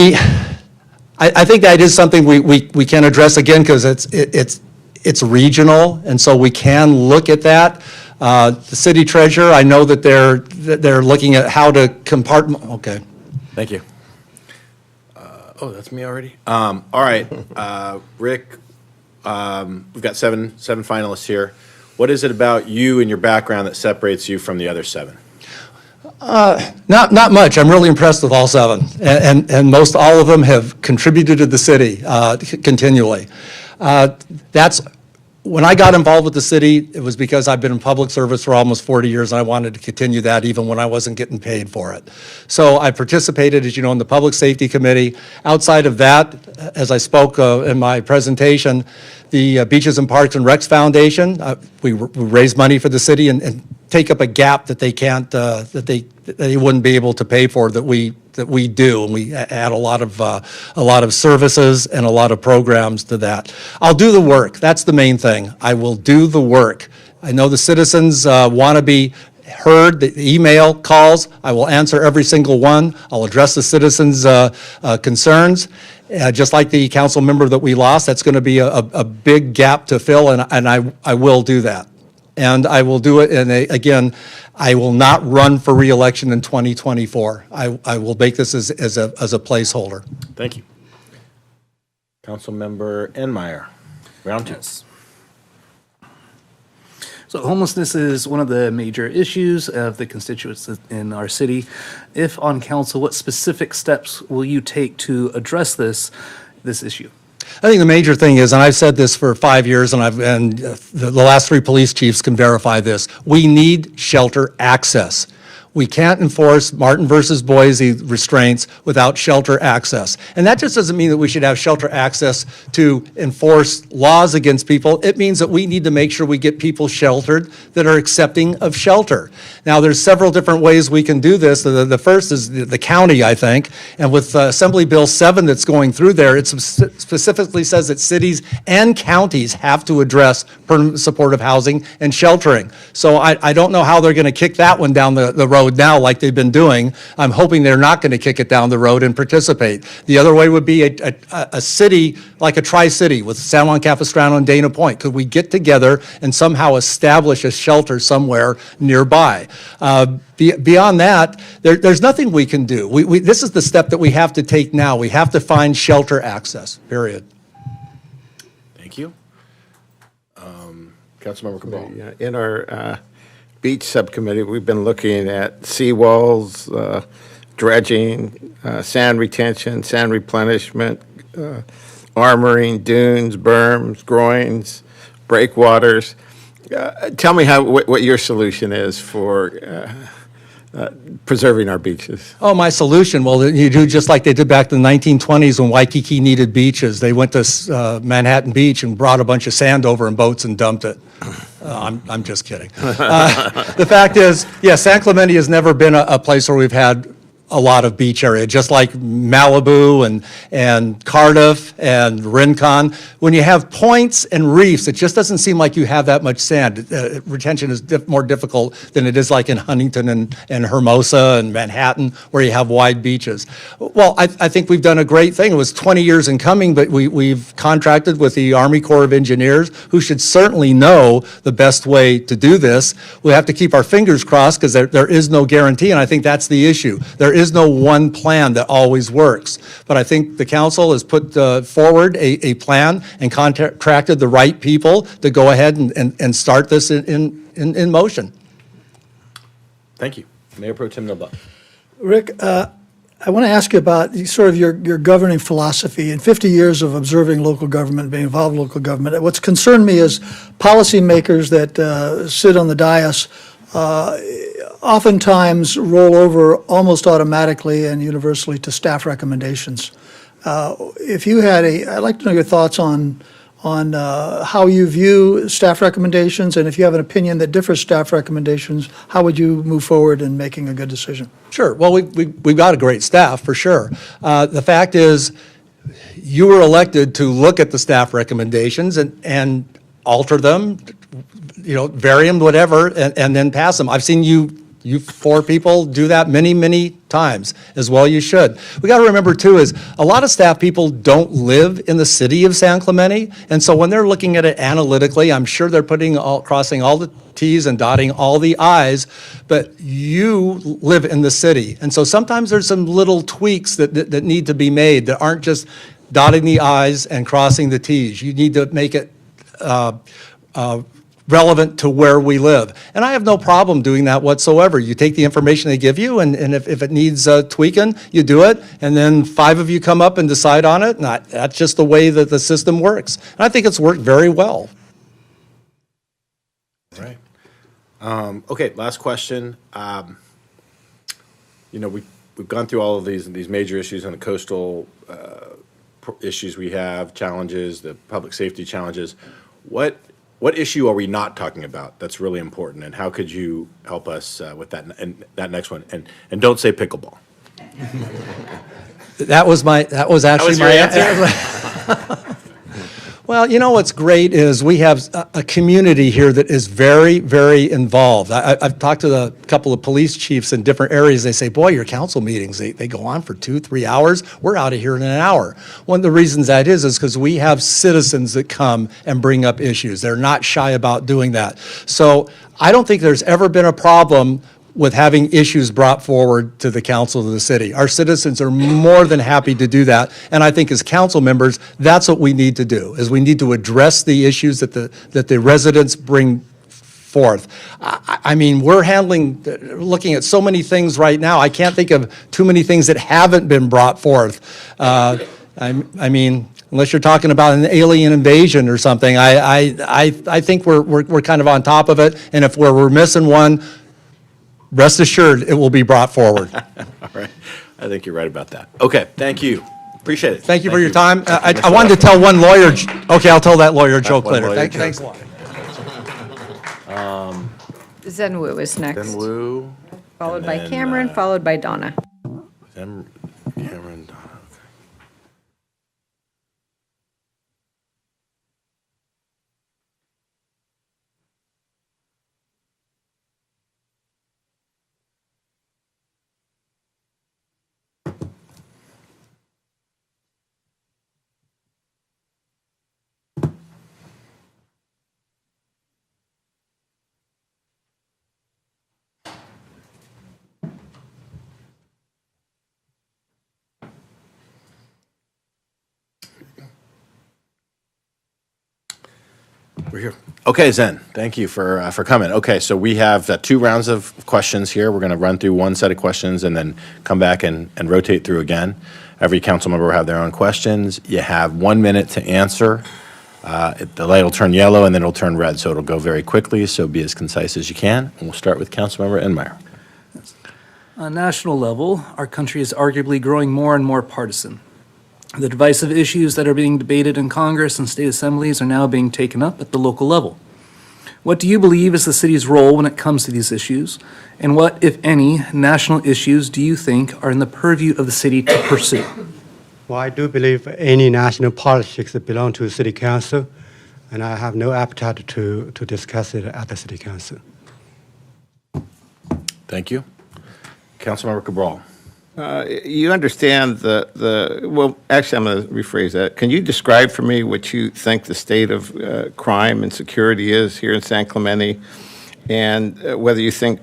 I think that is something we can address again, because it's regional, and so we can look at that. The city treasurer, I know that they're looking at how to compartment. Okay. Thank you. Oh, that's me already? All right, Rick, we've got seven finalists here. What is it about you and your background that separates you from the other seven? Not much. I'm really impressed with all seven, and most all of them have contributed to the city continually. When I got involved with the city, it was because I've been in public service for almost 40 years, and I wanted to continue that even when I wasn't getting paid for it. So I participated, as you know, in the Public Safety Committee. Outside of that, as I spoke in my presentation, the Beaches and Parks and Recs Foundation, we raise money for the city and take up a gap that they can't, that they wouldn't be able to pay for, that we do, and we add a lot of services and a lot of programs to that. I'll do the work. That's the main thing. I will do the work. I know the citizens want to be heard. The email calls, I will answer every single one. I'll address the citizens' concerns. Just like the council member that we lost, that's going to be a big gap to fill, and I will do that. And I will do it, and again, I will not run for re-election in 2024. I will make this as a placeholder. Thank you. Councilmember Enmeyer, round two. Yes. So homelessness is one of the major issues of the constituents in our city. If on council, what specific steps will you take to address this issue? I think the major thing is, and I've said this for 5 years, and the last 3 police chiefs can verify this, we need shelter access. We can't enforce Martin versus Boise restraints without shelter access. And that just doesn't mean that we should have shelter access to enforce laws against people. It means that we need to make sure we get people sheltered that are accepting of shelter. Now, there's several different ways we can do this. The first is the county, I think. And with Assembly Bill 7 that's going through there, it specifically says that cities and counties have to address permanent supportive housing and sheltering. So I don't know how they're going to kick that one down the road road now like they've been doing. I'm hoping they're not going to kick it down the road and participate. The other way would be a city like a Tri-City with San Juan Capistrano and Dana Point. Could we get together and somehow establish a shelter somewhere nearby? Beyond that, there's nothing we can do. This is the step that we have to take now. We have to find shelter access, period. Thank you. Councilmember Cabral. Yeah, in our beach subcommittee, we've been looking at seawalls, dredging, sand retention, sand replenishment, armoring, dunes, berms, groins, breakwaters. Tell me what your solution is for preserving our beaches. Oh, my solution, well, you do just like they did back in the 1920s when Waikiki needed beaches. They went to Manhattan Beach and brought a bunch of sand over in boats and dumped it. I'm just kidding. The fact is, yeah, San Clemente has never been a place where we've had a lot of beach area, just like Malibu and Cardiff and Rincon. When you have points and reefs, it just doesn't seem like you have that much sand. Retention is more difficult than it is like in Huntington and Hermosa and Manhattan, where you have wide beaches. Well, I think we've done a great thing. It was 20 years in coming, but we've contracted with the Army Corps of Engineers, who should certainly know the best way to do this. We have to keep our fingers crossed because there is no guarantee, and I think that's the issue. There is no one plan that always works. But I think the council has put forward a plan and contracted the right people to go ahead and start this in motion. Thank you. Mayor Pro Tem Noblock. Rick, I want to ask you about sort of your governing philosophy. In 50 years of observing local government, being involved in local government, what's concerned me is policymakers that sit on the dais oftentimes roll over almost automatically and universally to staff recommendations. If you had I'd like to know your thoughts on how you view staff recommendations, and if you have an opinion that differs staff recommendations, how would you move forward in making a good decision? Sure. Well, we've got a great staff, for sure. The fact is, you were elected to look at the staff recommendations and alter them, vary them, whatever, and then pass them. I've seen you four people do that many, many times, as well you should. We got to remember, too, is a lot of staff people don't live in the city of San Clemente, and so when they're looking at it analytically, I'm sure they're crossing all the T's and dotting all the I's, but you live in the city. And so sometimes there's some little tweaks that need to be made that aren't just dotting the I's and crossing the T's. You need to make it relevant to where we live. And I have no problem doing that whatsoever. You take the information they give you, and if it needs tweaking, you do it, and then 5 of you come up and decide on it, and that's just the way that the system works. And I think it's worked very well. All right. Okay, last question. We've gone through all of these major issues on the coastal issues we have, challenges, the public safety challenges. What issue are we not talking about that's really important, and how could you help us with that? And that next one, and don't say pickleball. That was actually my answer. Well, what's great is we have a community here that is very, very involved. I've talked to a couple of police chiefs in different areas. They say, boy, your council meetings, they go on for 2-3 hours. We're out of here in an hour. One of the reasons that is because we have citizens that come and bring up issues. They're not shy about doing that. So I don't think there's ever been a problem with having issues brought forward to the council of the city. Our citizens are more than happy to do that, and I think as council members, that's what we need to do, is we need to address the issues that the residents bring forth. I mean, we're looking at so many things right now, I can't think of too many things that haven't been brought forth. I mean, unless you're talking about an alien invasion or something, I think we're kind of on top of it, and if we're missing one, rest assured, it will be brought forward. All right. I think you're right about that. Okay, thank you. Appreciate it. Thank you for your time. I wanted to tell one lawyer, okay, I'll tell that lawyer joke one later. lawyer Thanks a lot. Zenwu is next. Zenwu. Followed by Cameron, followed by Donna. Cameron, Donna. We're here. Okay, Zen, thank you for coming. Okay, so we have 2 rounds of questions here. We're going to run through one set of questions and then come back and rotate through again. Every council member will have their own questions. You have 1 minute to answer. The light will turn yellow and then it'll turn red, so it'll go very quickly, so be as concise as you can. And we'll start with Councilmember Enmeyer. On a national level, our country is arguably growing more and more partisan. The divisive issues that are being debated in Congress and state assemblies are now being taken up at the local level. What do you believe is the city's role when it comes to these issues? And what, if any, national issues do you think are in the purview of the city to pursue? Well, I do believe any national politics belong to the city council, and I have no appetite to discuss it at the city council. Thank you. Councilmember Cabral. You understand well, actually, I'm going to rephrase that. Can you describe for me what you think the state of crime and security is here in San Clemente, and whether you think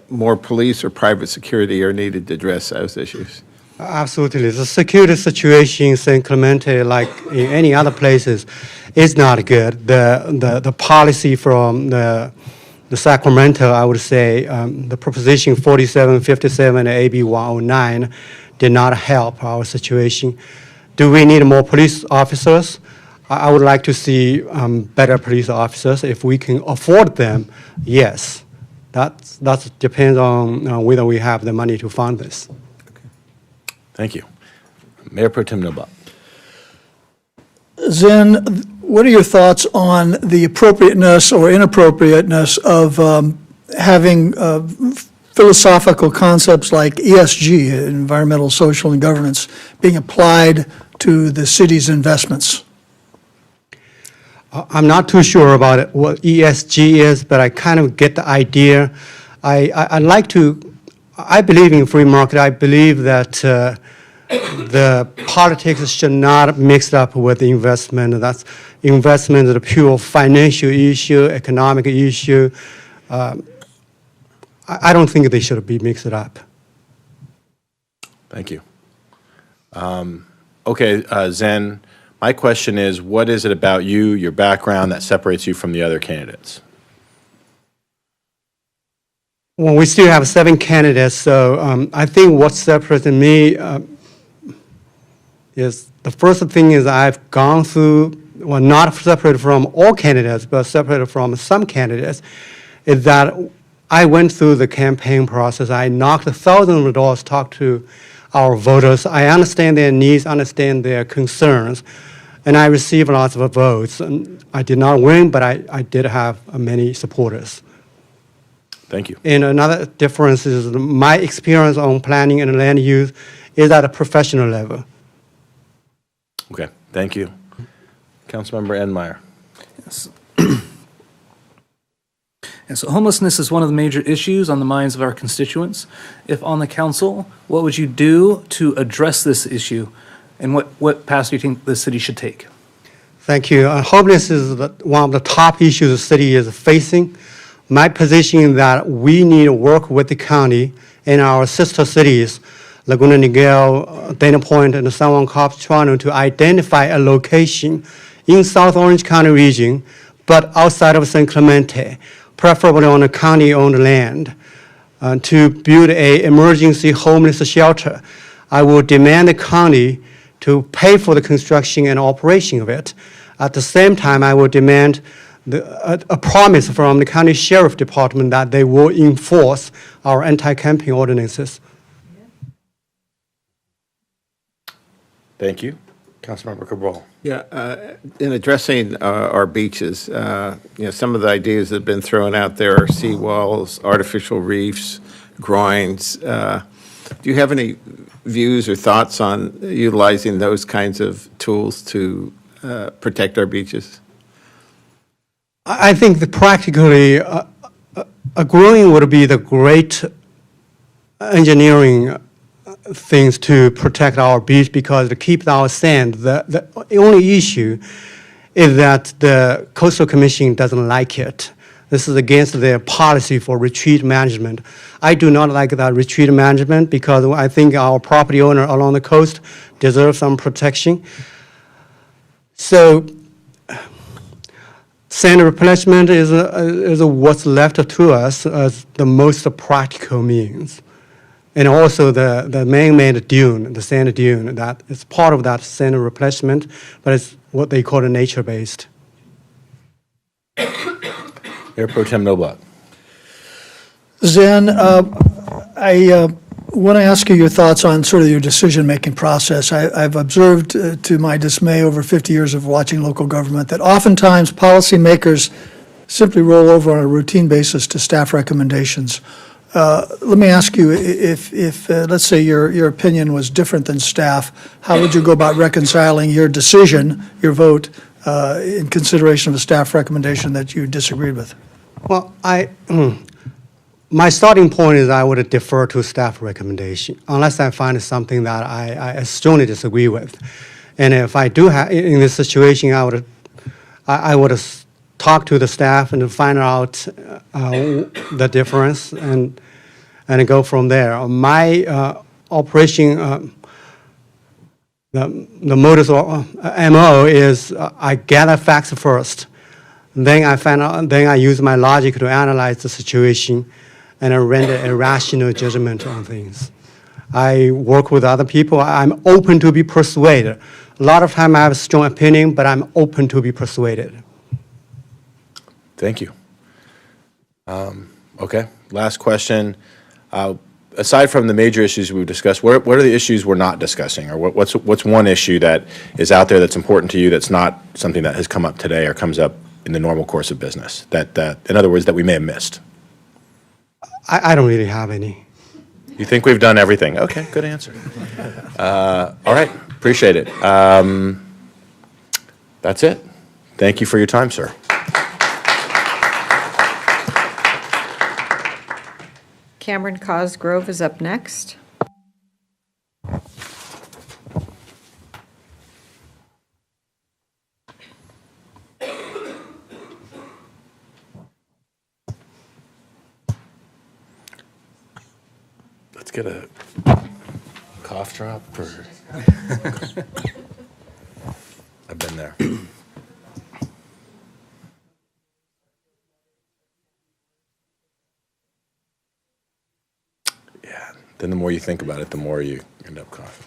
more police or private security are needed to address those issues? Absolutely. The security situation in San Clemente, like in any other places, is not good. The policy from the Sacramento, I would say, the Proposition 4757 and AB 109 did not help our situation. Do we need more police officers? I would like to see better police officers. If we can afford them, yes. That depends on whether we have the money to fund this. Thank you. Mayor Pro Tem Nobot. Zen, what are your thoughts on the appropriateness or inappropriateness of having philosophical concepts like ESG, environmental, social, and governance, being applied to the city's investments? I'm not too sure about it, what ESG is, but I kind of get the idea. I believe in free market. I believe that the politics should not mix up with investment. That's investment is a pure financial issue, economic issue. I don't think they should be mixed up. Thank you. Okay, Zen, my question is, what is it about you, your background, that separates you from the other candidates? Well, we still have 7 candidates, so I think what separates me is the first thing is I've gone through, well, not separated from all candidates, but separated from some candidates, is that I went through the campaign process. I knocked thousands of doors, talked to our voters. I understand their needs, understand their concerns, and I received lots of votes. And I did not win, but I did have many supporters. Thank you. And another difference is my experience on planning and land use is at a professional level. Okay, thank you. Councilmember Enmeyer. Yes. And so homelessness is one of the major issues on the minds of our constituents. If on the council, what would you do to address this issue? And what path do you think the city should take? Thank you. Homelessness is one of the top issues the city is facing. My position is that we need to work with the county and our sister cities, Laguna Niguel, Dana Point, and San Juan Cops, Toronto, to identify a location in South Orange County region, but outside of San Clemente, preferably on a county-owned land, to build an emergency homeless shelter. I will demand the county to pay for the construction and operation of it. At the same time, I will demand a promise from the county sheriff department that they will enforce our anti-camping ordinances. Thank you. Councilmember Cabral. Yeah, in addressing our beaches, some of the ideas that have been thrown out there are seawalls, artificial reefs, groins. Do you have any views or thoughts on utilizing those kinds of tools to protect our beaches? I think that practically a groin would be the great engineering things to protect our beach, because to keep our sand, the only issue is that the Coastal Commission doesn't like it. This is against their policy for retreat management. I do not like that retreat management because I think our property owner along the coast deserve some protection. So Sand replenishment is what's left to us as the most practical means. And also the man-made dune, the sand dune, that is part of that sand replenishment, but it's what they call a nature-based. Mayor Pro Tem Noblock. Zen, I want to ask you your thoughts on sort of your decision-making process. I've observed, to my dismay, over 50 years of watching local government, that oftentimes policymakers simply roll over on a routine basis to staff recommendations. Let me ask you, if let's say your opinion was different than staff, how would you go about reconciling your decision, your vote, in consideration of a staff recommendation that you disagreed with? Well, my starting point is I would defer to staff recommendation unless I find something that I strongly disagree with. And if I do have, in this situation, I would talk to the staff and find out the difference and go from there. My operation, the modus or MO is I gather facts first. Then I use my logic to analyze the situation and I render a rational judgment on things. I work with other people. I'm open to be persuaded. A lot of time I have a strong opinion, but I'm open to be persuaded. Thank you. Okay, last question. Aside from the major issues we've discussed, what are the issues we're not discussing? Or what's one issue that is out there that's important to you that's not something that has come up today or comes up in the normal course of business? That in other words, that we may have missed? I don't really have any. You think we've done everything? Okay, good answer. All right, appreciate it. That's it. Thank you for your time, sir. Cameron Cosgrove is up next. Let's get a cough drop for. I've been there. Yeah, then the more you think about it, the more you end up coughing.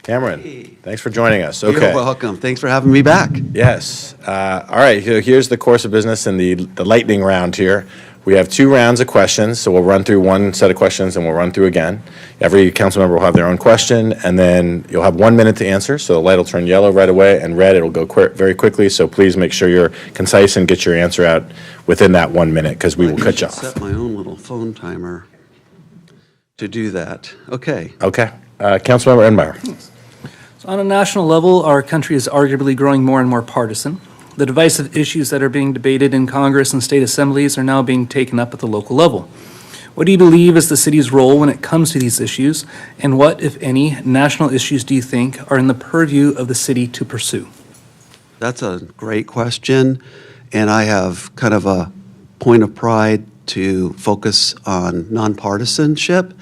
Cameron, thanks for joining us. Okay. You're welcome. Thanks for having me back. Yes. All right, here's the course of business in the lightning round here. We have 2 rounds of questions, so we'll run through one set of questions and we'll run through again. Every council member will have their own question, and then you'll have 1 minute to answer, so the light will turn yellow right away, and red, it'll go very quickly, so please make sure you're concise and get your answer out within that 1 minute, because we will cut you off. Set my own little phone timer to do that. Okay. Okay. Councilmember Enmeyer. So on a national level, our country is arguably growing more and more partisan. The divisive issues that are being debated in Congress and state assemblies are now being taken up at the local level. What do you believe is the city's role when it comes to these issues? And what, if any, national issues do you think are in the purview of the city to pursue? That's a great question, and I have kind of a point of pride to focus on nonpartisanship,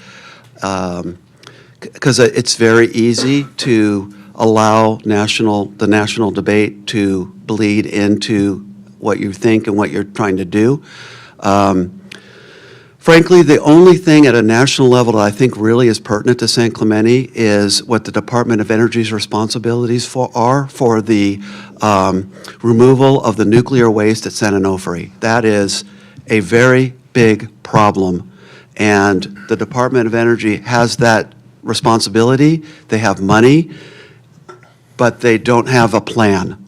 because it's very easy to allow the national debate to bleed into what you think and what you're trying to do. Frankly, the only thing at a national level that I think really is pertinent to San Clemente is what the Department of Energy's responsibilities are for the removal of the nuclear waste at San Onofre. That is a very big problem, and the Department of Energy has that responsibility. They have money, but they don't have a plan.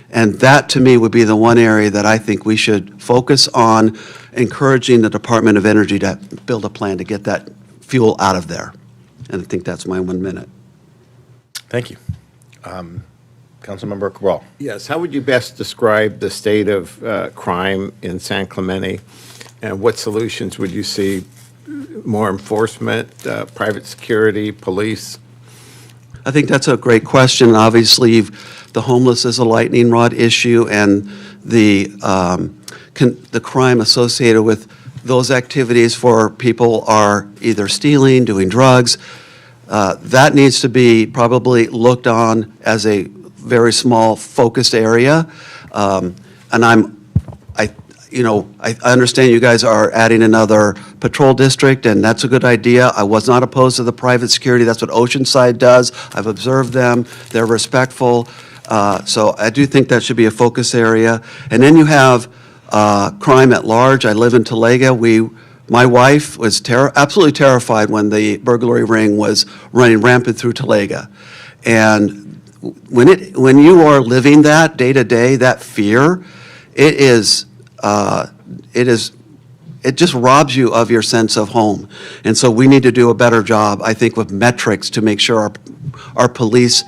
And that, to me, would be the one area that I think we should focus on, encouraging the Department of Energy to build a plan to get that fuel out of there. And I think that's my 1 minute. Thank you. Councilmember Cabral. Yes, how would you best describe the state of crime in San Clemente? And what solutions would you see? More enforcement, private security, police? I think that's a great question. Obviously, the homeless is a lightning rod issue, and the crime associated with those activities for people are either stealing, doing drugs. That needs to be probably looked on as a very small focused area. And I understand you guys are adding another patrol district, and that's a good idea. I was not opposed to the private security. That's what Oceanside does. I've observed them. They're respectful. So I do think that should be a focus area. And then you have crime at large. I live in Talega. My wife was absolutely terrified when the burglary ring was running rampant through Talega. And when you are living that day to day, that fear, it just robs you of your sense of home. And so we need to do a better job, I think, with metrics to make sure our police.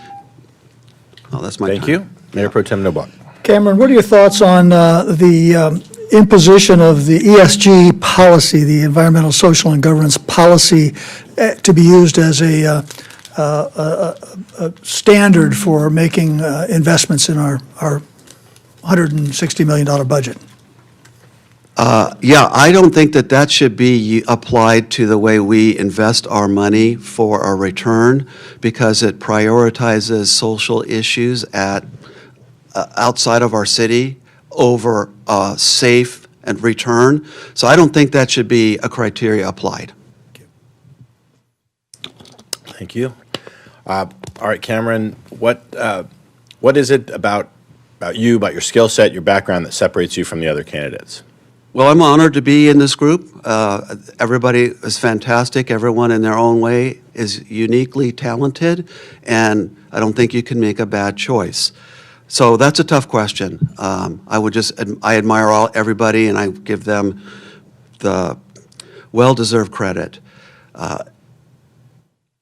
Oh, that's my Thank time. you. Mayor Pro Tem Noblock. Cameron, what are your thoughts on the imposition of the ESG policy, the environmental, social, and governance policy, to be used as a standard for making investments in our $160 million budget? Yeah, I don't think that should be applied to the way we invest our money for our return, because it prioritizes social issues outside of our city over safe and return. So I don't think that should be a criteria applied. Thank you. All right, Cameron, what is it about you, about your skill set, your background that separates you from the other candidates? Well, I'm honored to be in this group. Everybody is fantastic. Everyone in their own way is uniquely talented, and I don't think you can make a bad choice. So that's a tough question. I admire everybody, and I give them the well-deserved credit.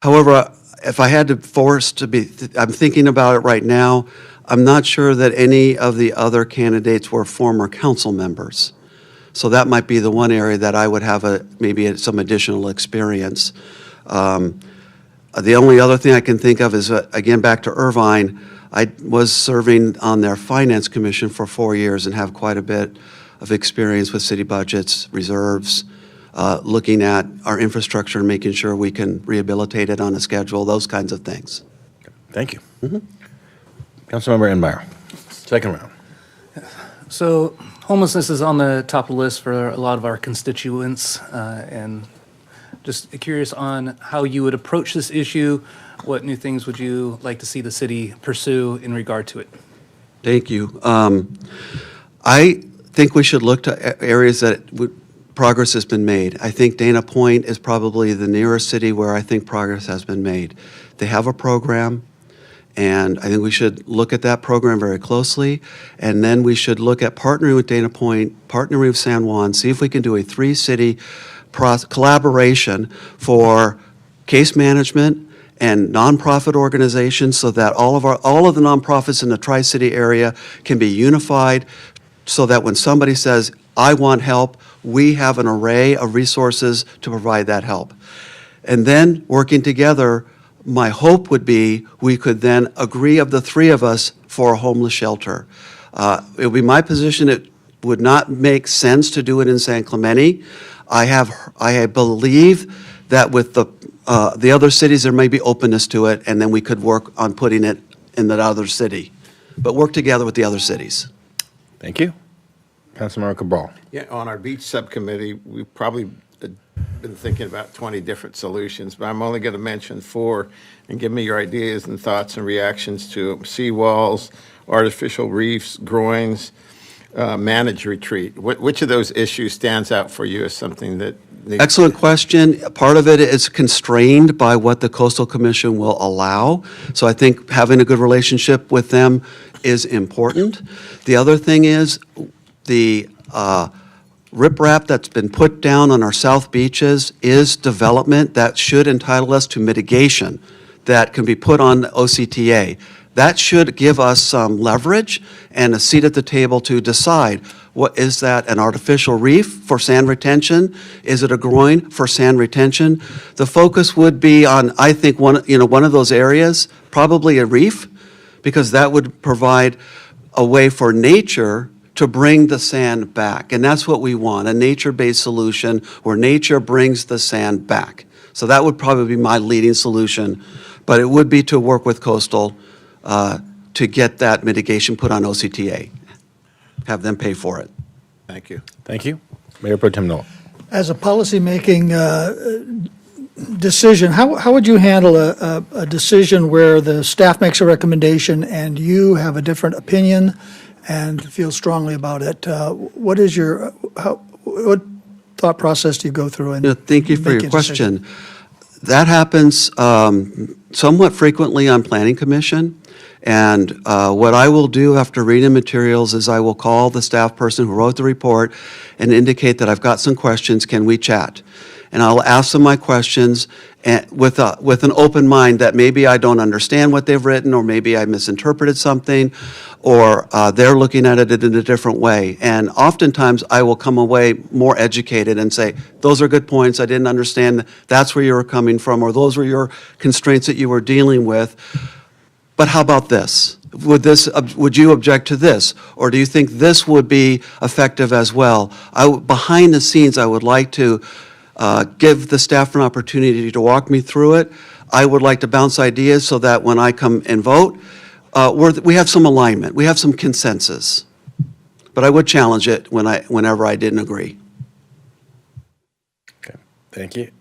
However, if I had to I'm thinking about it right now, I'm not sure that any of the other candidates were former council members. So that might be the one area that I would have maybe some additional experience. The only other thing I can think of is, again, back to Irvine, I was serving on their finance commission for 4 years and have quite a bit of experience with city budgets, reserves, looking at our infrastructure and making sure we can rehabilitate it on a schedule, those kinds of things. Thank you. Councilmember Enmeyer, second round. So homelessness is on the top of the list for a lot of our constituents, and just curious on how you would approach this issue. What new things would you like to see the city pursue in regard to it? Thank you. I think we should look to areas that progress has been made. I think Dana Point is probably the nearest city where I think progress has been made. They have a program, and I think we should look at that program very closely, and then we should look at partnering with Dana Point, partnering with San Juan, see if we can do a three-city collaboration for case management and nonprofit organizations, so that all of the nonprofits in the Tri-City area can be unified, so that when somebody says, I want help, we have an array of resources to provide that help. And then working together, my hope would be we could then agree of the three of us for a homeless shelter. It would be my position it would not make sense to do it in San Clemente. I believe that with the other cities, there may be openness to it, and then we could work on putting it in that other city. But work together with the other cities. Thank you. Councilmember Cabral. Yeah, on our beach subcommittee, we've probably been thinking about 20 different solutions, but I'm only going to mention 4, and give me your ideas and thoughts and reactions to them. Seawalls, artificial reefs, groins, managed retreat. Which of those issues stands out for you as something that needs? Excellent question. Part of it is constrained by what the Coastal Commission will allow. So I think having a good relationship with them is important. The other thing is the riprap that's been put down on our south beaches is development that should entitle us to mitigation that can be put on OCTA. That should give us some leverage and a seat at the table to decide, what is that, an artificial reef for sand retention? Is it a groin for sand retention? The focus would be on, I think, one of those areas, probably a reef, because that would provide a way for nature to bring the sand back. And that's what we want, a nature-based solution where nature brings the sand back. So that would probably be my leading solution, but it would be to work with Coastal to get that mitigation put on OCTA, have them pay for it. Thank you. Thank you. Mayor Pro Tem Noel. As a policymaking decision, how would you handle a decision where the staff makes a recommendation and you have a different opinion and feel strongly about it? What is what thought process do you go through in Thank you for making your a decision? question. That happens somewhat frequently on Planning Commission. And what I will do after reading materials is I will call the staff person who wrote the report and indicate that I've got some questions, can we chat? And I'll ask them my questions with an open mind that maybe I don't understand what they've written, or maybe I misinterpreted something, or they're looking at it in a different way. And oftentimes I will come away more educated and say, those are good points, I didn't understand that's where you were coming from, or those were your constraints that you were dealing with. But how about this? Would you object to this? Or do you think this would be effective as well? Behind the scenes, I would like to give the staff an opportunity to walk me through it. I would like to bounce ideas so that when I come and vote, we have some alignment, we have some consensus. But I would challenge it whenever I didn't agree. Okay, thank you.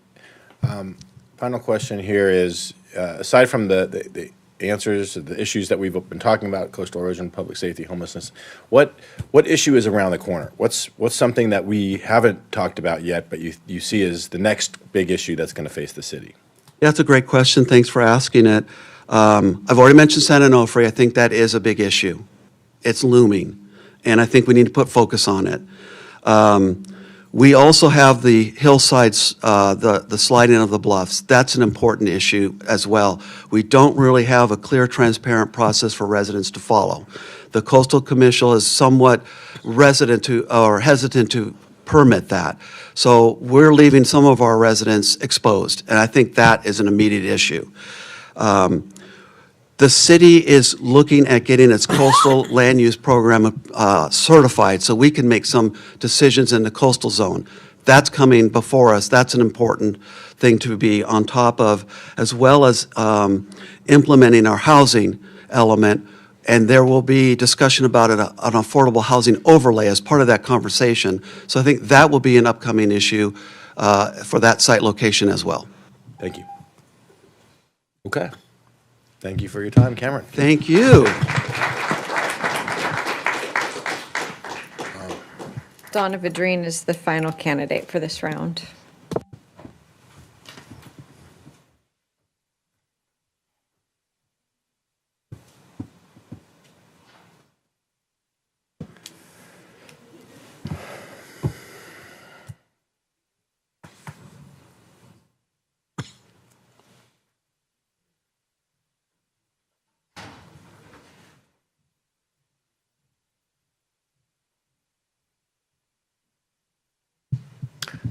Final question here is, aside from the answers to the issues that we've been talking about, coastal erosion, public safety, homelessness, what issue is around the corner? What's something that we haven't talked about yet, but you see as the next big issue that's going to face the city? Yeah, that's a great question. Thanks for asking it. I've already mentioned San Onofre. I think that is a big issue. It's looming, and I think we need to put focus on it. We also have the hillsides, the sliding of the bluffs. That's an important issue as well. We don't really have a clear, transparent process for residents to follow. The Coastal Commission is somewhat hesitant to permit that. So we're leaving some of our residents exposed, and I think that is an immediate issue. The city is looking at getting its coastal land use program certified so we can make some decisions in the coastal zone. That's coming before us. That's an important thing to be on top of, as well as implementing our housing element. And there will be discussion about an affordable housing overlay as part of that conversation. So I think that will be an upcoming issue for that site location as well. Thank you. Okay. Thank you for your time, Cameron. Thank you. Donna Vadrine is the final candidate for this round.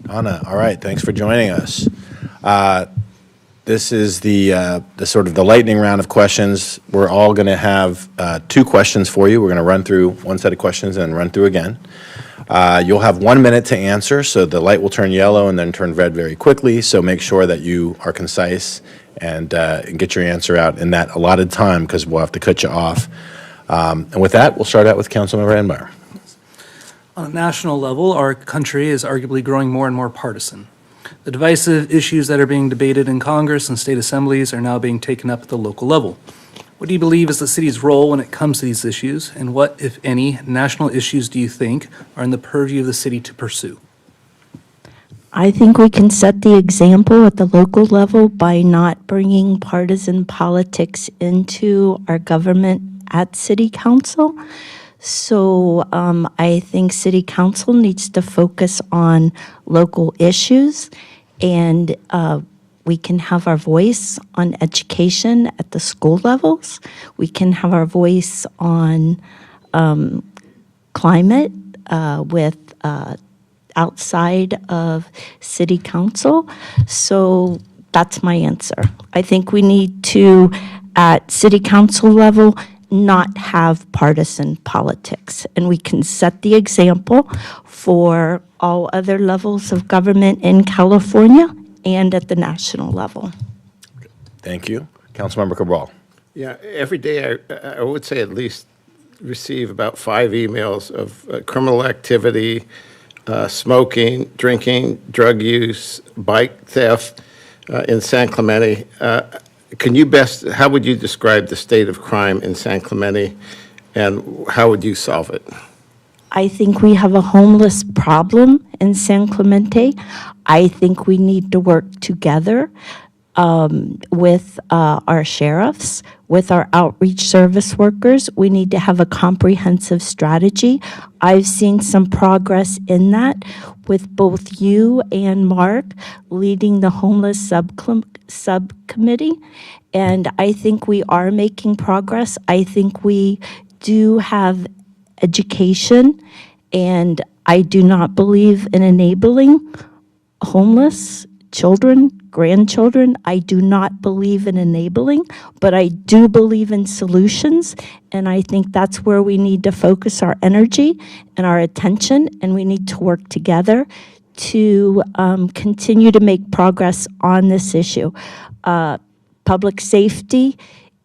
Donna, all right, thanks for joining us. This is the sort of the lightning round of questions. We're all going to have 2 questions for you. We're going to run through one set of questions and run through again. You'll have 1 minute to answer, so the light will turn yellow and then turn red very quickly. So make sure that you are concise and get your answer out in that allotted time, because we'll have to cut you off. And with that, we'll start out with Councilmember Enmeyer. On a national level, our country is arguably growing more and more partisan. The divisive issues that are being debated in Congress and state assemblies are now being taken up at the local level. What do you believe is the city's role when it comes to these issues, and what, if any, national issues do you think are in the purview of the city to pursue? I think we can set the example at the local level by not bringing partisan politics into our government at City Council. So I think City Council needs to focus on local issues, and we can have our voice on education at the school levels. We can have our voice on climate with outside of City Council. So that's my answer. I think we need to, at City Council level, not have partisan politics. And we can set the example for all other levels of government in California and at the national level. Thank you. Councilmember Cabral. Yeah, every day I would say at least receive about 5 emails of criminal activity, smoking, drinking, drug use, bike theft in San Clemente. How would you describe the state of crime in San Clemente, and how would you solve it? I think we have a homeless problem in San Clemente. I think we need to work together with our sheriffs, with our outreach service workers. We need to have a comprehensive strategy. I've seen some progress in that with both you and Mark leading the homeless subcommittee. And I think we are making progress. I think we do have education, and I do not believe in enabling homeless children, grandchildren. I do not believe in enabling, but I do believe in solutions, and I think that's where we need to focus our energy and our attention, and we need to work together to continue to make progress on this issue. Public safety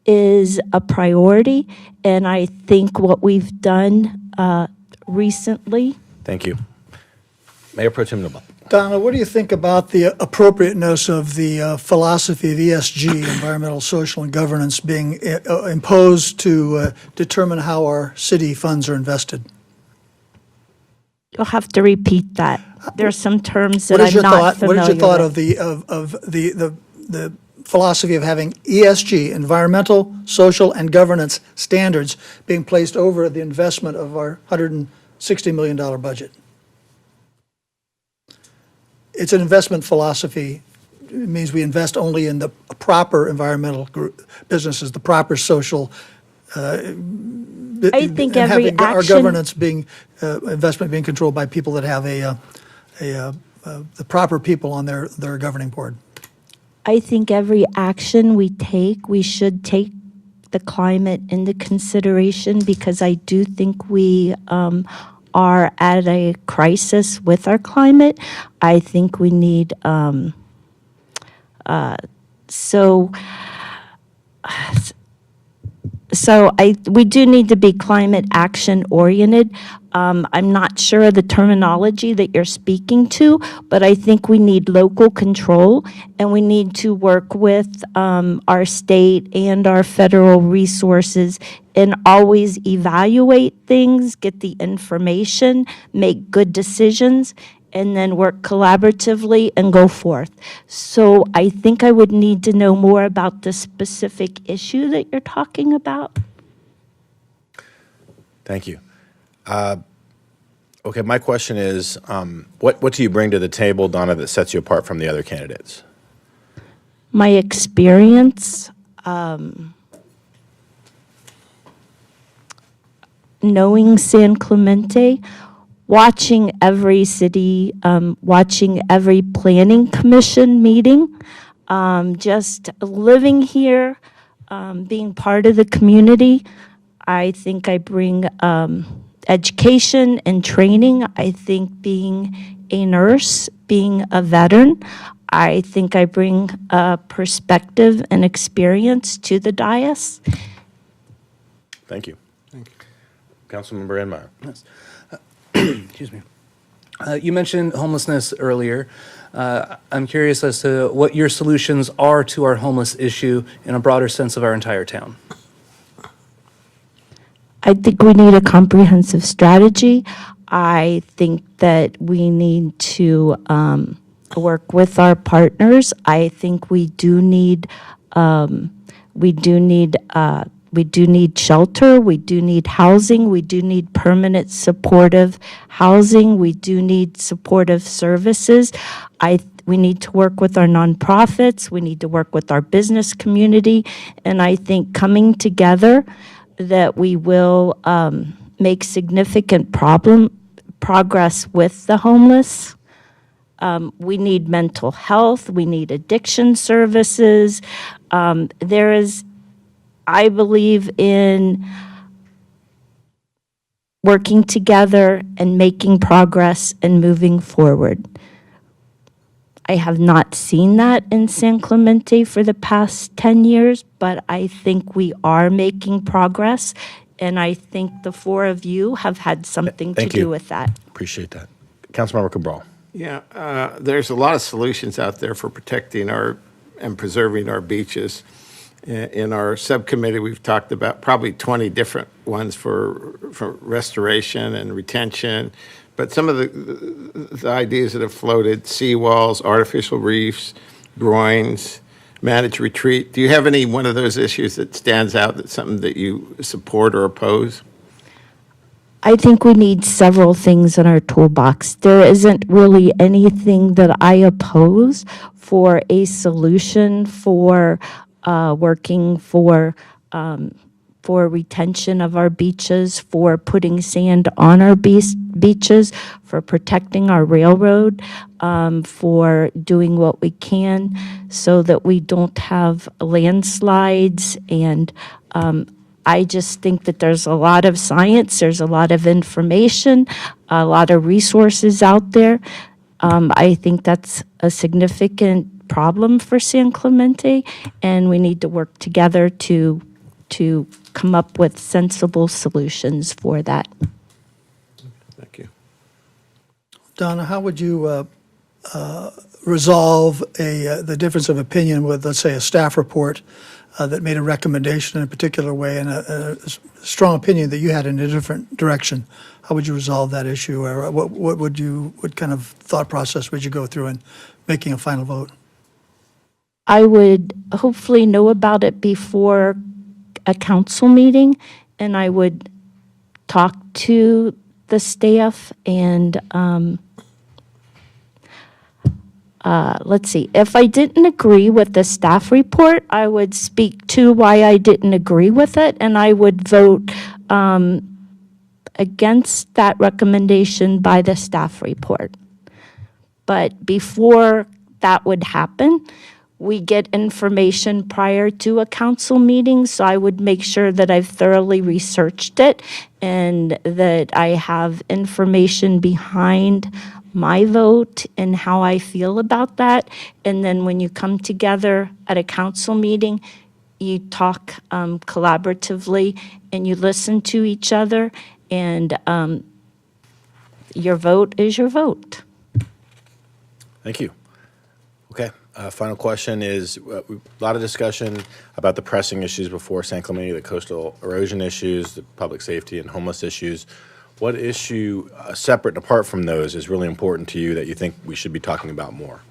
is a priority, and I think what we've done recently. Thank you. Mayor Pro Tem Newman. Donna, what do you think about the appropriateness of the philosophy of ESG, environmental, social, and governance, being imposed to determine how our city funds are invested? You'll have to repeat that. There are some terms that I'm not familiar with. What is your thought of the philosophy of having ESG, environmental, social, and governance standards being placed over the investment of our $160 million budget? It's an investment philosophy. It means we invest only in the proper environmental businesses, the proper social. I think every action, our governance being investment being controlled by people that have the proper people on their governing board. I think every action we take, we should take the climate into consideration, because I do think we are at a crisis with our climate. I think we need, we do need to be climate action oriented. I'm not sure of the terminology that you're speaking to, but I think we need local control, and we need to work with our state and our federal resources and always evaluate things, get the information, make good decisions, and then work collaboratively and go forth. So I think I would need to know more about the specific issue that you're talking about. Thank you. Okay, my question is, what do you bring to the table, Donna, that sets you apart from the other candidates? My experience, knowing San Clemente, watching every city, watching every planning commission meeting, just living here, being part of the community. I think I bring education and training. I think being a nurse, being a veteran, I think I bring perspective and experience to the dais. Thank you. Thank you. Councilmember Enmeyer. Yes. Excuse me. You mentioned homelessness earlier. I'm curious as to what your solutions are to our homeless issue in a broader sense of our entire town. I think we need a comprehensive strategy. I think that we need to work with our partners. I think we do need shelter. We do need housing. We do need permanent supportive housing. We do need supportive services. We need to work with our nonprofits. We need to work with our business community. And I think coming together, that we will make significant progress with the homeless. We need mental health. We need addiction services. There is I believe in working together and making progress and moving forward. I have not seen that in San Clemente for the past 10 years, but I think we are making progress, and I think the four of you have had something to Thank you. do with that. Appreciate that. Councilmember Cabral. Yeah, there's a lot of solutions out there for protecting and preserving our beaches. In our subcommittee, we've talked about probably 20 different ones for restoration and retention. But some of the ideas that have floated, seawalls, artificial reefs, groins, managed retreat. Do you have any one of those issues that stands out, that's something that you support or oppose? I think we need several things in our toolbox. There isn't really anything that I oppose for a solution for working for retention of our beaches, for putting sand on our beaches, for protecting our railroad, for doing what we can so that we don't have landslides. And I just think that there's a lot of science, there's a lot of information, a lot of resources out there. I think that's a significant problem for San Clemente, and we need to work together to come up with sensible solutions for that. Thank you. Donna, how would you resolve the difference of opinion with, let's say, a staff report that made a recommendation in a particular way and a strong opinion that you had in a different direction? How would you resolve that issue, or what kind of thought process would you go through in making a final vote? I would hopefully know about it before a council meeting, and I would talk to the staff and let's see, if I didn't agree with the staff report, I would speak to why I didn't agree with it, and I would vote against that recommendation by the staff report. But before that would happen, we get information prior to a council meeting, so I would make sure that I've thoroughly researched it and that I have information behind my vote and how I feel about that. And then when you come together at a council meeting, you talk collaboratively and you listen to each other, and your vote is your vote. Thank you. Okay, final question is, a lot of discussion about the pressing issues before San Clemente, the coastal erosion issues, the public safety and homeless issues. What issue, separate and apart from those, is really important to you that you think we should be talking about more?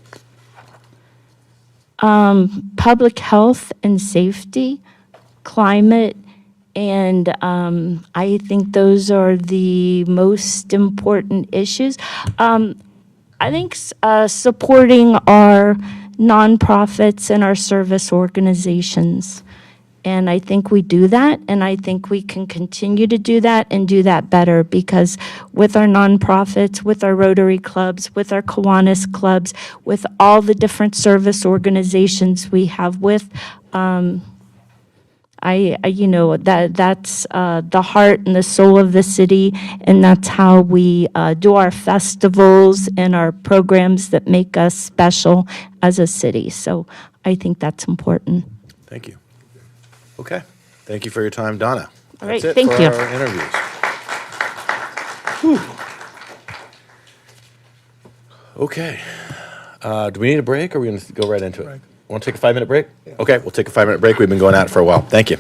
Public health and safety, climate, and I think those are the most important issues. I think supporting our nonprofits and our service organizations. And I think we do that, and I think we can continue to do that and do that better, because with our nonprofits, with our Rotary clubs, with our Kiwanis clubs, with all the different service organizations we have with, that's the heart and the soul of the city, and that's how we do our festivals and our programs that make us special as a city. So I think that's important. Thank you. Okay, thank you for your time, Donna. All right, That's it thank for you. our interviews. Okay, do we need a break, or are we going to go right into it? Want to take a 5-minute break? Okay, we'll take a 5-minute break. We've been going at it for a while. Thank you.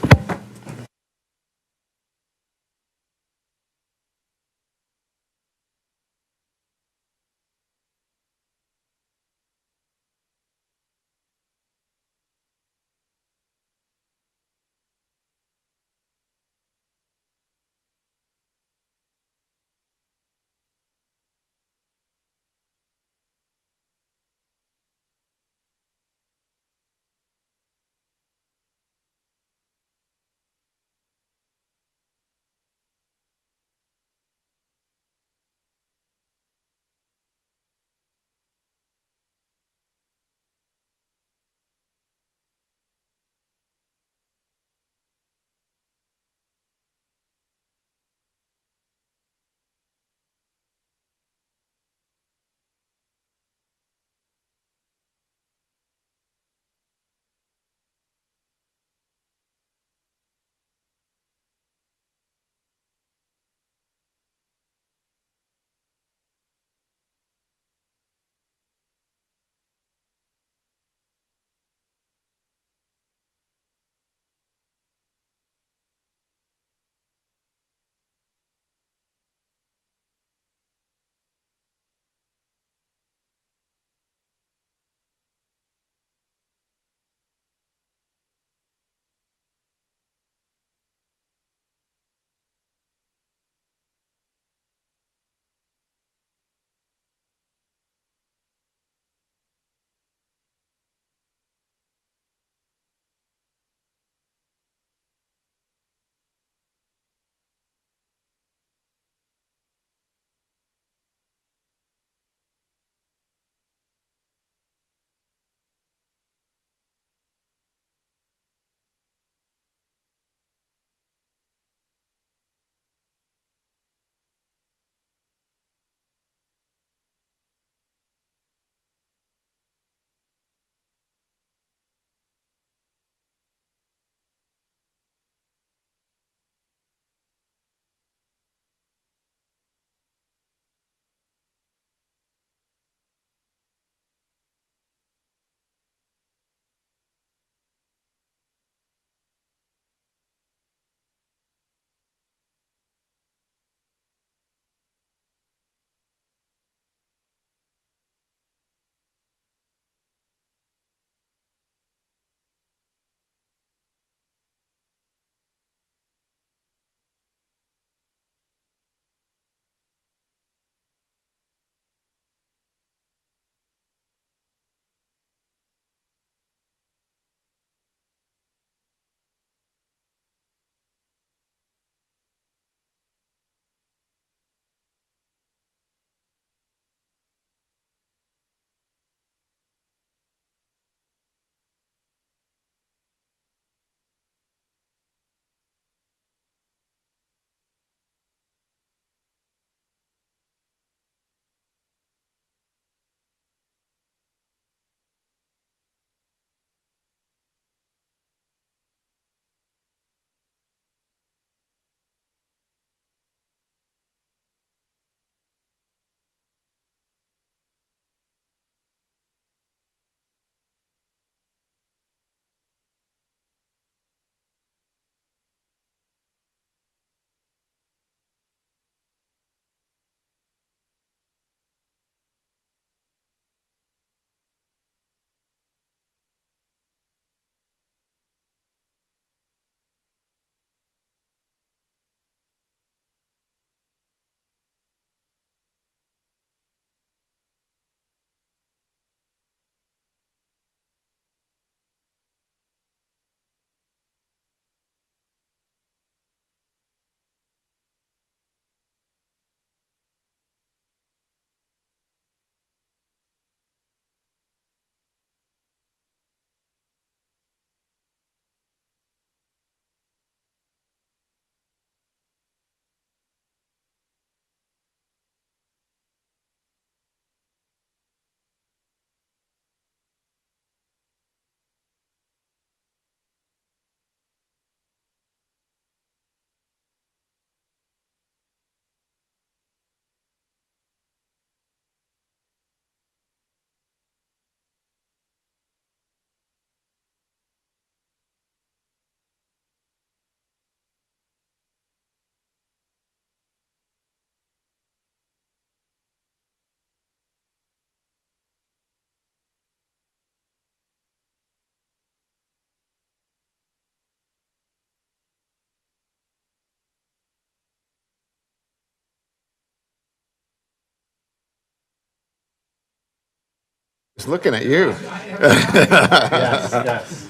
Just looking at you. Yes.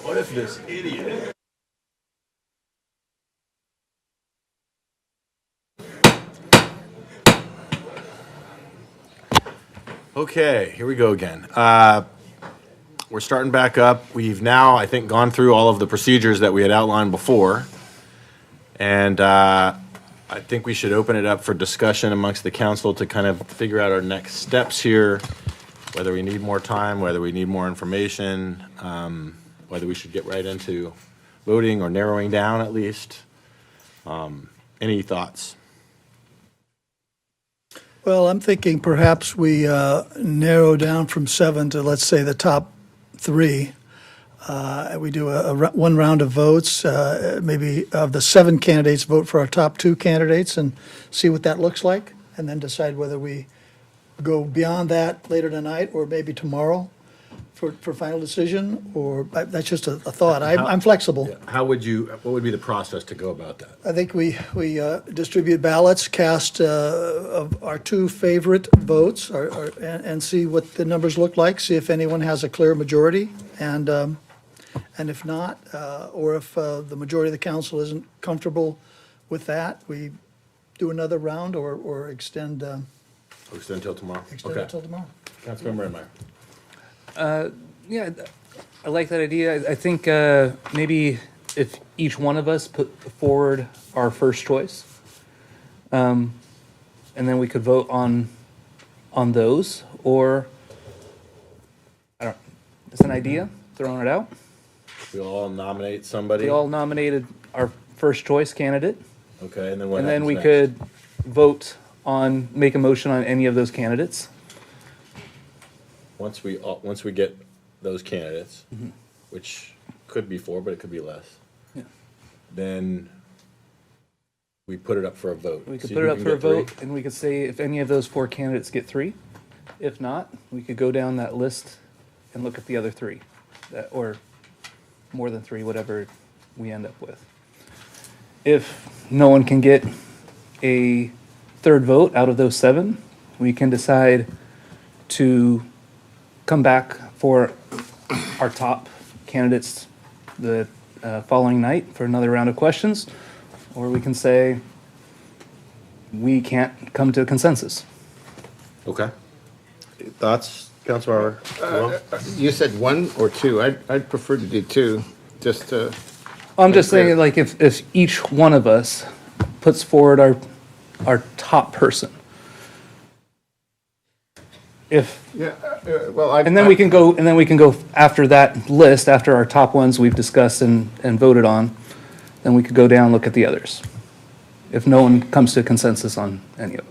What if this idiot? Okay, here we go again. We're starting back up. We've now, I think, gone through all of the procedures that we had outlined before. And I think we should open it up for discussion amongst the council to kind of figure out our next steps here, whether we need more time, whether we need more information, whether we should get right into voting or narrowing down at least. Any thoughts? Well, I'm thinking perhaps we narrow down from 7 to, let's say, the top 3. We do one round of votes, maybe of the 7 candidates, vote for our top 2 candidates and see what that looks like, and then decide whether we go beyond that later tonight or maybe tomorrow for final decision, or that's just a thought. I'm flexible. What would be the process to go about that? I think we distribute ballots, cast of our 2 favorite votes, and see what the numbers look like, see if anyone has a clear majority, and if not, or if the majority of the council isn't comfortable with that, we do another round or extend Extend until tomorrow? it Okay. till tomorrow. Councilmember Enmeyer. Yeah, I like that idea. I think maybe if each one of us put forward our first choice, and then we could vote on those, or I don't. It's an idea. Throwing it out. We all nominate somebody? We all nominated our first choice candidate. Okay, and then what And then happens we next? could vote on, make a motion on any of those candidates. Once we get those candidates, which could be 4, but it could be less. Yeah. Then we put it up for a vote. We could See put who it up can for a get 3. vote, and we could say if any of those 4 candidates get 3. If not, we could go down that list and look at the other 3, or more than 3, whatever we end up with. If no one can get a third vote out of those 7, we can decide to come back for our top candidates the following night for another round of questions, or we can say we can't come to a consensus. Okay. Thoughts, Councilmember? You said 1 or 2. I'd prefer to do 2, just to. I'm just Clear. saying, like, if each one of us puts forward our top person, and then we can go after that list, after our top ones we've discussed and voted on, then we could go down and look at the others. If no one comes to a consensus on any of them.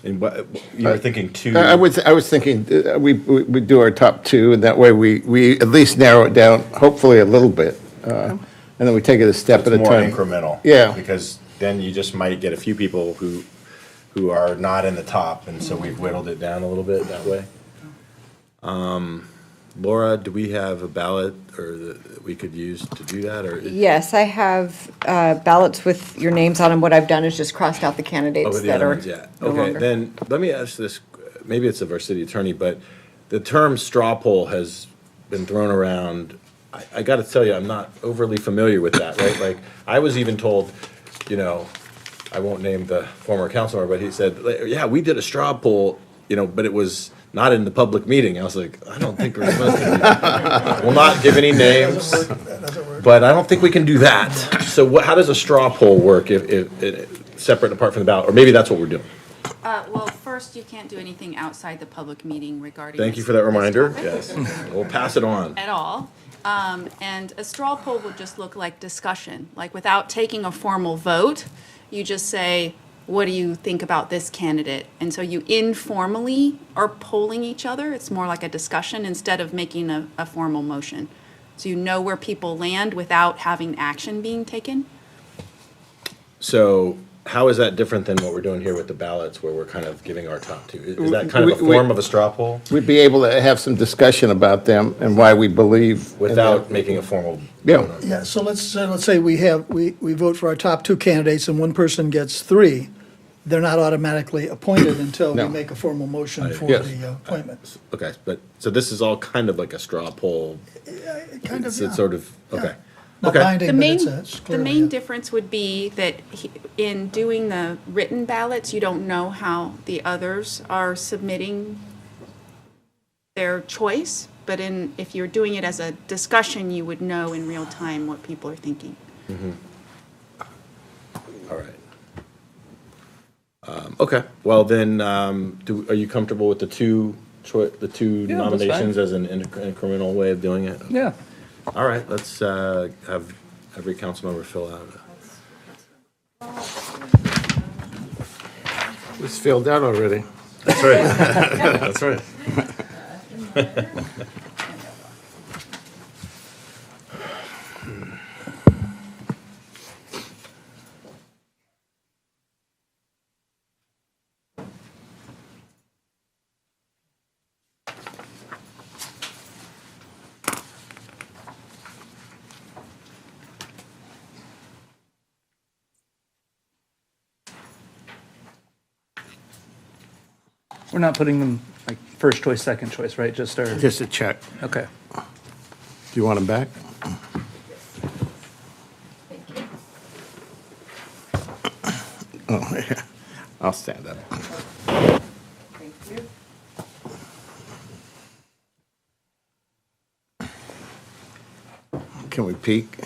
And what, you were thinking 2? I was thinking we do our top 2, and that way we at least narrow it down, hopefully a little bit, and then we take it a step at a It's more time. incremental. Yeah. Because then you just might get a few people who are not in the top, and so we've whittled it down a little bit that way. Laura, do we have a ballot that we could use to do that, or? Yes, I have ballots with your names on them. What I've done is just crossed out the candidates Oh, the that other are ones, yeah. no Okay, longer. then, let me ask this, maybe it's of our city attorney, but the term straw poll has been thrown around. I gotta tell you, I'm not overly familiar with that, right? Like, I was even told, I won't name the former councilor, but he said, yeah, we did a straw poll, but it was not in the public meeting. I was like, I don't think we're supposed to. We'll not give any names, but I don't think we can do that. So how does a straw poll work if separate and apart from the ballot? Or maybe that's what we're doing. Well, first, you can't do anything outside the public meeting regarding. Thank you this- for that this reminder. topic. Yes, we'll pass it on. At all. And a straw poll would just look like discussion, like without taking a formal vote, you just say, what do you think about this candidate? And so you informally are polling each other. It's more like a discussion instead of making a formal motion. So you know where people land without having action being taken. So how is that different than what we're doing here with the ballots, where we're kind of giving our top 2? Is that kind of a form of a straw poll? We'd be able to have some discussion about them and why we believe. Without making a formal. Yeah. So let's say we vote for our top 2 candidates and one person gets 3. they're not automatically appointed until we No. make a formal motion for Yes. the appointment. Okay, but, so this is all kind of like a straw poll? Kind of, It's yeah. sort of, okay. Not Okay. binding, The but main, it's the clearly main a- difference would be that in doing the written ballots, you don't know how the others are submitting their choice, but if you're doing it as a discussion, you would know in real time what people are thinking. All right. Okay, well then, are you comfortable with the two Yeah, that's fine. nominations as an incremental way of doing it? Yeah. All right, let's have every council member fill out. It's filled out already. That's right. That's right. We're not putting them like first choice, second choice, right? Just our. Just a check. Okay. Do you want them back? Oh, yeah. I'll stand up. Thank you. Can we peek?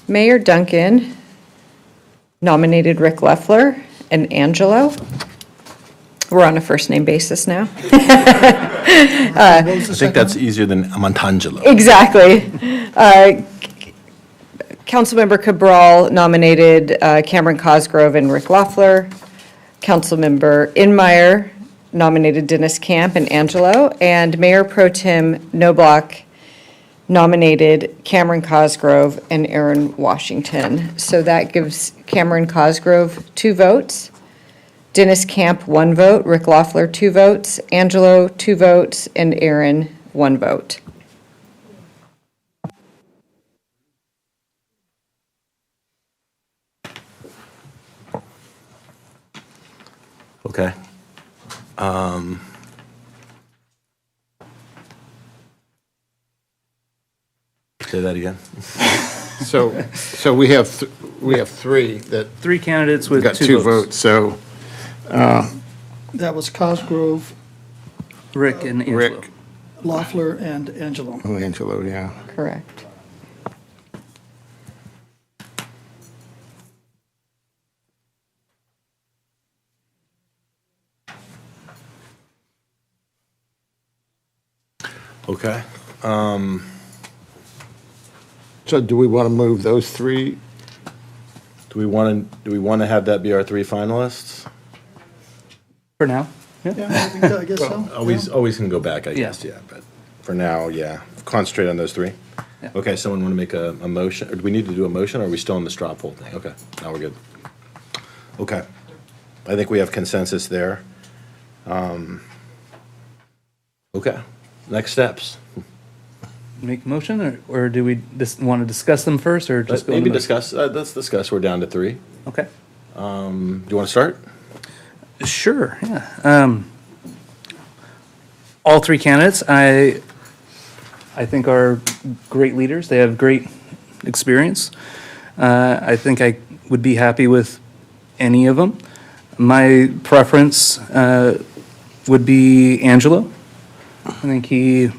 Mayor Duncan nominated Rick Leffler and Angelo. We're on a first-name basis now. I think that's easier than Montangelo. Exactly. Councilmember Cabral nominated Cameron Cosgrove and Rick Loeffler. Councilmember Inmeyer nominated Dennis Camp and Angelo. And Mayor Pro Tem Noblock nominated Cameron Cosgrove and Aaron Washington. So that gives Cameron Cosgrove 2 votes, Dennis Camp 1 vote, Rick Loeffler 2 votes, Angelo 2 votes, and Aaron 1 vote. Okay. Say that again. So we have 3 that 3 candidates with got 2 2 votes. votes, so That was Cosgrove, Rick and Angelo. Rick, Loeffler, and Angelo. oh, Angelo, yeah. Correct. Okay. So do we want to move those 3? Do we want to have that be our 3 finalists? For now? Yeah, I guess so. Always can go back, I guess, yeah, but for now, yeah, concentrate on those 3. Yeah. Okay, someone want to make a motion, or do we need to do a motion, or are we still in the straw poll thing? Okay, now we're good. Okay, I think we have consensus there. Okay, next steps. Make a motion, or do we want to discuss them first, or just go? Maybe into- discuss, let's discuss, we're down to 3. Okay. Do you want to start? Sure, yeah. All 3 candidates, I think are great leaders. They have great experience. I think I would be happy with any of them. My preference would be Angelo. I think he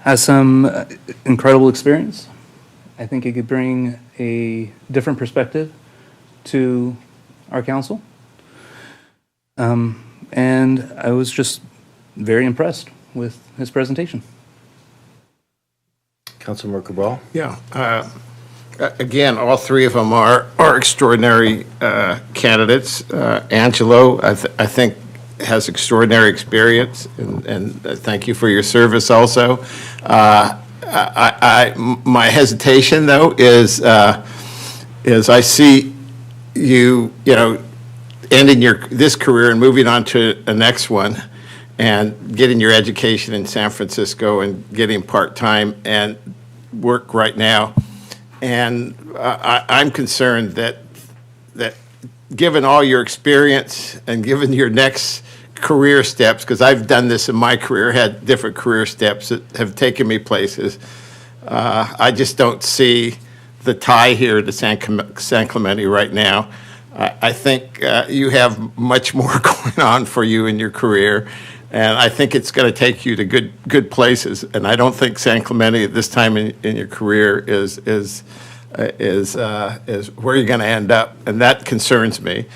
has some incredible experience I think it could bring a different perspective to our council. And I was just very impressed with his presentation. Councilmember Cabral? Yeah. Again, all three of them are extraordinary candidates. Angelo, I think, has extraordinary experience, and thank you for your service also. My hesitation, though, is I see you ending this career and moving on to a next one, and getting your education in San Francisco and getting part-time and work right now. And I'm concerned that given all your experience and given your next career steps, because I've done this in my career, had different career steps that have taken me places, I just don't see the tie here to San Clemente right now. I think you have much more going on for you in your career, and I think it's going to take you to good places. And I don't think San Clemente at this time in your career is where you're going to end up, and that concerns me.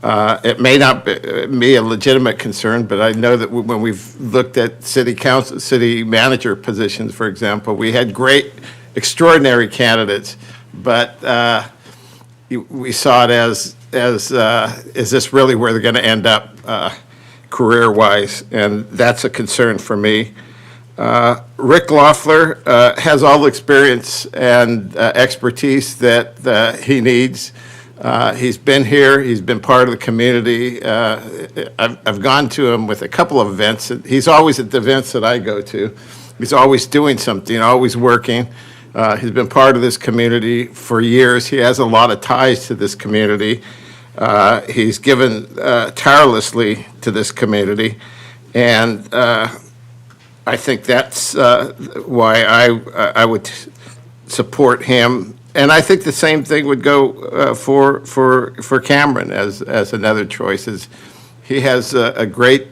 It may not be a legitimate concern, but I know that when we've looked at city council, city manager positions, for example, we had great, extraordinary candidates, but we saw it as is this really where they're going to end up career-wise? And that's a concern for me. Rick Loeffler has all the experience and expertise that he needs. He's been here. He's been part of the community. I've gone to him with a couple of events. He's always at the events that I go to. He's always doing something, always working. He's been part of this community for years. He has a lot of ties to this community. He's given tirelessly to this community. And I think that's why I would support him. And I think the same thing would go for Cameron as another choice. He has a great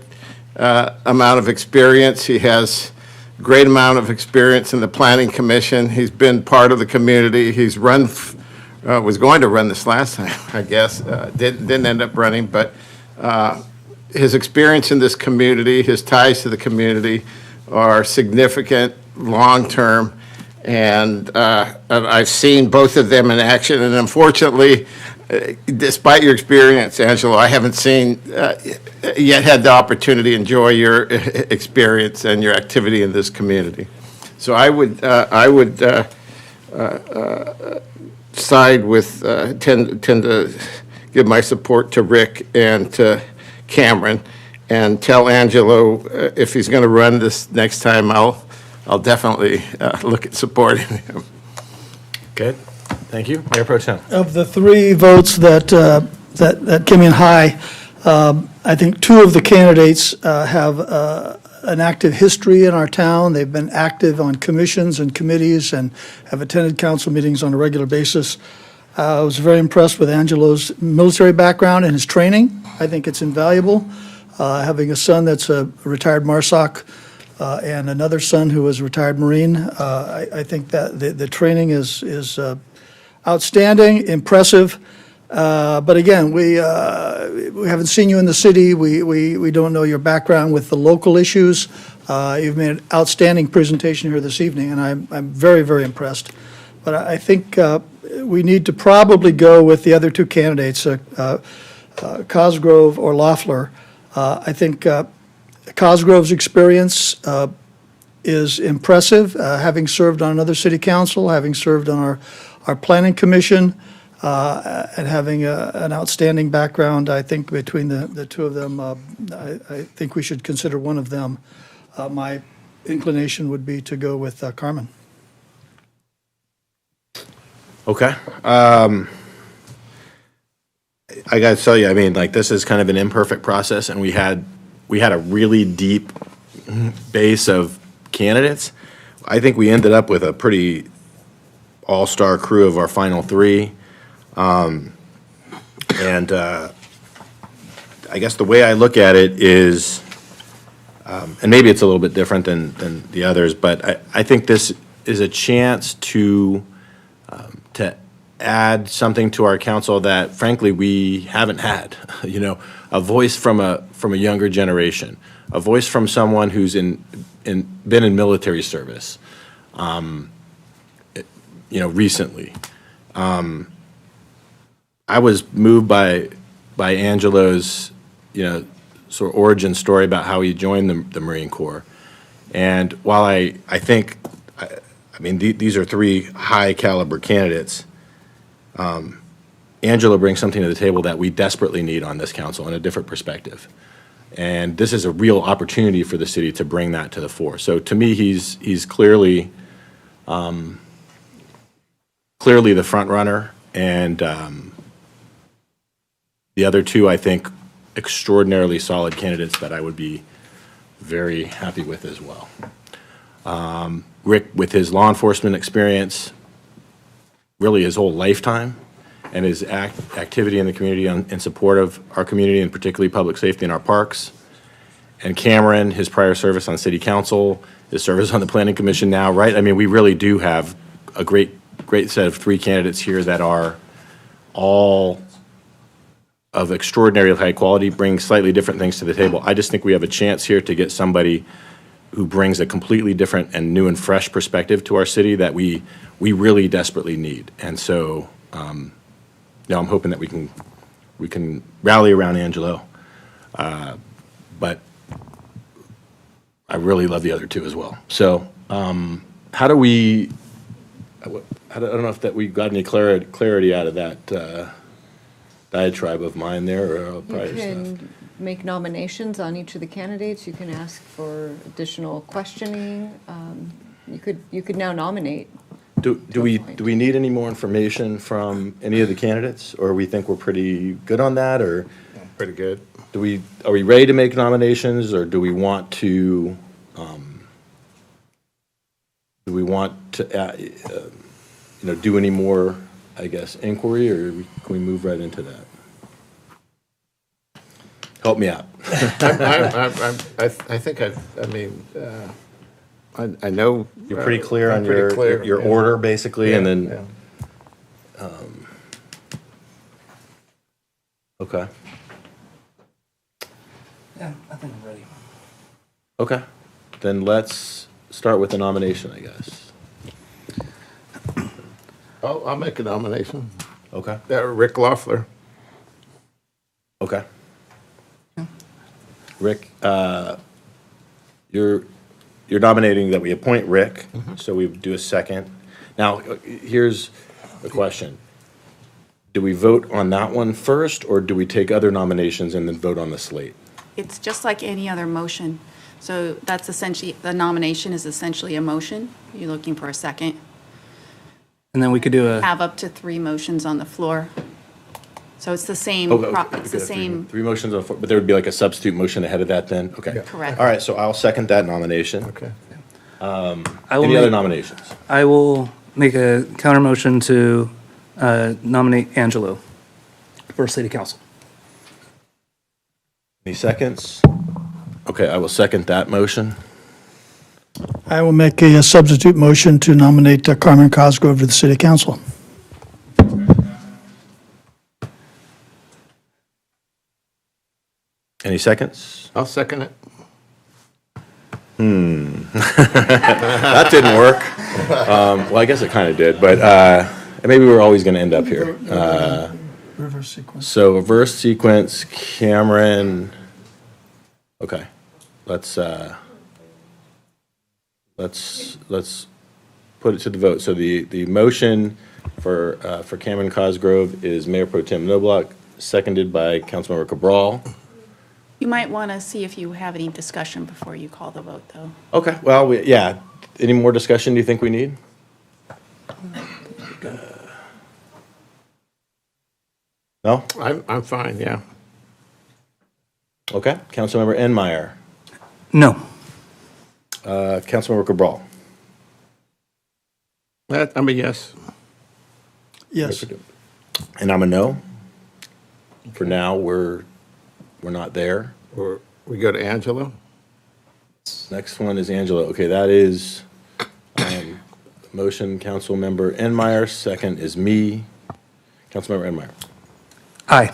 amount of experience. He has a great amount of experience in the Planning Commission. He's been part of the community. He's run, was going to run this last time, I guess. Didn't end up running, but his experience in this community, his ties to the community are significant, long-term. And I've seen both of them in action, and unfortunately, despite your experience, Angelo, I haven't yet had the opportunity to enjoy your experience and your activity in this community. So I would side with, tend to give my support to Rick and to Cameron, and tell Angelo if he's going to run this next time, I'll definitely look at supporting him. Good. Thank you. Mayor Pro Tem. Of the three votes that came in high, I think two of the candidates have an active history in our town. They've been active on commissions and committees and have attended council meetings on a regular basis. I was very impressed with Angelo's military background and his training. I think it's invaluable. Having a son that's a retired MARSOC and another son who was a retired Marine, I think that the training is outstanding, impressive. But again, we haven't seen you in the city. We don't know your background with the local issues. You've made an outstanding presentation here this evening, and I'm very, very impressed. But I think we need to probably go with the other two candidates, Cosgrove or Loeffler. I think Cosgrove's experience is impressive, having served on another city council, having served on our planning commission, and having an outstanding background. I think between the two of them, I think we should consider one of them. My inclination would be to go with Carmen. Okay. I got to tell you, I mean, like, this is kind of an imperfect process, and we had a really deep base of candidates. I think we ended up with a pretty all-star crew of our final three. And I guess the way I look at it is, and maybe it's a little bit different than the others, but I think this is a chance to to add something to our council that frankly we haven't had, you know, a voice from a younger generation, a voice from someone who's been in military service, you know, recently. I was moved by Angelo's, you know, sort of origin story about how he joined the Marine Corps. And while I think, I mean, these are three high caliber candidates, Angelo brings something to the table that we desperately need on this council in a different perspective. And this is a real opportunity for the city to bring that to the fore. So to me, he's clearly the front runner, and the other two, I think, extraordinarily solid candidates that I would be very happy with as well. Rick, with his law enforcement experience, really his whole lifetime, and his activity in the community in support of our community, and particularly public safety in our parks. And Cameron, his prior service on city council, his service on the planning commission now, right? I mean, we really do have a great set of three candidates here that are all of extraordinary high quality, bring slightly different things to the table. I just think we have a chance here to get somebody who brings a completely different and new and fresh perspective to our city that we really desperately need. And so, you know, I'm hoping that we can rally around Angelo, but I really love the other two as well. So, how do we? I don't know if that we got any clarity out of that diatribe of mine there, or You prior stuff. can make nominations on each of the candidates. You can ask for additional questioning. You could now nominate. Do we need any more information from any of the candidates, or we think we're pretty good on that, or? Pretty good. Are we ready to make nominations, or do we want to, you know, do any more, I guess, inquiry, or can we move right into that? Help me out. I think I know. You're pretty clear I'm on pretty clear, your yeah. order, basically, and Yeah, then. yeah. Okay. Yeah, I think I'm ready. Okay, then let's start with the nomination, I guess. I'll make a nomination. Okay. Rick Loeffler. Okay. Rick, you're nominating that we appoint Rick, so we do a second. Now, here's the question. Do we vote on that one first, or do we take other nominations and then vote on the slate? It's just like any other motion. So that's essentially, the nomination is essentially a motion. You're looking for a second. And then we could do a, Have up to 3 motions on the floor. So it's the same, it's the same, Three motions on the floor, but there would be like a substitute motion ahead of that then? Okay. Correct. All right, so I'll second that nomination. Okay. I will Any other make- nominations? I will make a counter motion to nominate Angelo for city council. Any seconds? Okay, I will second that motion. I will make a substitute motion to nominate Carmen Cosgrove to the city council. Any seconds? I'll second it. That didn't work. Well, I guess it kind of did, but maybe we're always going to end up here. Reverse sequence. So reverse sequence, Cameron. Okay, let's put it to the vote. So the motion for Cameron Cosgrove is Mayor Pro Tem Noblock, seconded by Councilmember Cabral. you might want to see if you have any discussion before you call the vote, though. Okay, well, yeah. Any more discussion do you think we need? No? I'm fine, yeah. Okay, Councilmember Enmeyer. No. Councilmember Cabral. I'm a yes. Yes. And I'm a no. For now, we're not there. Or we go to Angelo. Next one is Angela. Okay, that is Motion, Councilmember Enmeyer. Second is me. Councilmember Enmeyer. Aye.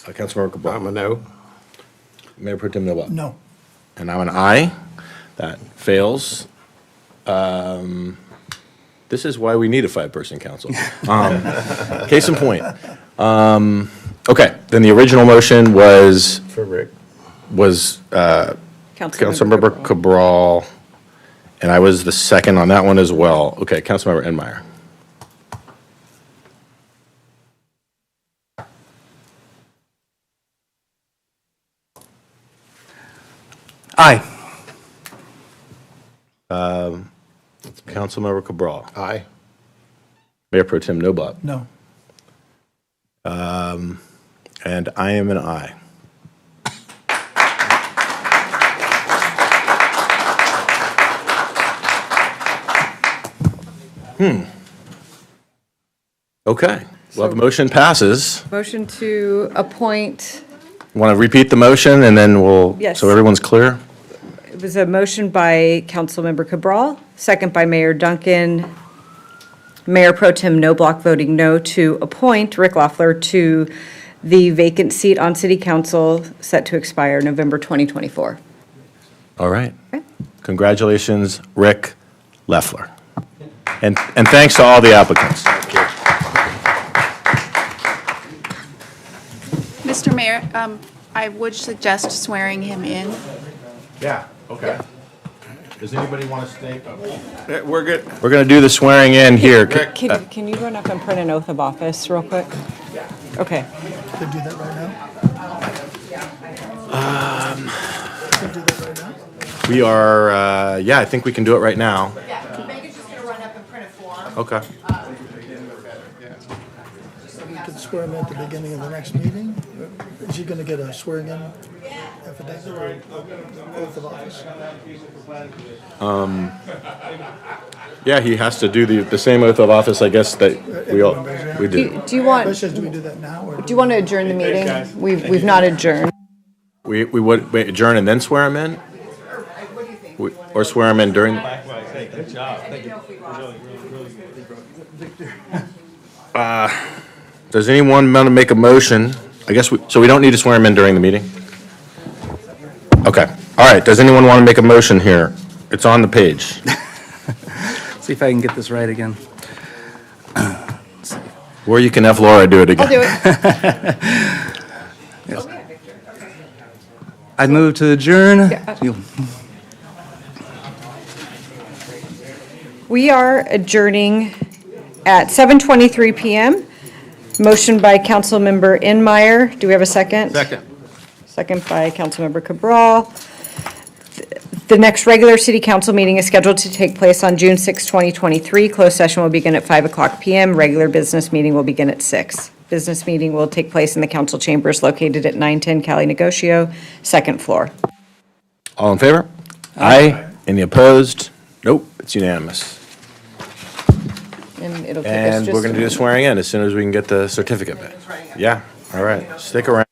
Councilmember Cabral. I'm a no. Mayor Pro Tem Noblock. No. And I'm an aye. That fails. This is why we need a five-person council. Case in point. Okay, then the original motion was. For Rick. Was Councilmember Cabral, and I was the second on that one as well. Okay, Councilmember Enmeyer. Aye. Councilmember Cabral. Aye. Mayor Pro Tem Noblock. No. And I am an aye. Okay, well, the motion passes. Motion to appoint, Want to repeat the motion, and then we'll, Yes. so everyone's clear? it was a motion by Councilmember Cabral, second by Mayor Duncan. Mayor Pro Tem Noblock voting no to appoint Rick Loeffler to the vacant seat on City Council set to expire November 2024. All right. Congratulations, Rick Loeffler. And thanks to all the applicants. Mr. Mayor, I would suggest swearing him in. Yeah, okay. Does anybody want to stay? We're good. We're going to do the swearing in here. Can you run up and print an oath of office real quick? Okay. Could do that right now? Could do that right now? We are, yeah, I think we can do it right now. Yeah, Megan's just going to run up and print a form. Okay. We could swear him in at the beginning of the next meeting? Is he going to get a swearing in affidavit or oath of office? Yeah, he has to do the same oath of office, I guess, that we do. Do you want, Question is, do we do that now? Or do you want to adjourn the meeting? We've not adjourned. We would wait, adjourn and then swear him in? Or swear him in during? Good job. Thank you. Does anyone want to make a motion? I guess, so we don't need to swear him in during the meeting? Okay, all right, does anyone want to make a motion here? It's on the page. See if I can get this right again. Or you can have Laura do it again. I'll do it. I move to adjourn. You- We are adjourning at 7:23 PM. Motion by Councilmember Enmeyer. Do we have a second? Second. Second by Councilmember Cabral. The next regular city council meeting is scheduled to take place on June 6, 2023. Closed session will begin at 5:00 PM. Regular business meeting will begin at 6. Business meeting will take place in the council chambers located at 910 Cali Negocio, second floor. All in favor? Aye. Any opposed? Nope, it's unanimous. And it'll take us And just we're going to do the swearing in as soon as we can get the certificate back. Yeah, all right, stick around.